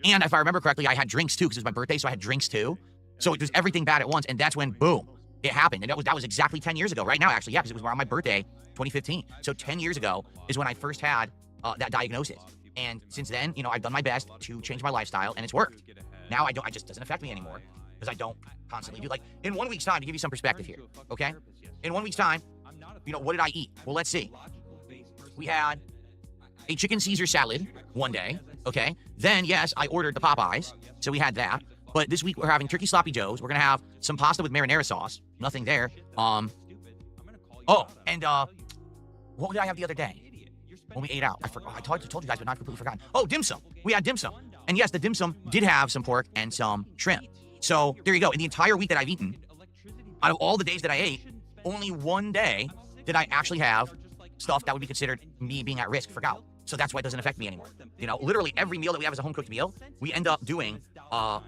And if I remember correctly, I had drinks too, because it was my birthday, so I had drinks too. So it was everything bad at once, and that's when, boom, it happened. And that was exactly 10 years ago, right now actually, yeah, because it was around my birthday, 2015. So 10 years ago is when I first had that diagnosis. And since then, you know, I've done my best to change my lifestyle, and it's worked. Now it just doesn't affect me anymore, because I don't constantly do, like, in 1 week's time, to give you some perspective here, okay? In 1 week's time, you know, what did I eat? Well, let's see. We had a chicken Caesar salad one day, okay? Then, yes, I ordered the Popeyes, so we had that. But this week, we're having turkey sloppy joes. We're gonna have some pasta with marinara sauce. Nothing there. Oh, and what did I have the other day when we ate out? I forgot. I told you guys, but I've completely forgotten. Oh, dim sum. We had dim sum. And yes, the dim sum did have some pork and some shrimp. So there you go. In the entire week that I've eaten, out of all the days that I ate, only one day did I actually have stuff that would be considered me being at risk for gout. So that's why it doesn't affect me anymore. You know, literally every meal that we have as a home-cooked meal, we end up doing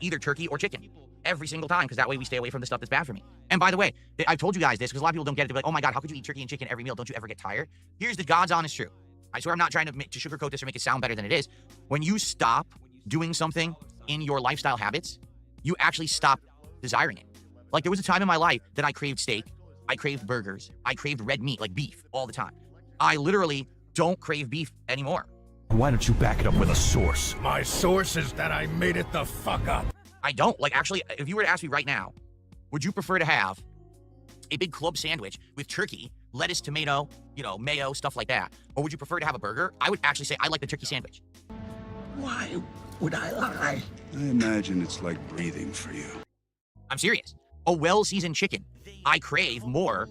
either turkey or chicken every single time, because that way we stay away from the stuff that's bad for me. And by the way, I've told you guys this because a lot of people don't get it. They're like, oh my God, how could you eat turkey and chicken every meal? Don't you ever get tired? Here's the God's honest truth. I swear I'm not trying to sugarcoat this or make it sound better than it is. When you stop doing something in your lifestyle habits, you actually stop desiring it. Like, there was a time in my life that I craved steak, I craved burgers, I craved red meat, like beef, all the time. I literally don't crave beef anymore. Why don't you back it up with a source? My source is that I made it the fuck up. I don't. Like, actually, if you were to ask me right now, would you prefer to have a big club sandwich with turkey, lettuce, tomato, you know, mayo, stuff like that? Or would you prefer to have a burger? I would actually say I like the turkey sandwich. Why would I lie? I imagine it's like breathing for you. I'm serious. A well-seasoned chicken, I crave more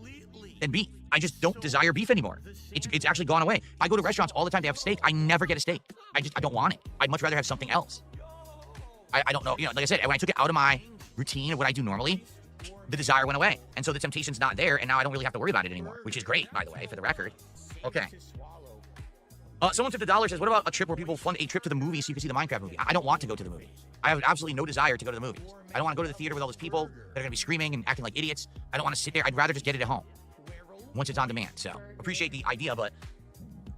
than beef. I just don't desire beef anymore. It's actually gone away. I go to restaurants all the time to have steak. I never get a steak. I don't want it. I'd much rather have something else. I don't know, you know, like I said, when I took it out of my routine of what I do normally, the desire went away. And so the temptation's not there, and now I don't really have to worry about it anymore, which is great, by the way, for the record. Okay. Someone tipped $1 says, what about a trip where people fund a trip to the movies so you can see the Minecraft movie? I don't want to go to the movie. I have absolutely no desire to go to the movies. I don't want to go to the theater with all those people that are going to be screaming and acting like idiots. I don't want to sit there. I'd rather just get it at home once it's on demand. So appreciate the idea, but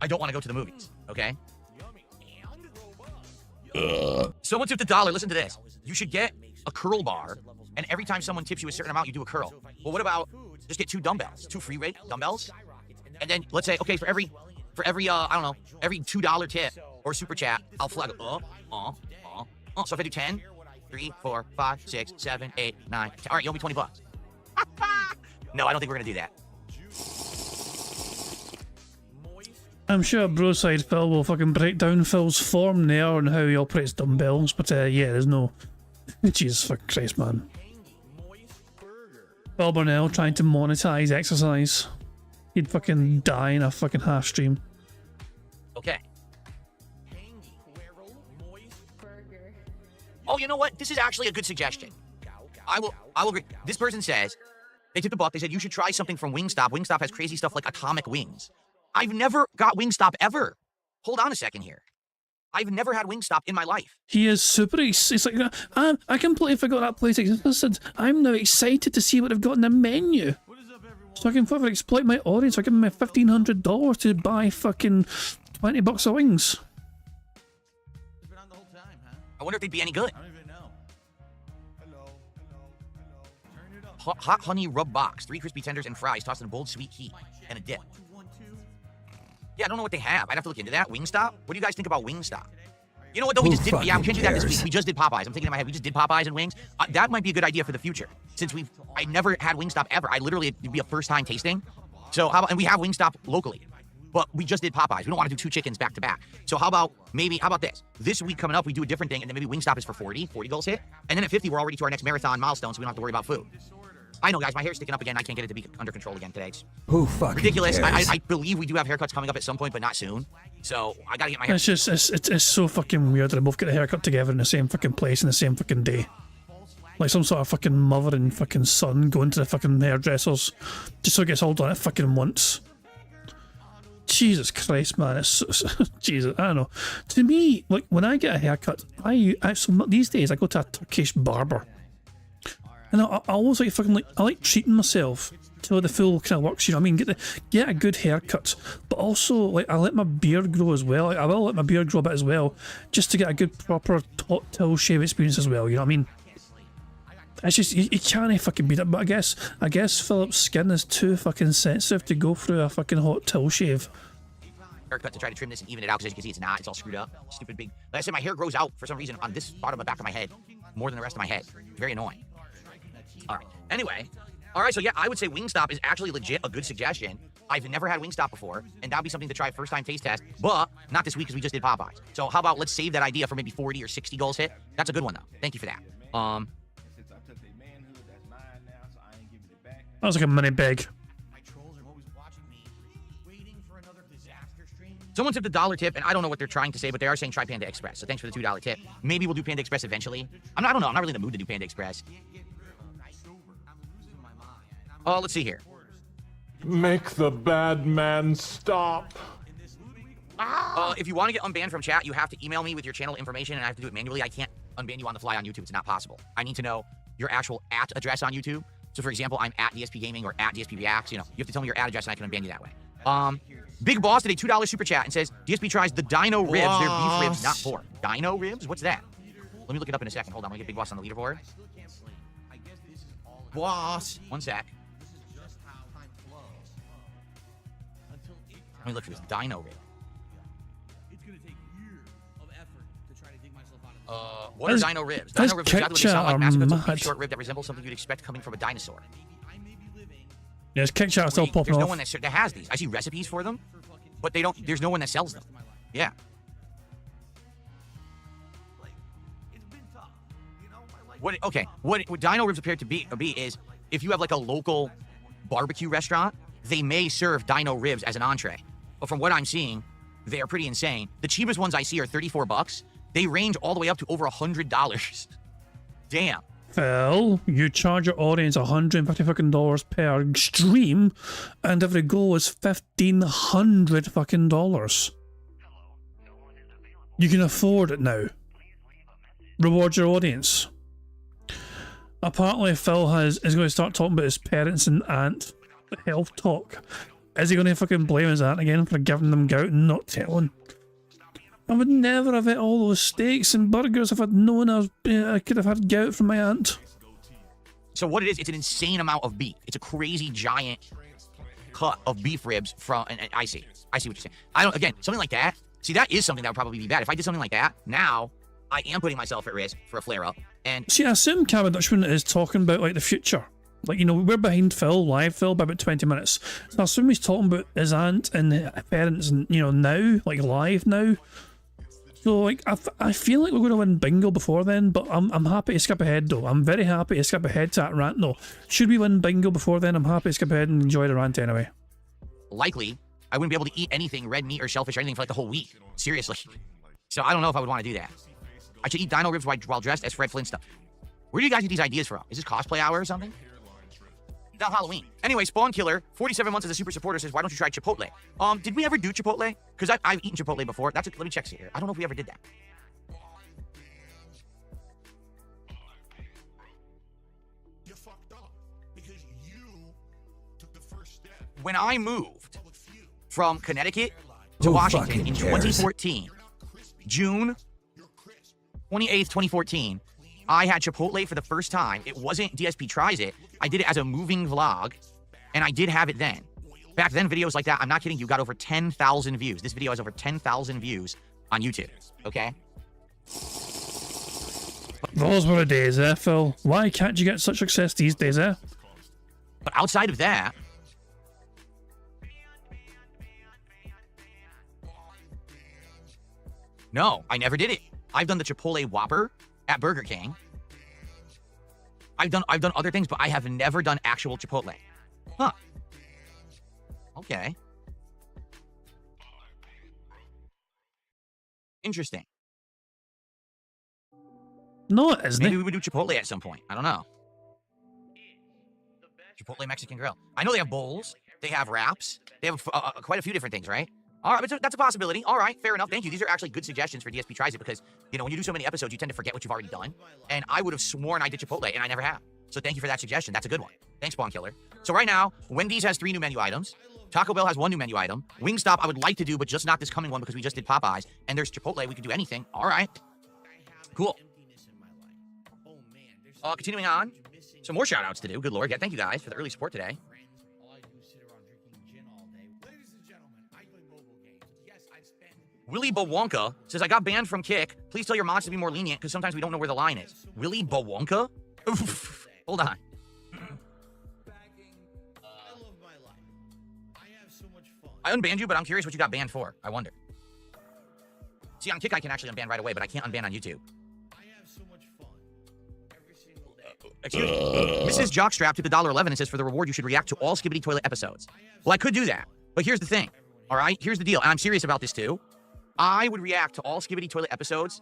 I don't want to go to the movies, okay? Someone tipped $1. Listen to this. You should get a curl bar, and every time someone tips you a certain amount, you do a curl. Well, what about just get 2 dumbbells, 2 free weight dumbbells, and then let's say, okay, for every I don't know, every $2 tip or super chat, I'll flag So if I do 10, 3, 4, 5, 6, 7, 8, 9, 10. All right, you owe me $20. No, I don't think we're gonna do that. I'm sure Broside Phil will fucking break down Phil's form there and how he operates dumbbells, but yeah, there's no... Jesus fucking Christ, man. Phil Burnell trying to monetize exercise. He'd fucking die in a fucking half stream. Okay. Oh, you know what? This is actually a good suggestion. I will agree. This person says, they took the buck, they said, you should try something from Wingstop. Wingstop has crazy stuff like atomic wings. I've never got Wingstop ever. Hold on a second here. I've never had Wingstop in my life. He is super excited. It's like, I completely forgot that place existed. I'm now excited to see what they've got in the menu. So I can further exploit my audience. I give them my $1,500 to buy fucking $20 of wings. I wonder if they'd be any good. Hot honey rub box, 3 crispy tenders and fries tossed in a bold sweet heat and a dip. Yeah, I don't know what they have. I'd have to look into that. Wingstop? What do you guys think about Wingstop? You know what, though? We just did. Yeah, we can't do that this week. We just did Popeyes. I'm thinking in my head, we just did Popeyes and wings. That might be a good idea for the future. Since I never had Wingstop ever. I literally, it'd be a first time tasting. So how about, and we have Wingstop locally. But we just did Popeyes. We don't want to do 2 chickens back to back. So how about this? This week coming up, we do a different thing, and then maybe Wingstop is for 40 goals hit. And then at 50, we're already to our next marathon milestone, so we don't have to worry about food. I know, guys, my hair's sticking up again. I can't get it to be under control again today. It's ridiculous. I believe we do have haircuts coming up at some point, but not soon. So I gotta get my hair. It's just, it's so fucking weird that they both get a haircut together in the same fucking place in the same fucking day. Like some sort of fucking mother and fucking son going to the fucking hairdressers just so it gets all done at fucking once. Jesus Christ, man, it's Jesus, I don't know. To me, like, when I get a haircut, these days I go to a Turkish barber. And I always like fucking I like treating myself to the full kind of works, you know what I mean? Get a good haircut, but also like I let my beard grow as well. Like, I will let my beard grow a bit as well, just to get a good proper top till shave experience as well, you know what I mean? It's just you can't fucking beat it, but I guess Philip's skin is too fucking sensitive to go through a fucking hot till shave. Haircut to try to trim this and even it out, because as you can see, it's not. It's all screwed up. Stupid big. Like I said, my hair grows out for some reason on this bottom of the back of my head more than the rest of my head. Very annoying. All right. Anyway. All right. So yeah, I would say Wingstop is actually legit a good suggestion. I've never had Wingstop before, and that'd be something to try first time taste test, but not this week because we just did Popeyes. So how about let's save that idea for maybe 40 or 60 goals hit? That's a good one though. Thank you for that. That was like a mini bag. Someone tipped a $1 tip, and I don't know what they're trying to say, but they are saying try Panda Express. So thanks for the $2 tip. Maybe we'll do Panda Express eventually. I don't know. I'm not really in the mood to do Panda Express. Oh, let's see here. Make the bad man stop. If you want to get unbanned from chat, you have to email me with your channel information, and I have to do it manually. I can't unban you on the fly on YouTube. It's not possible. I need to know your actual @ address on YouTube. So, for example, I'm at DSP Gaming or at DSP Reacts. You know, you have to tell me your @ address, and I can unban you that way. Big Boss did a $2 super chat and says, DSP tries the Dino Ribs. They're beef ribs, not pork. Dino Ribs? What's that? Let me look it up in a second. Hold on, I'm gonna get Big Boss on the leaderboard. Boss. One sec. Let me look for this Dino Rib. What are Dino Ribs? Dino Ribs are sound like massive cuts of beef short rib that resembles something you'd expect coming from a dinosaur. Yes, Kick Chat is still popping There's no off. one that has these. I see recipes for them, but they don't. There's no one that sells them. Yeah. What Dino Ribs appear to be is if you have like a local barbecue restaurant, they may serve Dino Ribs as an entree. But from what I'm seeing, they are pretty insane. The cheapest ones I see are $34. They range all the way up to over $100. Damn. Phil, you charge your audience $150 per stream, and every goal is $1,500. You can afford it now. Reward your audience. Apparently, Phil is going to start talking about his parents and aunt health talk. Is he going to fucking blame his aunt again for giving them gout and not telling? I would never have ate all those steaks and burgers if I'd known I could have had gout from my aunt. So what it is, it's an insane amount of beef. It's a crazy giant cut of beef ribs from, and I see what you're saying. Again, something like that, see, that is something that would probably be bad. If I did something like that, now I am putting myself at risk for a flare-up. And see, I assume Cabin Dutchman is talking about like the future. Like, you know, we're behind Phil, live Phil, by about 20 minutes. So I assume he's talking about his aunt and parents, and you know, now, like live now. So, like, I feel like we're going to win bingo before then, but I'm happy to skip ahead, though. I'm very happy to skip ahead to that rant, though. Should we win bingo before then, I'm happy to skip ahead and enjoy the rant anyway. Likely, I wouldn't be able to eat anything, red meat or shellfish or anything for like the whole week. Seriously. So I don't know if I would want to do that. I should eat dino ribs while dressed as Fred Flintstone. Where do you guys get these ideas from? Is this cosplay hour or something? Not Halloween. Anyway, Spawn Killer, 47 months as a super supporter, says, why don't you try Chipotle? Did we ever do Chipotle? Because I've eaten Chipotle before. Let me check here. I don't know if we ever did that. When I moved from Connecticut to Washington in 2014, June 28th, 2014, I had Chipotle for the first time. It wasn't DSP Tries It. I did it as a moving vlog, and I did have it then. Back then, videos like that, I'm not kidding you, got over 10,000 views. This video has over 10,000 views on YouTube, okay? Those were the days, eh, Phil? Why can't you get such success these days, eh? But outside of that, no, I never did it. I've done the Chipotle Whopper at Burger King. I've done other things, but I have never done actual Chipotle. Huh. Okay. Interesting. No, it isn't. Maybe we would do Chipotle at some point. I don't know. Chipotle Mexican Grill. I know they have bowls. They have wraps. They have quite a few different things, right? All right, but that's a possibility. All right, fair enough. Thank you. These are actually good suggestions for DSP Tries It because, you know, when you do so many episodes, you tend to forget what you've already done. And I would have sworn I did Chipotle, and I never have. So thank you for that suggestion. That's a good one. Thanks, Spawn Killer. So right now, Wendy's has 3 new menu items. Taco Bell has 1 new menu item. Wingstop I would like to do, but just not this coming one because we just did Popeyes. And there's Chipotle. We could do anything. All right. Cool. Continuing on. Some more shout-outs to do. Good Lord. Yeah, thank you guys for the early support today. Willy Bawonka says, I got banned from Kick. Please tell your mods to be more lenient because sometimes we don't know where the line is. Willy Bawonka? Hold on. I unbanned you, but I'm curious what you got banned for. I wonder. See, on Kick, I can actually unban right away, but I can't unban on YouTube. Excuse me. Mrs. Jockstrap to the $1.11 and says, for the reward, you should react to all Skibbity Toilet episodes. Well, I could do that, but here's the thing. All right, here's the deal, and I'm serious about this too. I would react to all Skibbity Toilet episodes.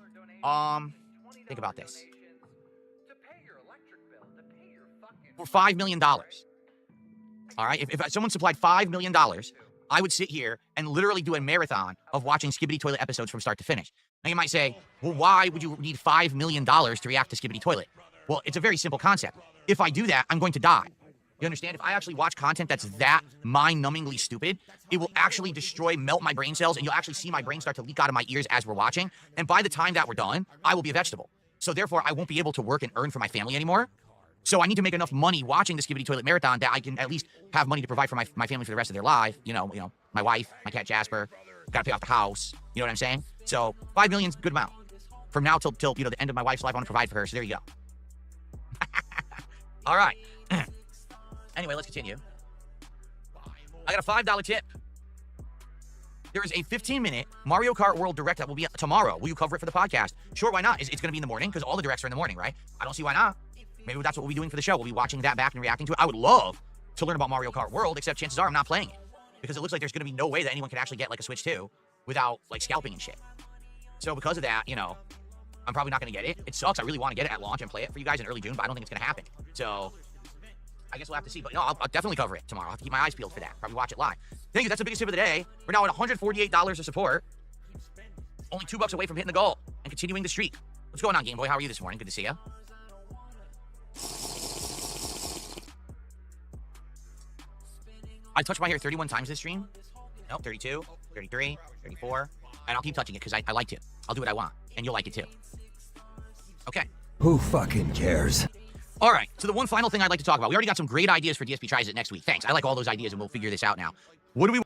Think about this. For $5 million. All right, if someone supplied $5 million, I would sit here and literally do a marathon of watching Skibbity Toilet episodes from start to finish. Now you might say, well, why would you need $5 million to react to Skibbity Toilet? Well, it's a very simple concept. If I do that, I'm going to die. You understand? If I actually watch content that's that mind-numbingly stupid, it will actually melt my brain cells, and you'll actually see my brain start to leak out of my ears as we're watching. And by the time that we're done, I will be a vegetable. So therefore, I won't be able to work and earn for my family anymore. So I need to make enough money watching the Skibbity Toilet Marathon that I can at least have money to provide for my family for the rest of their life. You know, my wife, my cat Jasper, got to pay off the house. You know what I'm saying? So $5 million's a good amount. From now till the end of my wife's life, I want to provide for her. So there you go. All right. Anyway, let's continue. I got a $5 tip. There is a 15-minute Mario Kart World Direct that will be tomorrow. Will you cover it for the podcast? Sure, why not? It's going to be in the morning because all the directs are in the morning, right? I don't see why not. Maybe that's what we'll be doing for the show. We'll be watching that back and reacting to it. I would love to learn about Mario Kart World, except chances are I'm not playing it because it looks like there's going to be no way that anyone can actually get like a Switch 2 without like scalping and shit. So because of that, I'm probably not going to get it. It sucks. I really want to get it at launch and play it for you guys in early June, but I don't think it's going to happen. So I guess we'll have to see. But no, I'll definitely cover it tomorrow. I'll have to keep my eyes peeled for that. Probably watch it live. Thank you. That's the biggest tip of the day. We're now at $148 of support. Only $2 away from hitting the goal and continuing the streak. What's going on, Game Boy? How are you this morning? Good to see you. I touched my hair 31 times this stream. Nope, 32, 33, 34. And I'll keep touching it because I like to. I'll do what I want. And you'll like it too. Okay. Who fucking cares? All right, so the one final thing I'd like to talk about. We already got some great ideas for DSP Tries It next week. Thanks. I like all those ideas, and we'll figure this out now. What do we...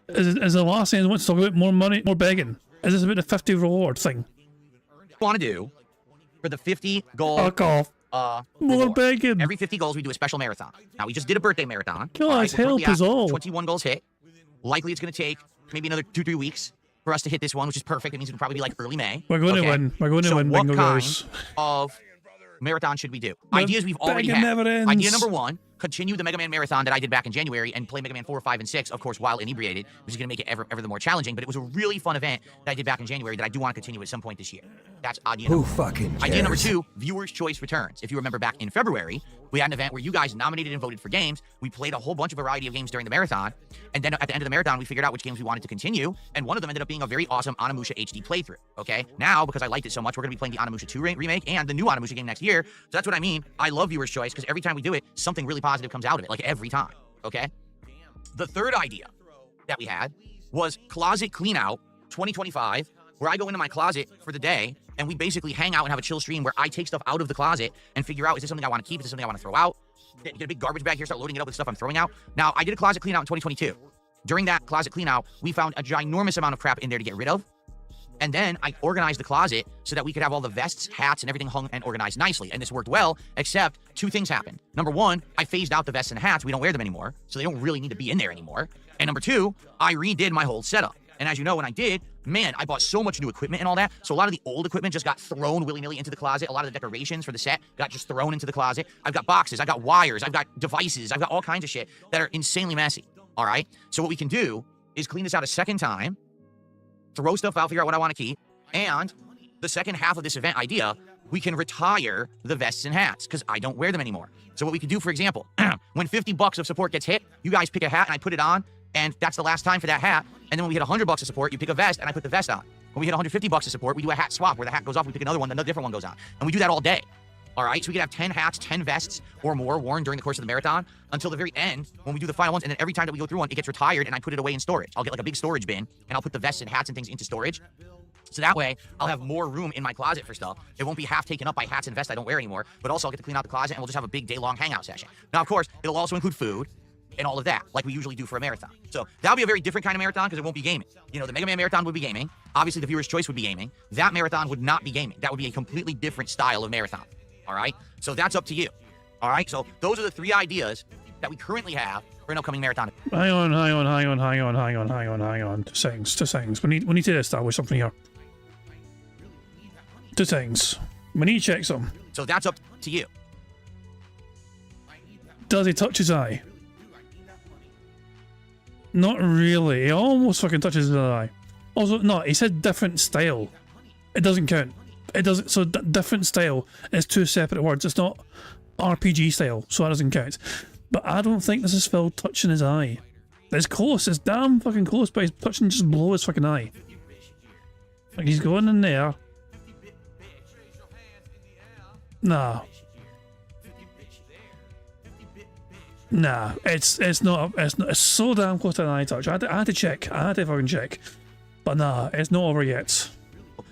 Is the last thing I want to talk about more money, more begging? Is this about the 50 reward thing? Want to do for the 50 goal... Fuck off. More reward. begging. Every 50 goals, we do a special marathon. Now, we just did a birthday marathon. Guys, help us all. 21 goals hit. Likely it's going to take maybe another 2-3 weeks for us to hit this one, which is perfect. It means it'll probably be like early May. We're going to win. We're going to win, Bingo What kind guys. of marathon should we do? Ideas we've already had. Never ends. Idea number 1, continue the Mega Man Marathon that I did back in January and play Mega Man 4, 5, and 6, of course, while inebriated, which is going to make it ever the more challenging. But it was a really fun event that I did back in January that I do want to continue at some point this year. That's idea Who number fucking cares? Idea number 2, Viewers' Choice returns. If you remember back in February, we had an event where you guys nominated and voted for games. We played a whole bunch of variety of games during the marathon. And then at the end of the marathon, we figured out which games we wanted to continue. And one of them ended up being a very awesome Onimusha HD playthrough. Okay? Now, because I liked it so much, we're going to be playing the Onimusha 2 remake and the new Onimusha game next year. So that's what I mean. I love Viewers' Choice because every time we do it, something really positive comes out of it. Like every time. Okay? The third idea that we had was Closet Clean Out 2025, where I go into my closet for the day and we basically hang out and have a chill stream where I take stuff out of the closet and figure out, is this something I want to keep? Is this something I want to throw out? Get a big garbage bag here, start loading it up with stuff I'm throwing out. Now, I did a closet clean out in 2022. During that closet clean out, we found a ginormous amount of crap in there to get rid of. And then I organized the closet so that we could have all the vests, hats, and everything hung and organized nicely. And this worked well, except 2 things happened. Number 1, I phased out the vests and hats. We don't wear them anymore, so they don't really need to be in there anymore. And number 2, I redid my whole setup. And as you know, when I did, man, I bought so much new equipment and all that. So a lot of the old equipment just got thrown willy-nilly into the closet. A lot of the decorations for the set got just thrown into the closet. I've got boxes, I've got wires, I've got devices, I've got all kinds of shit that are insanely messy. All right? So what we can do is clean this out a second time, throw stuff out, figure out what I want to keep, and the second half of this event idea, we can retire the vests and hats because I don't wear them anymore. So what we can do, for example, when $50 of support gets hit, you guys pick a hat and I put it on, and that's the last time for that hat. And then when we hit $100 of support, you pick a vest and I put the vest on. When we hit $150 of support, we do a hat swap where the hat goes off, we pick another one, then a different one goes on. And we do that all day. All right, so we can have 10 hats, 10 vests or more worn during the course of the marathon until the very end when we do the final ones. And then every time that we go through one, it gets retired and I put it away in storage. I'll get like a big storage bin and I'll put the vests and hats and things into storage. So that way, I'll have more room in my closet for stuff. It won't be half taken up by hats and vests I don't wear anymore, but also I'll get to clean out the closet and we'll just have a big day-long hangout session. Now, of course, it'll also include food and all of that, like we usually do for a marathon. So that'll be a very different kind of marathon because it won't be gaming. You know, the Mega Man Marathon would be gaming. Obviously, the Viewer's Choice would be gaming. That marathon would not be gaming. That would be a completely different style of marathon. All right? So that's up to you. All right? So those are the 3 ideas that we currently have for an upcoming marathon. Hang on. 2 seconds. We need to establish something here. 2 seconds. We need to check something. So that's up to you. Does he touch his eye? Not really. He almost fucking touches his eye. Also, no, he said different style. It doesn't count. It doesn't. So different style is 2 separate words. It's not RPG style, so that doesn't count. But I don't think this is Phil touching his eye. It's close. It's damn fucking close, but he's touching just below his fucking eye. Like he's going in there. Nah. Nah, it's not. It's so damn close to an eye touch. I had to check. I had to fucking check. But nah, it's not over yet.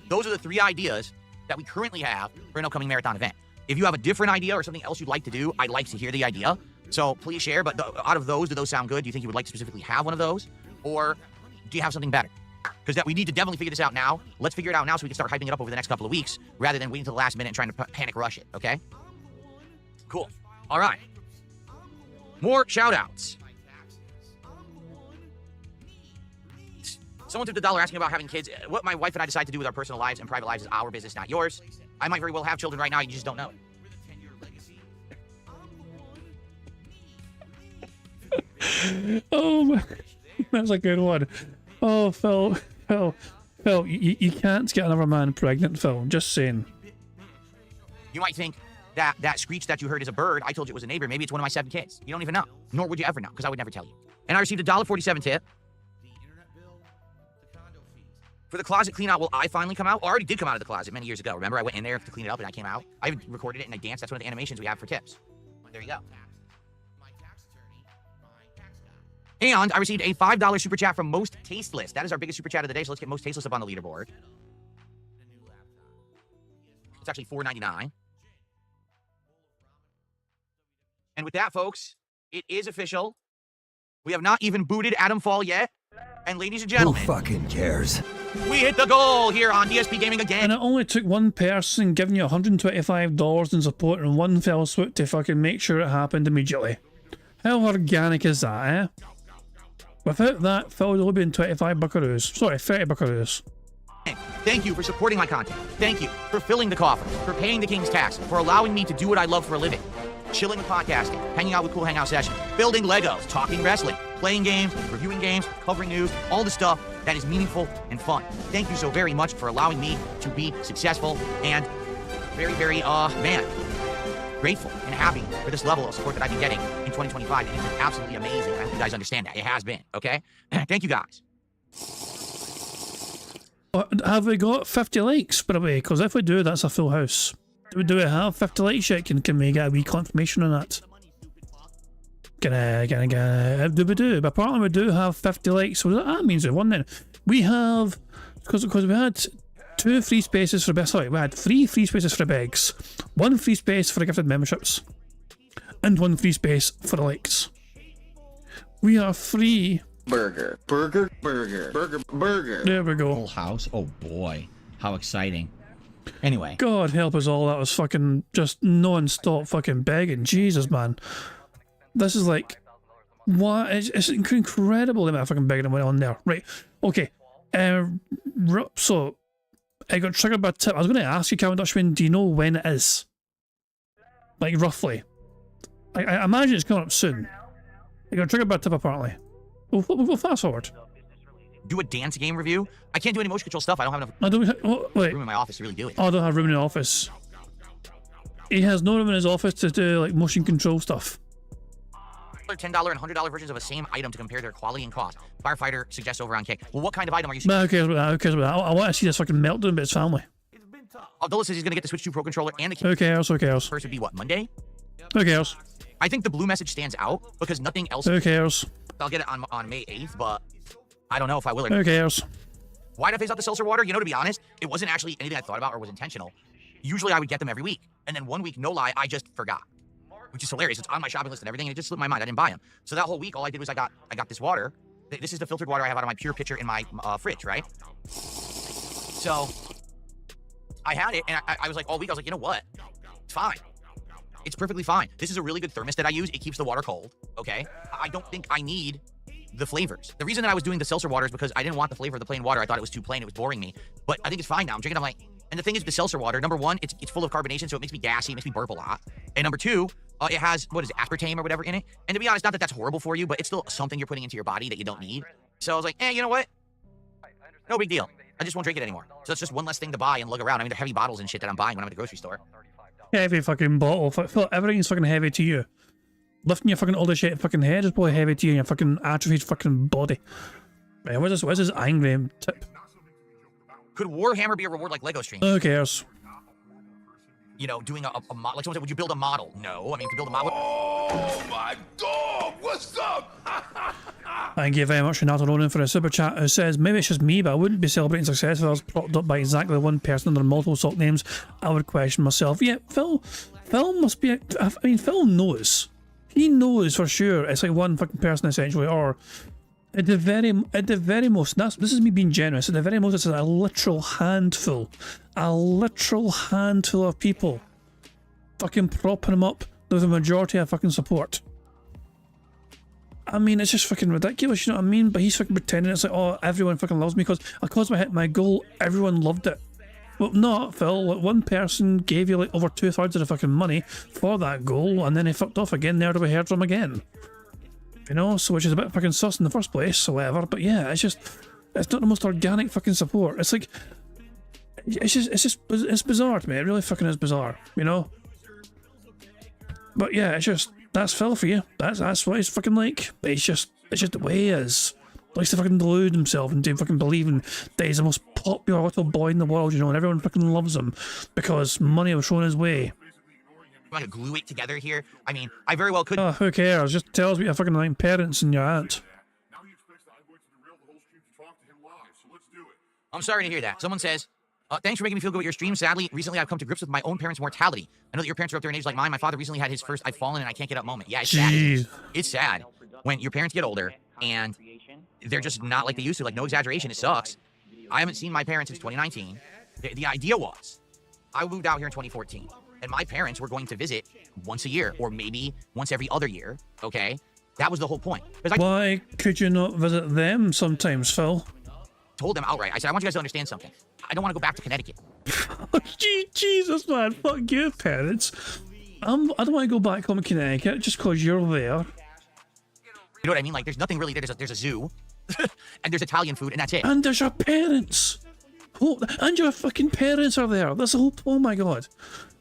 Those are the 3 ideas that we currently have for an upcoming marathon event. If you have a different idea or something else you'd like to do, I'd like to hear the idea. So please share. But out of those, do those sound good? Do you think you would like to specifically have one of those? Or do you have something better? Because we need to definitely figure this out now. Let's figure it out now so we can start hyping it up over the next couple of weeks rather than waiting until the last minute and trying to panic rush it, okay? Cool. All right. More shout-outs. Someone tipped $1 asking about having kids. What my wife and I decide to do with our personal lives and private lives is our business, not yours. I might very well have children right now, you just don't know it. Oh my, that's a good one. Oh, Phil, you can't get another man pregnant, Phil. Just saying. You might think that screech that you heard is a bird. I told you it was a neighbor. Maybe it's one of my 7 kids. You don't even know. Nor would you ever know, because I would never tell you. And I received a $1.47 tip. For the closet clean out, will I finally come out? I already did come out of the closet many years ago. Remember, I went in there to clean it up and I came out. I recorded it and I danced. That's one of the animations we have for tips. There you go. And I received a $5 super chat from Most Tasteless. That is our biggest super chat of the day, so let's get Most Tasteless up on the leaderboard. It's actually $4.99. And with that, folks, it is official. We have not even booted Adam Fall yet. And ladies and gentlemen, who fucking cares? We hit the goal here on DSP Gaming again. And it only took one person giving you $125 in support in one fell swoop to fucking make sure it happened immediately. How organic is that, eh? Without that, Phil would only been 25 buckaroos. Sorry, 30 buckaroos. Thank you for supporting my content. Thank you for filling the coffin, for paying the king's tax, for allowing me to do what I love for a living. chilling with podcasting, hanging out with cool hangout sessions, building Legos, talking wrestling, playing games, reviewing games, covering news, all the stuff that is meaningful and fun. Thank you so very much for allowing me to be successful and very, very, grateful and happy for this level of support that I've been getting in 2025. It has been absolutely amazing. I hope you guys understand that. It has been, okay? Thank you guys. Have we got 50 likes, by the way? Because if we do, that's a full house. Do we have 50 likes yet? Can we get a wee confirmation on that? Do we do? But apparently we do have 50 likes, so that means we won then. We have, because we had 2 free spaces for best. Sorry, we had 3 free spaces for the begs, 1 free space for the gifted memberships, and 1 free space for the likes. We are free. Burger. There we go. Full house. Oh boy, how exciting. Anyway. God help us all, that was fucking just non-stop fucking begging. Jesus, man. This is like, what? It's incredible the amount of fucking begging that went on there. Right, okay. So, I got triggered by a tip. I was going to ask you, Calvin Dutchman, do you know when it is? Like, roughly. I imagine it's coming up soon. I got triggered by a tip, apparently. We'll fast forward. Do a dance game review? I can't do any motion control stuff. I don't have enough wait. room in my office to really do it. Oh, I don't have room in the office. He has no room in his office to do, like, motion control stuff. $10 and $100 versions of a same item to compare their quality and cost. Firefighter suggests over on Kick. Well, what kind of item are you? No, who cares about that? Who cares about that? I want to see this fucking meltdown by his family. Abdullah says he's going to get the Switch 2 Pro controller and the Who cares? Who cares? First would be what, Monday? Who cares? I think the blue message stands out because nothing else. Who cares? I'll get it on May 8th, but I don't know if I will or not. Who cares? Why did I phase out the seltzer water? You know, to be honest, it wasn't actually anything I thought about or was intentional. Usually I would get them every week. And then one week, no lie, I just forgot. Which is hilarious. It's on my shopping list and everything, and it just slipped my mind. I didn't buy them. So that whole week, all I did was I got this water. This is the filtered water I have out of my pure pitcher in my fridge, right? So I had it, and I was like, all week, I was like, you know what? It's fine. It's perfectly fine. This is a really good thermos that I use. It keeps the water cold, okay? I don't think I need the flavors. The reason that I was doing the seltzer water is because I didn't want the flavor of the plain water. I thought it was too plain. It was boring me. But I think it's fine now. I'm drinking. I'm like, and the thing is, the seltzer water, number one, it's full of carbonation, so it makes me gassy. It makes me burp a lot. And number two, it has, what is it, aspartame or whatever in it. And to be honest, not that that's horrible for you, but it's still something you're putting into your body that you don't need. So I was like, you know what? No big deal. I just won't drink it anymore. So it's just one less thing to buy and lug around. I mean, they're heavy bottles and shit that I'm buying when I'm at the grocery store. Heavy fucking bottle. Everything's fucking heavy to you. Lifting your fucking older shit fucking head is probably heavy to you and your fucking atrophied fucking body. Right, what's this angry tip? Could Warhammer be a reward like Lego stream? Who cares? You know, doing a model. Like someone said, would you build a model? No. I mean, to build a model. Oh my dog! What's up? Thank you very much, Renato Ronan, for a super chat who says, maybe it's just me, but I wouldn't be celebrating success if I was propped up by exactly one person under multiple sock names. I would question myself. Yeah, Phil must be, I mean, Phil knows. He knows for sure it's like one fucking person essentially, or at the very most, this is me being generous, at the very most it's a literal handful of people fucking propping him up with a majority of fucking support. I mean, it's just fucking ridiculous, you know what I mean? But he's fucking pretending it's like, oh, everyone fucking loves me because I hit my goal, everyone loved it. Well, not Phil. Like, one person gave you like over 2/3 of the fucking money for that goal, and then he fucked off again. Never heard from him again. You know, so which is a bit fucking sus in the first place, or whatever. But yeah, it's not the most organic fucking support. It's like, it's bizarre to me. It really fucking is bizarre, you know. But yeah, that's Phil for you. That's what he's fucking like. But it's just the way he is. Likes to fucking delude himself into fucking believing that he's the most popular little boy in the world, you know, and everyone fucking loves him because money was thrown his way. I'm gonna glue it together here. I mean, I very well could. Oh, who cares? Just tell us what your fucking like parents and your aunt. I'm sorry to hear that. Someone says, thanks for making me feel good with your stream. Sadly, recently I've come to grips with my own parents' mortality. I know that your parents are up there in age like mine. My father recently had his first I've fallen and I can't get up moment. Yeah, it's sad. It's sad when your parents get older and they're just not like they used to. Like, no exaggeration, it sucks. I haven't seen my parents since 2019. The idea was, I moved out here in 2014, and my parents were going to visit once a year, or maybe once every other year, okay? That was the whole point. Why could you not visit them sometimes, Phil? Told them outright. I said, I want you guys to understand something. I don't want to go back to Connecticut. Jesus, man. Fuck you, parents. I don't want to go back home to Connecticut just because you're there. You know what I mean? Like, there's nothing really there. There's a zoo, and there's Italian food, and that's it. And there's your parents. Oh, and your fucking parents are there. That's the whole. Oh my god.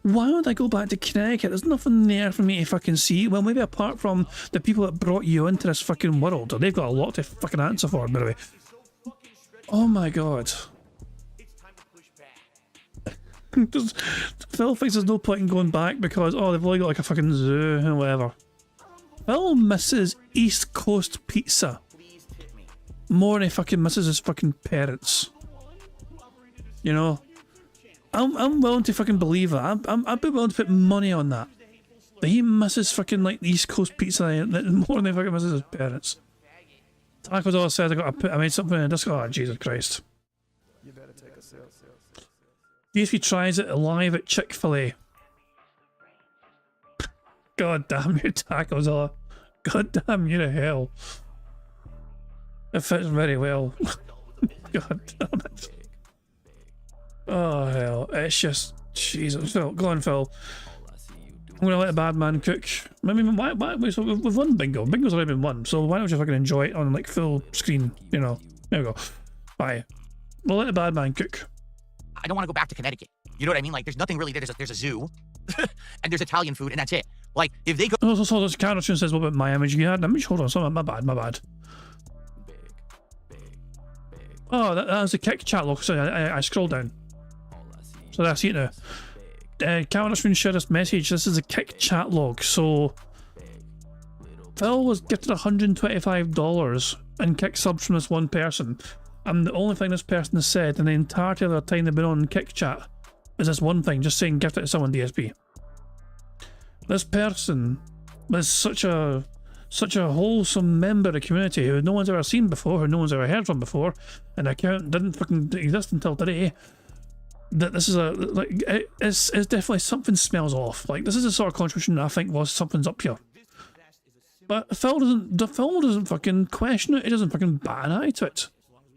Why would I go back to Connecticut? There's nothing there for me to fucking see. Well, maybe apart from the people that brought you into this fucking world. They've got a lot to fucking answer for, by the way. Oh my god. Phil thinks there's no point in going back because, oh, they've only got like a fucking zoo and whatever. Phil misses East Coast pizza more than he fucking misses his fucking parents. You know? I'm willing to fucking believe that. I'd be willing to put money on that. But he misses fucking like East Coast pizza more than he fucking misses his parents. Tacos all said I made something in this. Oh, Jesus Christ. You better take a sip. DSP tries it live at Chick-fil-A. God damn you, Tacos all. God damn you to hell. It fits very well. God damn it. Oh hell, it's just Jesus. Phil, go on, Phil. I'm gonna let the bad man cook. I mean, why so we've won bingo. Bingo's already been won, so why don't you fucking enjoy it on like full screen? You know. There we go. Bye. We'll let the bad man cook. I don't want to go back to Connecticut. You know what I mean? Like, there's nothing really there. There's a zoo, and there's Italian food, and that's it. Like, if they go. Oh, so this character says, what about my image? You had an image? Hold on, sorry, my bad. Oh, that was the kick chat log. Sorry, I scrolled down. So I see it now. Calendar screen share this message. This is a kick chat log. So Phil was gifted $125 in kick subs from this one person, and the only thing this person has said in the entirety of their time they've been on kick chat is this one thing, just saying gift it to someone, DSP. This person was such a wholesome member of the community who no one's ever seen before, who no one's ever heard from before, and the account didn't fucking exist until today. That this is it's definitely something smells off. Like, this is the sort of contribution that I think was something's up here. But Phil doesn't fucking question it. He doesn't fucking bat an eye to it,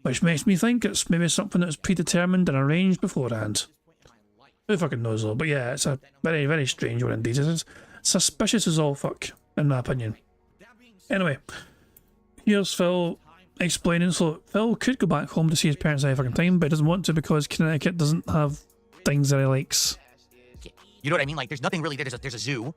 which makes me think it's maybe something that was predetermined and arranged beforehand. Who fucking knows though? But yeah, it's a very, very strange one indeed. It's suspicious as all fuck, in my opinion. Anyway, here's Phil explaining. So Phil could go back home to see his parents every fucking time, but he doesn't want to because Connecticut doesn't have things that he likes. You know what I mean? Like, there's nothing really there. There's a zoo,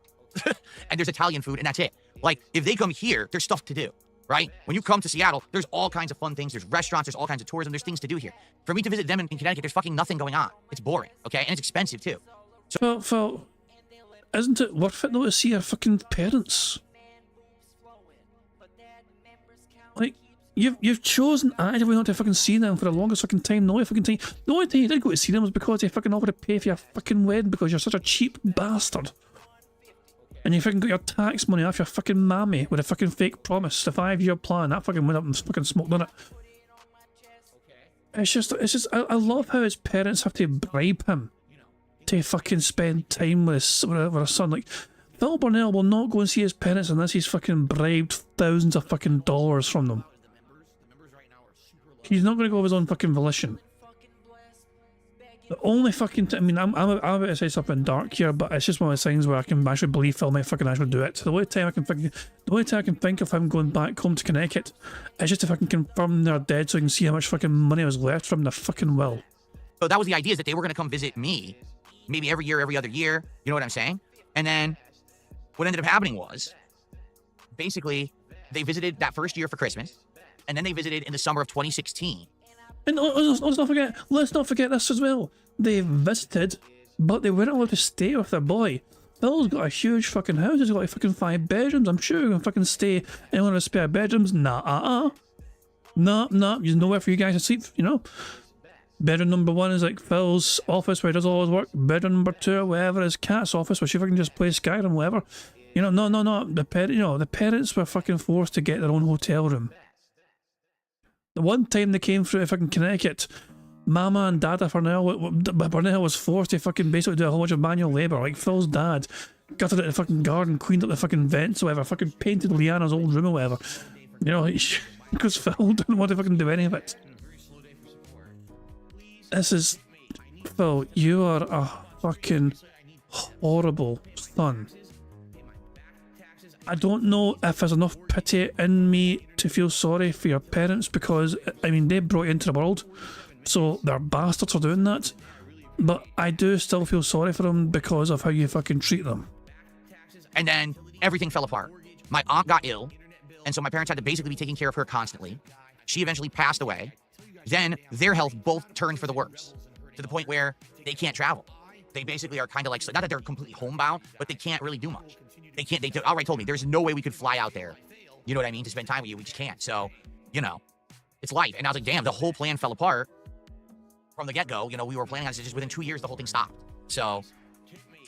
and there's Italian food, and that's it. Like, if they come here, there's stuff to do, right? When you come to Seattle, there's all kinds of fun things. There's restaurants, there's all kinds of tourism, there's things to do here. For me to visit them in Connecticut, there's fucking nothing going on. It's boring, okay? And it's expensive, too. So, Phil, isn't it worth it though to see your fucking parents? Like, you've chosen actively not to fucking see them for the longest fucking time. The only time you did go to see them was because they fucking offered to pay for your fucking wedding because you're such a cheap bastard. And you fucking got your tax money off your fucking mammy with a fucking fake promise, the 5-year plan. That fucking went up and fucking smoked on it. It's just, I love how his parents have to bribe him to fucking spend time with his son. Like, Phil Burnell will not go and see his parents unless he's fucking bribed thousands of fucking dollars from them. He's not going to go of his own fucking volition. The only fucking I mean, I'm about to say something dark here, but it's just one of those things where I can actually believe Phil might fucking actually do it. The only time I can think of him going back home to Connecticut is just to fucking confirm they're dead so I can see how much fucking money was left from the fucking will. So that was the idea, is that they were going to come visit me, maybe every year, every other year. You know what I'm saying? And then what ended up happening was, basically, they visited that first year for Christmas, and then they visited in the summer of 2016. And let's not forget this as well. They visited, but they weren't allowed to stay with their boy. Phil's got a huge fucking house. He's got like fucking 5 bedrooms. I'm sure you can fucking stay in one of the spare bedrooms. Nah, there's nowhere for you guys to sleep, you know? Bedroom number 1 is like Phil's office where he does all his work. Bedroom number 2 or whatever is Kat's office where she fucking just plays Skyrim, whatever. You know, no. The parents were fucking forced to get their own hotel room. The one time they came through fucking Connecticut, Mama and Dada Burnell was forced to fucking basically do a whole bunch of manual labour. Like, Phil's dad gutted out the fucking garden, cleaned up the fucking vents or whatever, fucking painted Leanna's old room or whatever. You know, because Phil didn't want to fucking do any of it. This is... Phil, you are a fucking horrible son. I don't know if there's enough pity in me to feel sorry for your parents, because, I mean, they brought you into the world, so they're bastards for doing that. But I do still feel sorry for them because of how you fucking treat them. And then everything fell apart. My aunt got ill, and so my parents had to basically be taking care of her constantly. She eventually passed away. Then their health both turned for the worse, to the point where they can't travel. They basically are kind of like, not that they're completely homebound, but they can't really do much. They outright told me there's no way we could fly out there, you know what I mean, to spend time with you. We just can't. So, you know, it's life. And I was like, damn, the whole plan fell apart from the get-go. You know, we were planning on this, just within 2 years, the whole thing stopped. So,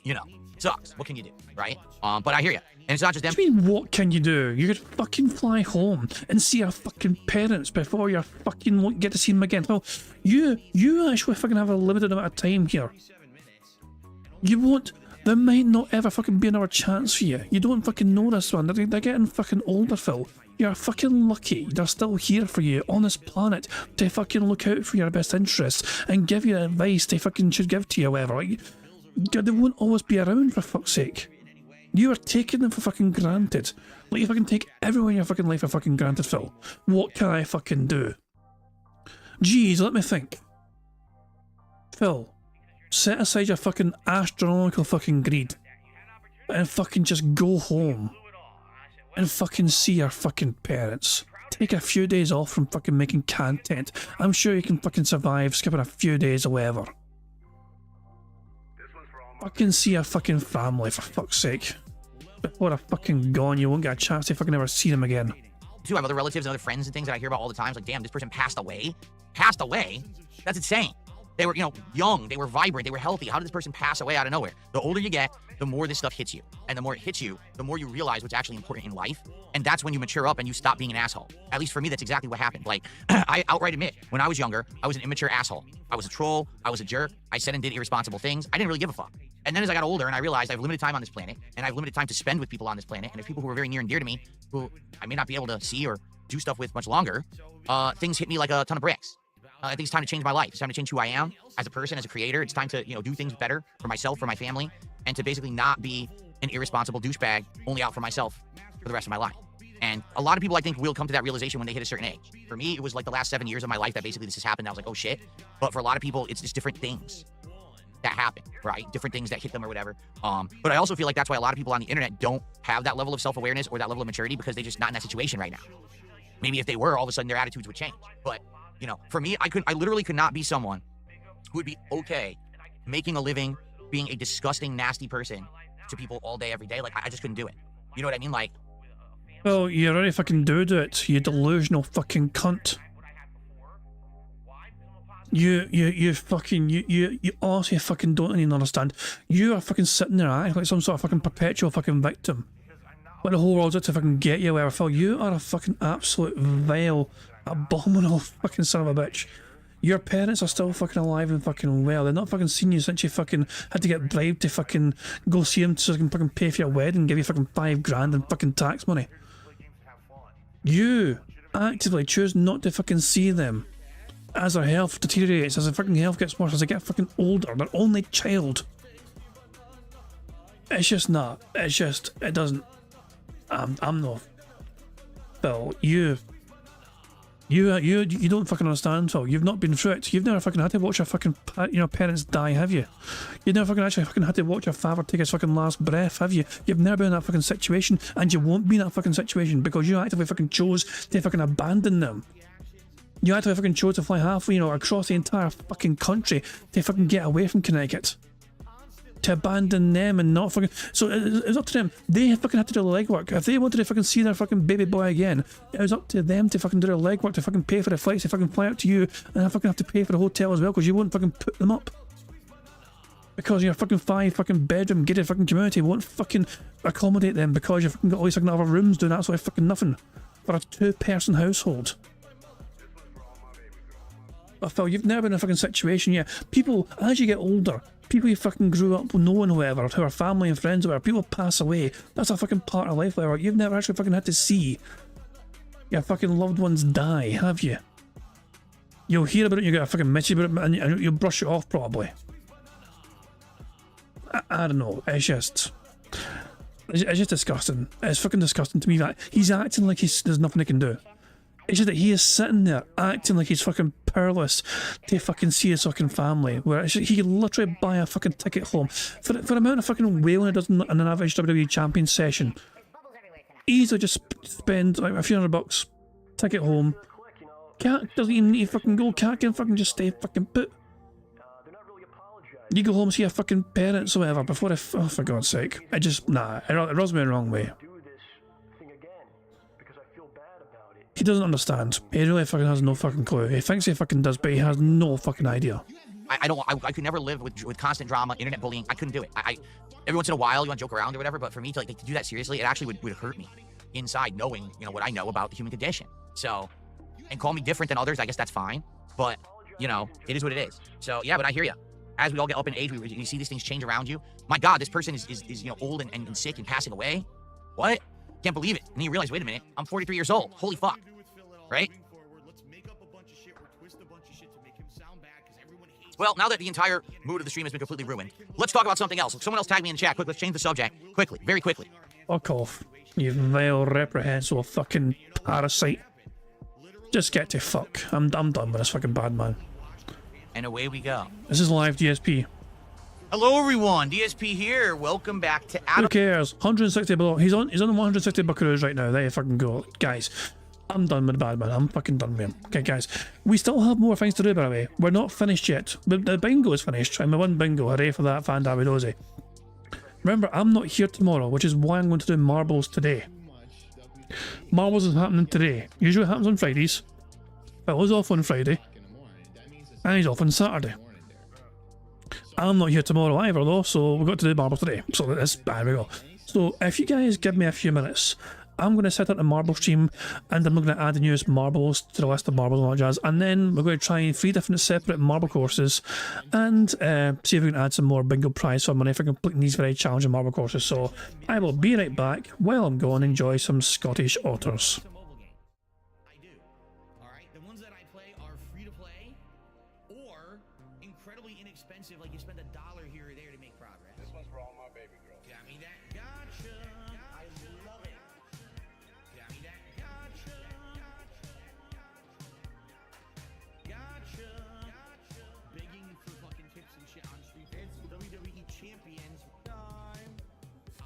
you know, sucks. What can you do, right? But I hear you. And it's not just them. What do you mean, what can you do? You could fucking fly home and see your fucking parents before you fucking won't get to see them again. Well, you actually fucking have a limited amount of time here. You won't. There might not ever fucking be another chance for you. You don't fucking know this one. They're getting fucking older, Phil. You're fucking lucky they're still here for you on this planet to fucking look out for your best interests and give you advice they fucking should give to you, whatever. Like, they won't always be around, for fuck's sake. You are taking them for fucking granted. Like, you fucking take everyone in your fucking life for fucking granted, Phil. What can I fucking do? Jeez, let me think. Phil, set aside your fucking astronomical fucking greed and fucking just go home and fucking see your fucking parents. Take a few days off from fucking making content. I'm sure you can fucking survive skipping a few days or whatever. Fucking see your fucking family, for fuck's sake. Before they're fucking gone, you won't get a chance to fucking ever see them again. I have other relatives and other friends and things that I hear about all the time. It's like, damn, this person passed away? Passed away? That's insane. They were, you know, young, they were vibrant, they were healthy. How did this person pass away out of nowhere? The older you get, the more this stuff hits you. And the more it hits you, the more you realize what's actually important in life. And that's when you mature up and you stop being an asshole. At least for me, that's exactly what happened. Like, I outright admit, when I was younger, I was an immature asshole. I was a troll, I was a jerk, I said and did irresponsible things. I didn't really give a fuck. And then as I got older and I realized I have limited time on this planet, and I have limited time to spend with people on this planet, and there's people who are very near and dear to me, who I may not be able to see or do stuff with much longer, things hit me like a ton of bricks. I think it's time to change my life. It's time to change who I am as a person, as a creator. It's time to, you know, do things better for myself, for my family, and to basically not be an irresponsible douchebag only out for myself for the rest of my life. And a lot of people, I think, will come to that realization when they hit a certain age. For me, it was like the last 7 years of my life that basically this has happened. I was like, oh shit. But for a lot of people, it's just different things that happen, right? Different things that hit them or whatever. But I also feel like that's why a lot of people on the internet don't have that level of self-awareness or that level of maturity, because they're just not in that situation right now. Maybe if they were, all of a sudden their attitudes would change. But you know, for me, I literally could not be someone who would be okay making a living being a disgusting, nasty person to people all day, every day. Like, I just couldn't do it. You know what I mean? Like, well, you already fucking do it, you delusional fucking cunt. You honestly fucking don't even understand. You are fucking sitting there acting like some sort of fucking perpetual fucking victim. Like the whole world's out to fucking get you, wherever, Phil. You are a fucking absolute vile, abominable fucking son of a bitch. Your parents are still fucking alive and fucking well. They're not fucking seen you since you fucking had to get bribed to fucking go see them so they can fucking pay for your wedding and give you fucking $5,000 in fucking tax money. You actively choose not to fucking see them as their health deteriorates, as their fucking health gets worse, as they get fucking older. Their only child. It's just not. It's just, it doesn't. I'm not. Phil, you don't fucking understand, Phil. You've not been through it. You've never fucking had to watch your fucking parents die, have you? You've never fucking actually fucking had to watch your father take his fucking last breath, have you? You've never been in that fucking situation, and you won't be in that fucking situation because you actively fucking chose to fucking abandon them. You actively fucking chose to fly halfway, you know, across the entire fucking country to fucking get away from Connecticut. To abandon them and not fucking... So it was up to them. They fucking had to do the legwork. If they wanted to fucking see their fucking baby boy again, it was up to them to fucking do their legwork, to fucking pay for the flights, to fucking fly out to you, and I fucking have to pay for the hotel as well, because you won't fucking put them up. Because your fucking 5 fucking bedroom gated fucking community won't fucking accommodate them, because you've fucking got all these fucking other rooms doing absolutely fucking nothing for a 2-person household. But Phil, you've never been in a fucking situation yet. People, as you get older, people you fucking grew up knowing, whoever, who are family and friends, whoever, people pass away. That's a fucking part of life, whoever. You've never actually fucking had to see your fucking loved ones die, have you? You'll hear about it, you get a fucking message about it, and you'll brush it off, probably. I don't know. It's just disgusting. It's fucking disgusting to me that he's acting like there's nothing he can do. It's just that he is sitting there acting like he's fucking powerless to fucking see his fucking family. Where he could literally buy a fucking ticket home for the amount of fucking wailing it does in an average WWE champion session. Easily just spend like a few $100, ticket home. Cat doesn't even need to fucking go. Cat can fucking just stay fucking put. You go home, see your fucking parents or whatever before oh, for God's sake. It just, nah, it rubs me the wrong way. He doesn't understand. He really fucking has no fucking clue. He thinks he fucking does, but he has no fucking idea. I could never live with constant drama, internet bullying. I couldn't do it. Every once in a while you want to joke around or whatever, but for me to to do that seriously, it actually would hurt me inside, knowing, you know, what I know about the human condition. So, and call me different than others, I guess that's fine. But, you know, it is what it is. So yeah, but I hear you. As we all get up in age, you see these things change around you. My God, this person is you know, old and sick and passing away. What? Can't believe it. And then you realize, wait a minute, I'm 43 years old. Holy fuck. Right? Well, now that the entire mood of the stream has been completely ruined, let's talk about something else. Someone else tag me in the chat. Quick, let's change the subject. Quickly, very quickly. Fuck off, you vile, reprehensible fucking parasite. Just get to fuck. I'm done with this fucking bad man. And away we go. This is live DSP. Hello everyone, DSP here. Welcome back to Adam. Who cares? 160 below. He's on 160 buckaroos right now. There you fucking go. Guys, I'm done with the bad man. I'm fucking done with him. Okay, guys. We still have more things to do, by the way. We're not finished yet. But the bingo is finished. And we won bingo. Hooray for that, Fan Davidosi. Remember, I'm not here tomorrow, which is why I'm going to do marbles today. Marbles is happening today. Usually it happens on Fridays. I was off on Friday. And he's off on Saturday. I'm not here tomorrow either though, so we've got to do marbles today. So there we go. So if you guys give me a few minutes, I'm going to set up a marble stream, and I'm going to add the newest marbles to the list of marbles and all that jazz, and then we're going to try 3 different separate marble courses, and see if we can add some more bingo prize for money for completing these very challenging marble courses. So I will be right back while I'm going to enjoy some Scottish otters. Like you spend $1 here or there to make progress. This one's for all my baby girls. Got me that gotcha. I love it. Got me that gotcha. Gotcha. Begging for fucking tips and shit on street. It's WWE champions time.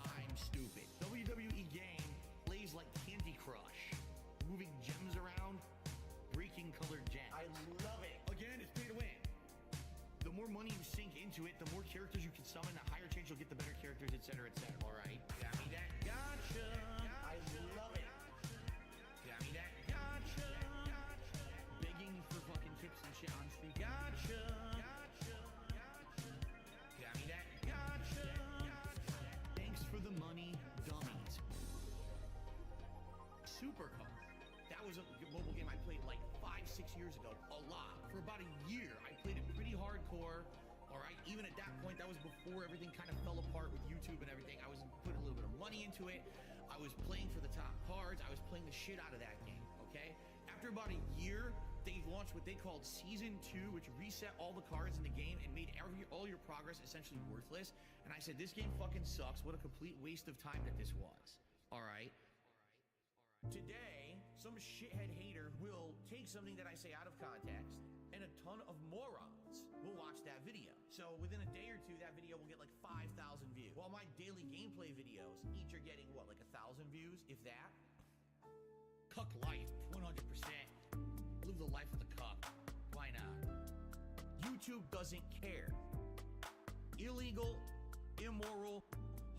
I'm stupid. WWE game plays like Candy Crush. Moving gems around. Breaking colored gems. I love it. Again, it's pay to win. The more money you sink into it, the more characters you can summon, the higher chance you'll get the better characters, etc., etc. All right, got me that gotcha. I love it. Got me that gotcha. Begging for fucking tips and shit on street. Gotcha. Got me that gotcha. Thanks for the money, dummies. Supercar. That was a mobile game I played like 5-6 years ago. A lot. For about a year, I played it pretty hardcore. Alright, even at that point, that was before everything kind of fell apart with YouTube and everything. I was putting a little bit of money into it. I was playing for the top cards. I was playing the shit out of that game, okay? After about a year, they launched what they called Season 2, which reset all the cards in the game and made all your progress essentially worthless. And I said, this game fucking sucks. What a complete waste of time that this was. Alright? Today, some shithead hater will take something that I say out of context, and a ton of morons will watch that video. So within a day or two, that video will get like 5,000 views. While my daily gameplay videos each are getting, what, like 1,000 views, if that? Cuck life, 100%. Live the life of the cuck. Why not? YouTube doesn't care. Illegal, immoral,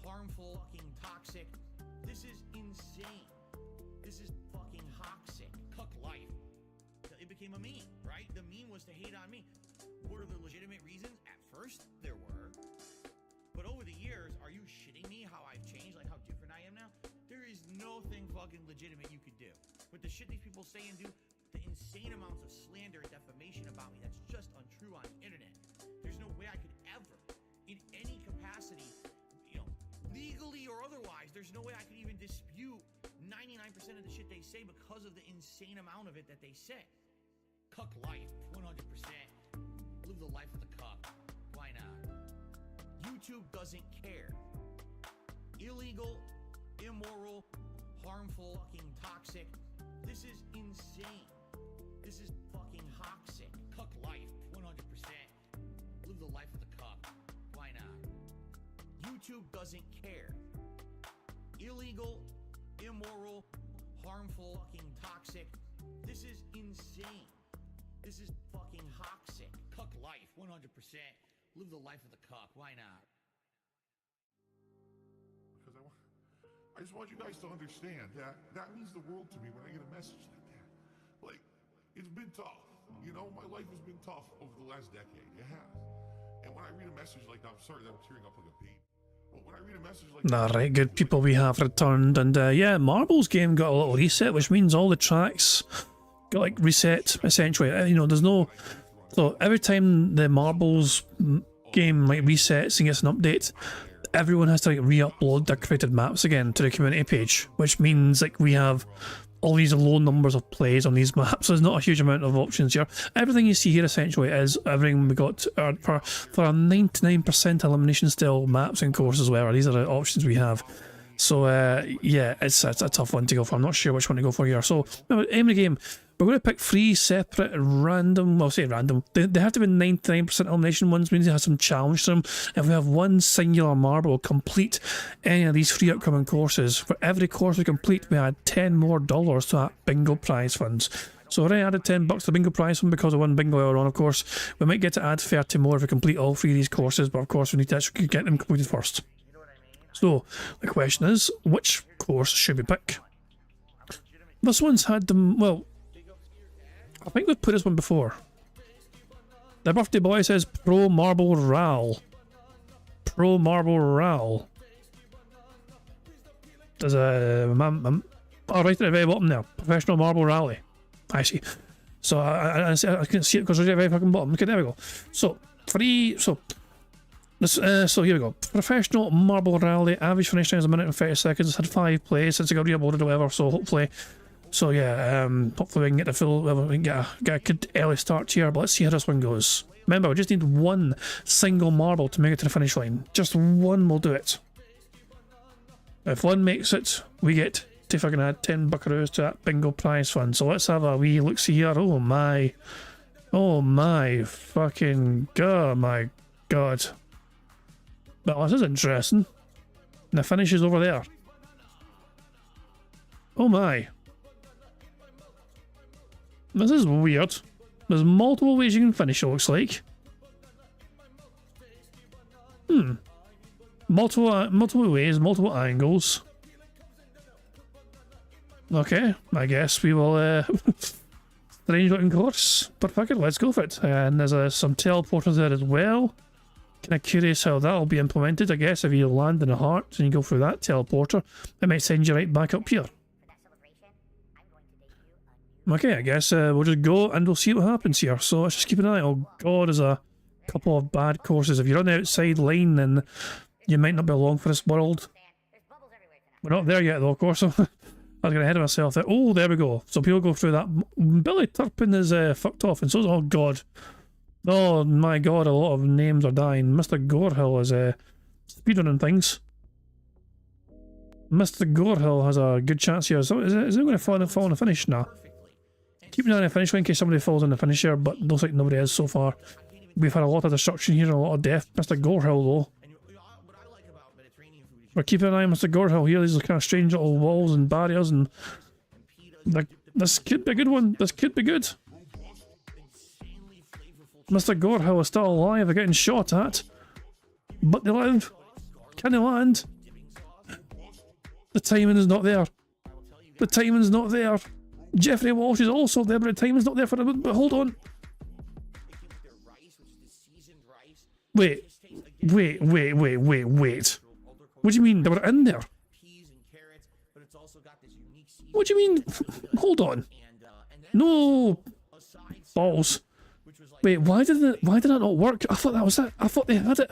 harmful, fucking toxic. This is insane. This is fucking toxic. Cuck life. It became a meme, right? The meme was to hate on me. Were there legitimate reasons? At first, there were. But over the years, are you shitting me how I've changed? Like how different I am now? There is nothing fucking legitimate you could do. With the shit these people say and do, the insane amounts of slander and defamation about me that's just untrue on the internet. There's no way I could ever, in any capacity, you know, legally or otherwise, there's no way I could even dispute 99% of the shit they say because of the insane amount of it that they say. Cuck life, 100%. Live the life of the cuck. Why not? YouTube doesn't care. Illegal, immoral, harmful, fucking toxic. This is insane. This is fucking toxic. Cuck life, 100%. Live the life of the cuck. Why not? YouTube doesn't care. Illegal, immoral, harmful, fucking toxic. This is insane. This is fucking toxic. Cuck life, 100%. Live the life of the cuck. Why not? Because I just want you guys to understand that that means the world to me when I get a message like that. Like, it's been tough. You know, my life has been tough over the last decade. It has. And when I read a message like that, I'm sorry that I'm tearing up like a baby. But when I read a message like that... Alright, good people, we have returned. And yeah, Marbles game got a little reset, which means all the tracks got like reset, essentially. You know, there's no... So every time the Marbles game like resets and gets an update, everyone has to like re-upload their created maps again to the community page, which means like we have all these low numbers of plays on these maps. There's not a huge amount of options here. Everything you see here essentially is everything we got for a 99% elimination style maps and courses. Where these are the options we have. So yeah, it's a tough one to go for. I'm not sure which one to go for here. So aim the game. We're going to pick 3 separate random, well, say random, they have to be 99% elimination ones, means they have some challenge to them. If we have one singular marble complete any of these 3 upcoming courses, for every course we complete, we add $10 more to that bingo prize funds. So I added $10 to the bingo prize fund because of one bingo earlier on, of course. We might get to add 30 more if we complete all 3 of these courses, but of course we need to actually get them completed first. So the question is, which course should we pick? This one's had them, well, I think we've put this one before. The birthday boy says Pro Marble Ral. Pro Marble Ral. There's a... oh, right at the very bottom there. Professional Marble Rally. I see. So I couldn't see it because it's at the very fucking bottom. Okay, there we go. So, 3... So, so here we go. Professional Marble Rally. Average finish time is 1 minute and 30 seconds. It's had 5 plays since it got re-uploaded or whatever, so hopefully... So yeah, hopefully we can get the full, we can get a good early start here, but let's see how this one goes. Remember, we just need one single marble to make it to the finish line. Just one will do it. If one makes it, we get to fucking add 10 buckaroos to that bingo prize fund. So let's have a wee look-see here. Oh my fucking god, my god. Well, this is interesting. And the finish is over there. Oh my. This is weird. There's multiple ways you can finish, it looks like. Multiple ways, multiple angles. Okay, I guess we will, strange looking course. But fuck it, let's go for it. And there's some teleporters there as well. Kind of curious how that'll be implemented. I guess if you land in a heart and you go through that teleporter, it might send you right back up here. Okay, I guess we'll just go and we'll see what happens here. So let's just keep an eye. Oh god, there's a couple of bad courses. If you're on the outside line, then you might not be along for this world. We're not there yet though, of course. I was getting ahead of myself there. Oh, there we go. So people go through that. Billy Turpin is fucked off, and so is, oh god. Oh my god, a lot of names are dying. Mr. Gorehill is speedrunning things. Mr. Gorehill has a good chance here. So is it going to fall on the finish? Nah. Keep an eye on the finish line in case somebody falls on the finish here, but looks like nobody has so far. We've had a lot of destruction here and a lot of death. Mr. Gorehill though. We're keeping an eye on Mr. Gorehill here. These are kind of strange little walls and barriers, and this could be a good one. This could be good. Mr. Gorehill is still alive. They're getting shot at, but they live. Can they land? The timing is not there. The timing's not there. Jeffrey Walsh is also there, but the timing's not there for him. But hold on. Wait. What do you mean? They were in there? What do you mean? Hold on. No. Balls. Wait, why did that not work? I thought that was it. I thought they had it.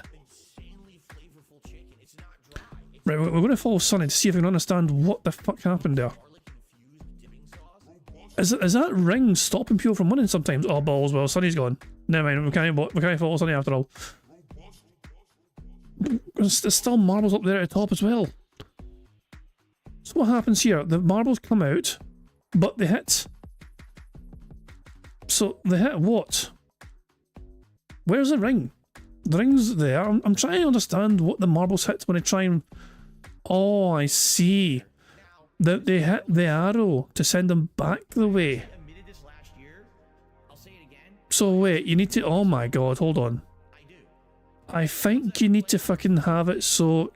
Right, we're going to follow Sonny to see if we can understand what the fuck happened there. Is that ring stopping people from winning sometimes? Oh, balls, well, Sonny's gone. Never mind, we can't follow Sonny after all. There's still marbles up there at the top as well. So what happens here? The marbles come out, but they hit. So they hit what? Where's the ring? The ring's there. I'm trying to understand what the marbles hit when I try and... Oh, I see. They hit the arrow to send them back the way. So wait, you need to... Oh my god, hold on. I think you need to fucking have it so...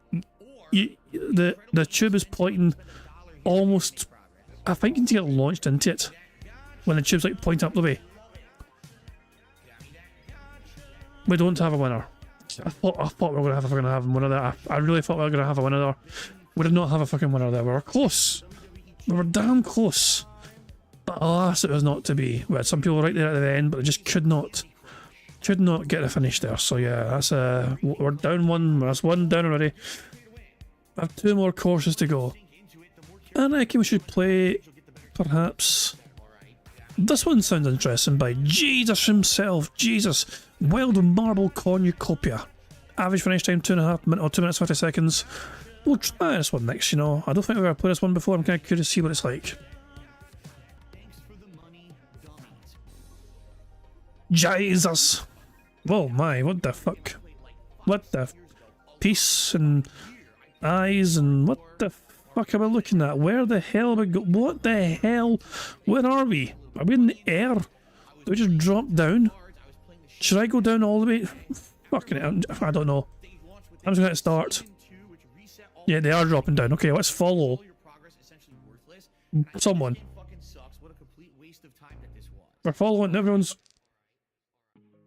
The tube is pointing almost... I think you need to get launched into it. When the tube's like pointing up the way. We don't have a winner. I thought we were gonna have a fucking winner there. I really thought we were gonna have a winner there. We did not have a fucking winner there. We were close. We were damn close. But alas, it was not to be. We had some people right there at the end, but they just could not get the finish there. So yeah, that's we're down one. That's one down already. I have 2 more courses to go. And I reckon we should play, perhaps... This one sounds interesting by Jesus himself. Jesus. Wild Marble Cornucopia. Average finish time 2.5 minutes or 2 minutes 50 seconds. We'll try this one next, you know. I don't think we've ever played this one before. I'm kind of curious to see what it's like. Jesus. Oh my, what the fuck? What the... Peace and... eyes and what the fuck am I looking at? Where the hell are we go? What the hell? Where are we? Are we in the air? Do we just drop down? Should I go down all the way? Fucking hell, I don't know. I'm just gonna start. Yeah, they are dropping down. Okay, let's follow someone. We're following everyone's...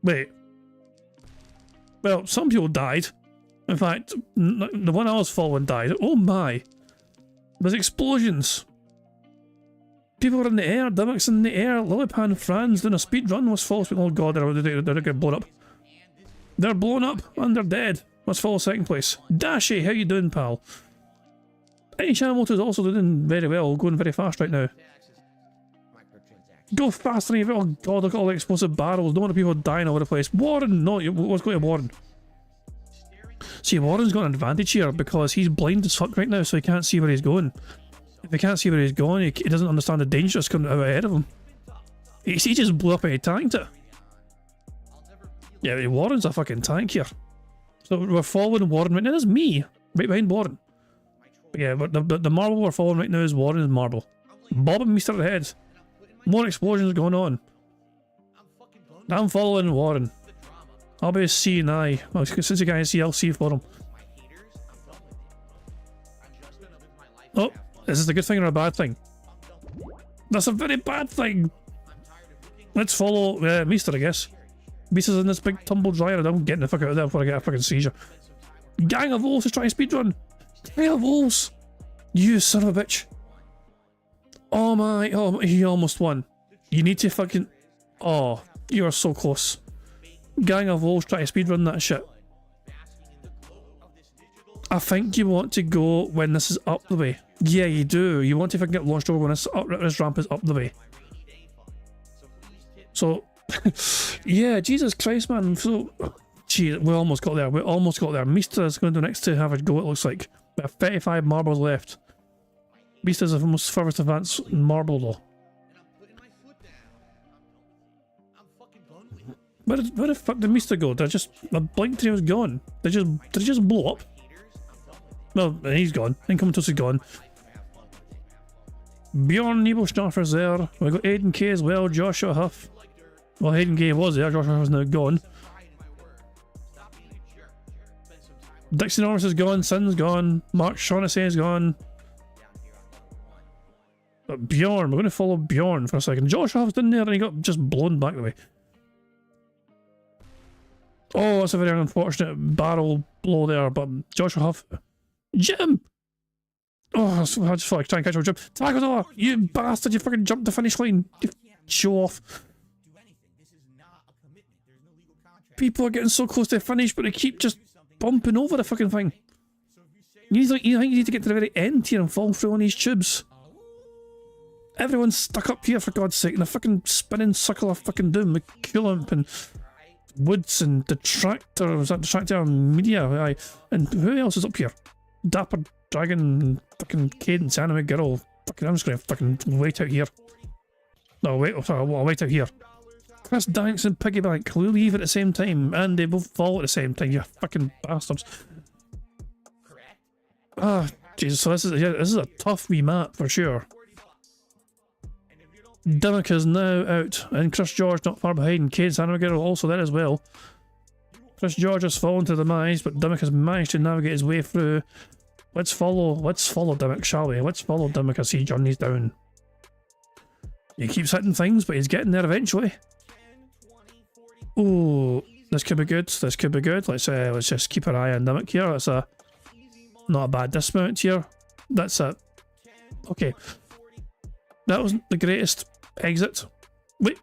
Wait. Well, some people died. In fact, the one I was following died. Oh my. There's explosions. People are in the air. Dimmock's in the air. Lilipan Franz doing a speed run. Let's follow. Oh god, they're getting blown up. They're blown up and they're dead. Let's follow second place. Dashy, how you doing, pal? Channel is also doing very well, going very fast right now. Go faster than you. Oh god, look at all the explosive barrels. No wonder people dying all over the place. Warren! No, let's go to Warren. See, Warren's got an advantage here because he's blind as fuck right now, so he can't see where he's going. If he can't see where he's going, he doesn't understand the danger that's coming out ahead of him. He just blew up and he tanked it. Yeah, Warren's a fucking tank here. So we're following Warren right now. That's me, right behind Warren. But yeah, but the marble we're following right now is Warren's marble. Bob and Meester ahead. More explosions going on. I'm following Warren. I'll be a C and I. Well, since you can't see, I'll see for him. Oh, is this a good thing or a bad thing? That's a very bad thing. Let's follow Meester, I guess. Meester's in this big tumble dryer. I'm getting the fuck out of there before I get a fucking seizure. Gang of wolves is trying to speedrun. Gang of wolves. You son of a bitch. Oh my. Oh, he almost won. You need to fucking... Oh, you are so close. Gang of wolves trying to speedrun that shit. I think you want to go when this is up the way. Yeah, you do. You want to fucking get launched over when this ramp is up the way. So, yeah, Jesus Christ, man. So, gee, we almost got there. We almost got there. Meester is going to do next to have a go, it looks like. We have 35 marbles left. Meester's the most furthest advanced marble, though. Where the fuck did Meester go? Did I just... I blinked and he was gone. Did he just blow up? Well, he's gone. Incoming Toast is gone. Bjorn Nebelschnarfer's there. We got Aiden K as well. Joshua Huff. Well, Aiden K was there. Joshua Huff is now gone. Dixie Norris is gone. Sin's gone. Mark Shaughnessy is gone. But Bjorn. We're going to follow Bjorn for a second. Joshua Huff's in there and he got just blown back the way. Oh, that's a very unfortunate barrel blow there, but Joshua Huff... Jim! Oh, I just thought I'd try and catch up with Jim. Tagador! You bastard! You fucking jumped the finish line! You show off! People are getting so close to the finish, but they keep just bumping over the fucking thing. You think you need to get to the very end here and fall through on these tubes. Everyone's stuck up here for God's sake in a fucking spinning circle of fucking doom with Coulomb and Woods and Detractor, was that Detractor Media? Aye. And who else is up here? Dapper Dragon, fucking Cadence, Anime Girl. Fucking, I'm just gonna fucking wait out here. No, wait, oh, sorry, I'll wait out here. Chris Danks and Piggybank, we leave at the same time, and they both fall at the same time, you fucking bastards. Ah, Jesus, so this is a tough wee map for sure. Dimmick is now out, and Chris George not far behind. Cadence Anime Girl also there as well. Chris George has fallen to the demise, but Dimmick has managed to navigate his way through. Let's follow Dimmick, shall we? Let's follow Dimmick as he journeys down. He keeps hitting things, but he's getting there eventually. Oh, this could be good. This could be good. Let's just keep an eye on Dimmick here. That's not a bad dismount here. That's it. Okay. That wasn't the greatest exit. Wait.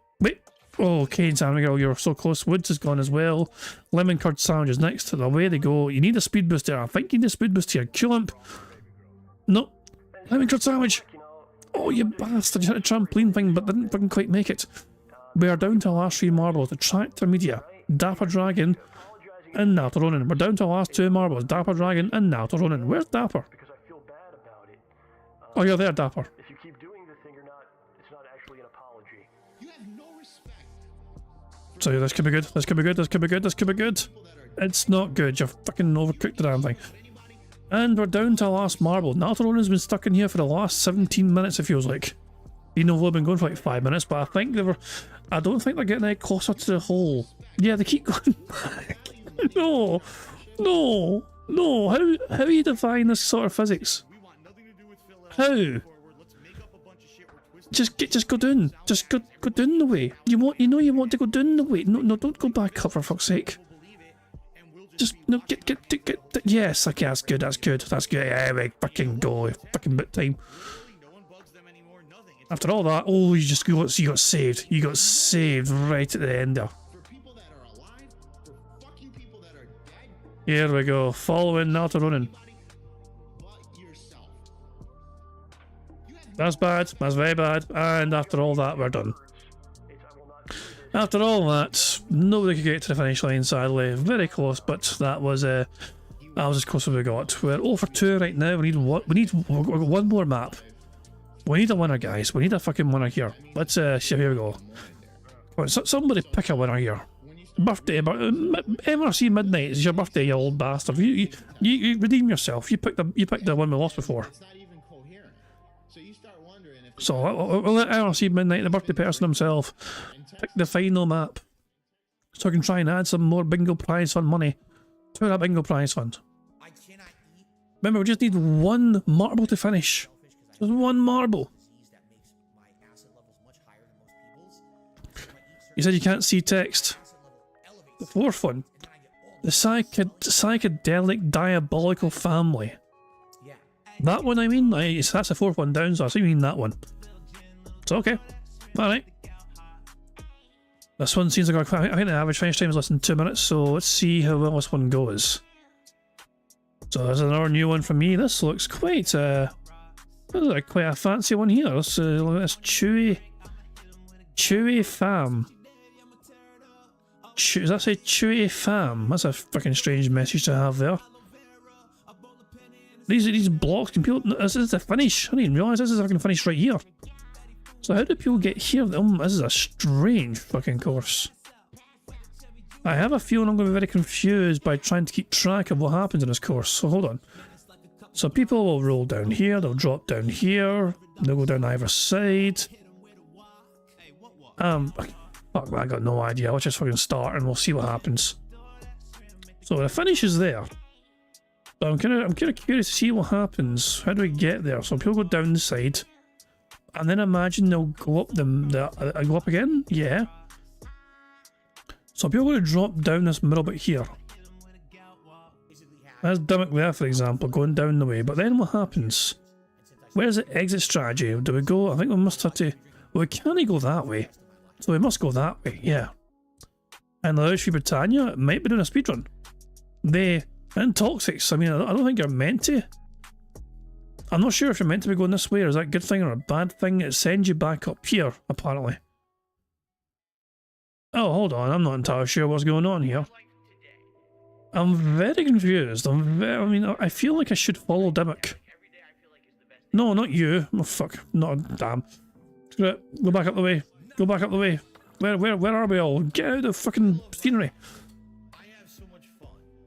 Oh, Kane's Anime Girl, you're so close. Woods is gone as well. Lemon Curd Sandwich is next. Away they go. You need a speed boost there. I think you need a speed boost here. Culimp. No. Lemon Curd Sandwich. Oh, you bastard. You had a trampoline thing, but didn't fucking quite make it. We are down to the last 3 marbles. Detractor Media, Dapper Dragon, and Nato Ronin. We're down to the last 2 marbles. Dapper Dragon and Nato Ronin. Where's Dapper? Oh, you're there, Dapper. If you keep doing this thing, it's not actually an apology. You have no respect. So this could be good. This could be good. This could be good. This could be good. It's not good. You've fucking overcooked the damn thing. And we're down to the last marble. Nato Ronin's been stuck in here for the last 17 minutes, it feels like. You know, we've been going for like 5 minutes, but I think they were... I don't think they're getting any closer to the hole. Yeah, they keep going back. No. How are you defying this sort of physics? How? Just go down. Just go down the way. You want to go down the way. No, don't go back up for fuck's sake. Just no, get. Yes, okay, that's good. Yeah, we fucking go. Fucking bit time. After all that, oh, you got saved. You got saved right at the end there. Here we go. Following Nato Ronin. That's bad. That's very bad. And after all that, we're done. After all that, nobody could get to the finish line, sadly. Very close, but that was as close as we got. We're 0 for 2 right now. We've got one more map. We need a winner, guys. We need a fucking winner here. Let's see. Here we go. Come on, somebody pick a winner here. Birthday, MRC Midnight is your birthday, you old bastard. You redeem yourself. You picked the one we lost before. So we'll let MRC Midnight, the birthday person himself, pick the final map, so I can try and add some more bingo prize fund money to that bingo prize fund. Remember, we just need 1 marble to finish. Just 1 marble. You said you can't see text. The 4th one. The psychedelic diabolical family. That one, I mean, that's the 4th one down, so I assume you mean that one. So, okay. Alright. This one seems like I think the average finish time is less than 2 minutes, so let's see how well this one goes. So there's another new one from me. This looks quite quite a fancy one here. Let's look at this Chewy Fam. Does that say Chewy Fam? That's a fucking strange message to have there. These blocks can people... This is the finish. I didn't realise this is a fucking finish right here. So how do people get here? This is a strange fucking course. I have a feeling I'm going to be very confused by trying to keep track of what happens in this course. So hold on. So people will roll down here, they'll drop down here, they'll go down either side. Fuck, I got no idea. Let's just fucking start and we'll see what happens. So the finish is there. But I'm kind of curious to see what happens. How do we get there? So people go down the side, and then imagine they'll go up go up again. Yeah. So people are going to drop down this middle bit here. That's Dimmick there, for example, going down the way. But then what happens? Where's the exit strategy? Do we go? I think we must have to. Well, we can't go that way, so we must go that way. Yeah. And the Free Britannia might be doing a speedrun. And Toxics, I mean, I don't think you're meant to. I'm not sure if you're meant to be going this way, or is that a good thing or a bad thing? It sends you back up here, apparently. Oh, hold on. I'm not entirely sure what's going on here. I'm very confused. I feel like I should follow Dimmock. No, not you. Oh, fuck. Not a damn. Screw it. Go back up the way. Go back up the way. Where are we all? Get out of the fucking scenery.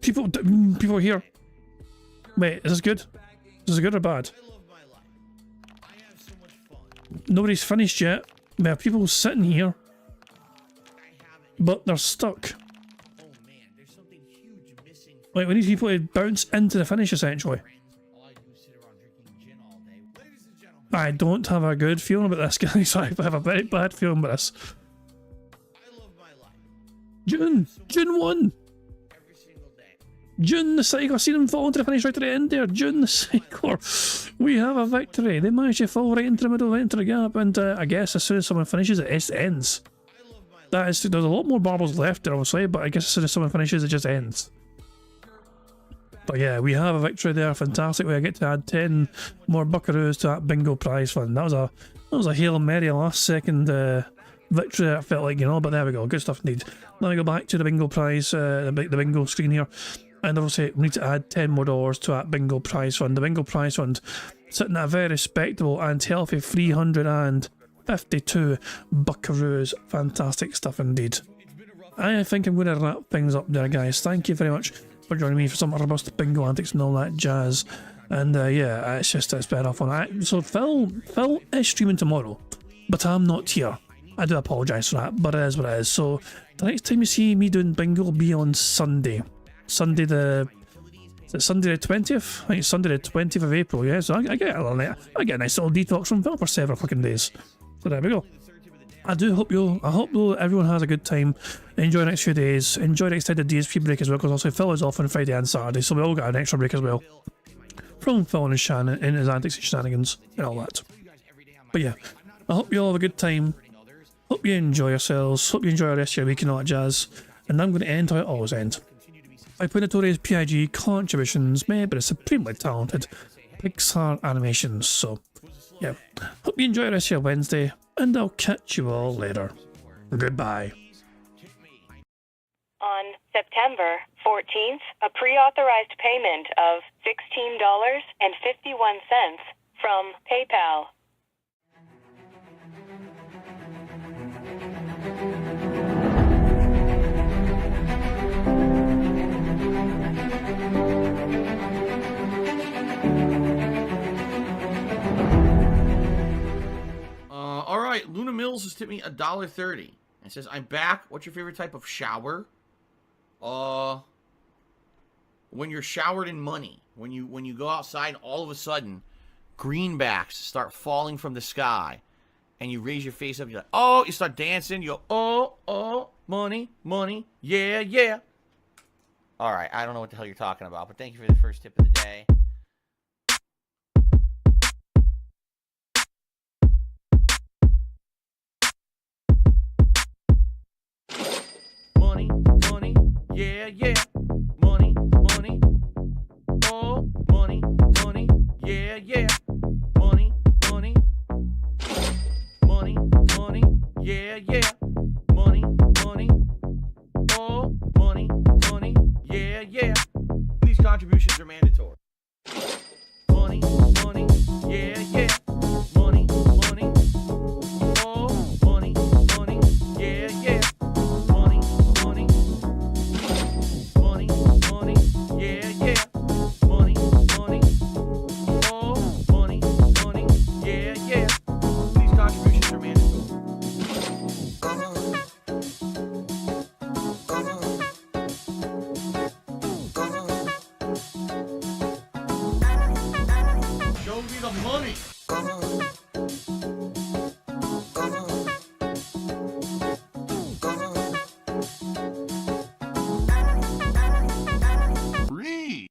People are here. Wait, is this good? Is this good or bad? Nobody's finished yet. There are people sitting here, but they're stuck. Like, we need people to bounce into the finish, essentially. I don't have a good feeling about this, guys. I have a very bad feeling about this. June 1. June the Cycler. I've seen him fall into the finish right to the end there. June the Cycler. We have a victory. They managed to fall right into the middle, right into the gap, and I guess as soon as someone finishes it ends. There's a lot more marbles left there, obviously, but I guess as soon as someone finishes it just ends. But yeah, we have a victory there. Fantastic. We get to add 10 more buckaroos to that bingo prize fund. That was a Hail Mary last second victory, I felt like, you know, but there we go. Good stuff indeed. Let me go back to the bingo prize, the bingo screen here. And obviously we need to add 10 more dollars to that bingo prize fund. The bingo prize fund sitting at a very respectable and healthy 352 buckaroos. Fantastic stuff indeed. I think I'm going to wrap things up there, guys. Thank you very much for joining me for some robust bingo antics and all that jazz. And yeah, it's been off on that. So Phil is streaming tomorrow, but I'm not here. I do apologise for that, but it is what it is. So the next time you see me doing bingo will be on Sunday. Sunday the 20th? I think it's Sunday the 20th of April, yeah. So I get a nice little detox from Phil for several fucking days. So there we go. I hope everyone has a good time. Enjoy the next few days. Enjoy the extended DSP break as well, because also Phil is off on Friday and Saturday, so we all got an extra break as well. From Phil and Shannon in his antics and shenanigans and all that. But yeah, I hope you all have a good time. Hope you enjoy yourselves. Hope you enjoy the rest of your week and all that jazz. And I'm going to end how I always end. By putting notorious PIG contributions made by the supremely talented Pixar Animations. So, yeah. Hope you enjoy the rest of your Wednesday, and I'll catch you all later. Goodbye. On September 14th, a pre-authorized payment of $16.51 from PayPal. All right, Luna Mills has tipped me $1.30. It says, "I'm back. What's your favorite type of shower?" When you're showered in money. When you go outside, all of a sudden, greenbacks start falling from the sky, and you raise your face up. You're like, oh, you start dancing. You go, oh, money, money, yeah, yeah. All right, I don't know what the hell you're talking about, but thank you for the first tip of the day. Money, money, yeah, yeah. Money, money, oh, money, money, yeah, yeah. Money, money, money, money, yeah, yeah. Money, money, oh, money, money, yeah, yeah. These contributions are mandatory. Money, money, yeah, yeah. Money, money, oh, money, money, yeah, yeah. Money, money, money, money, yeah, yeah. Money, money, oh, money, money, yeah, yeah. These contributions are mandatory. Show me the money.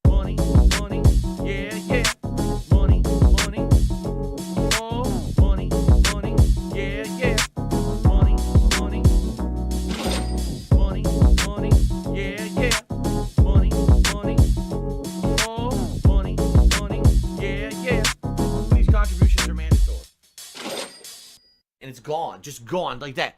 Money, money, yeah, yeah. Money, money, oh, money, money, yeah, yeah. Money, money, money, money, yeah, yeah. Money, money, oh, money, money, yeah, yeah. These contributions are mandatory. And it's gone, just gone like that.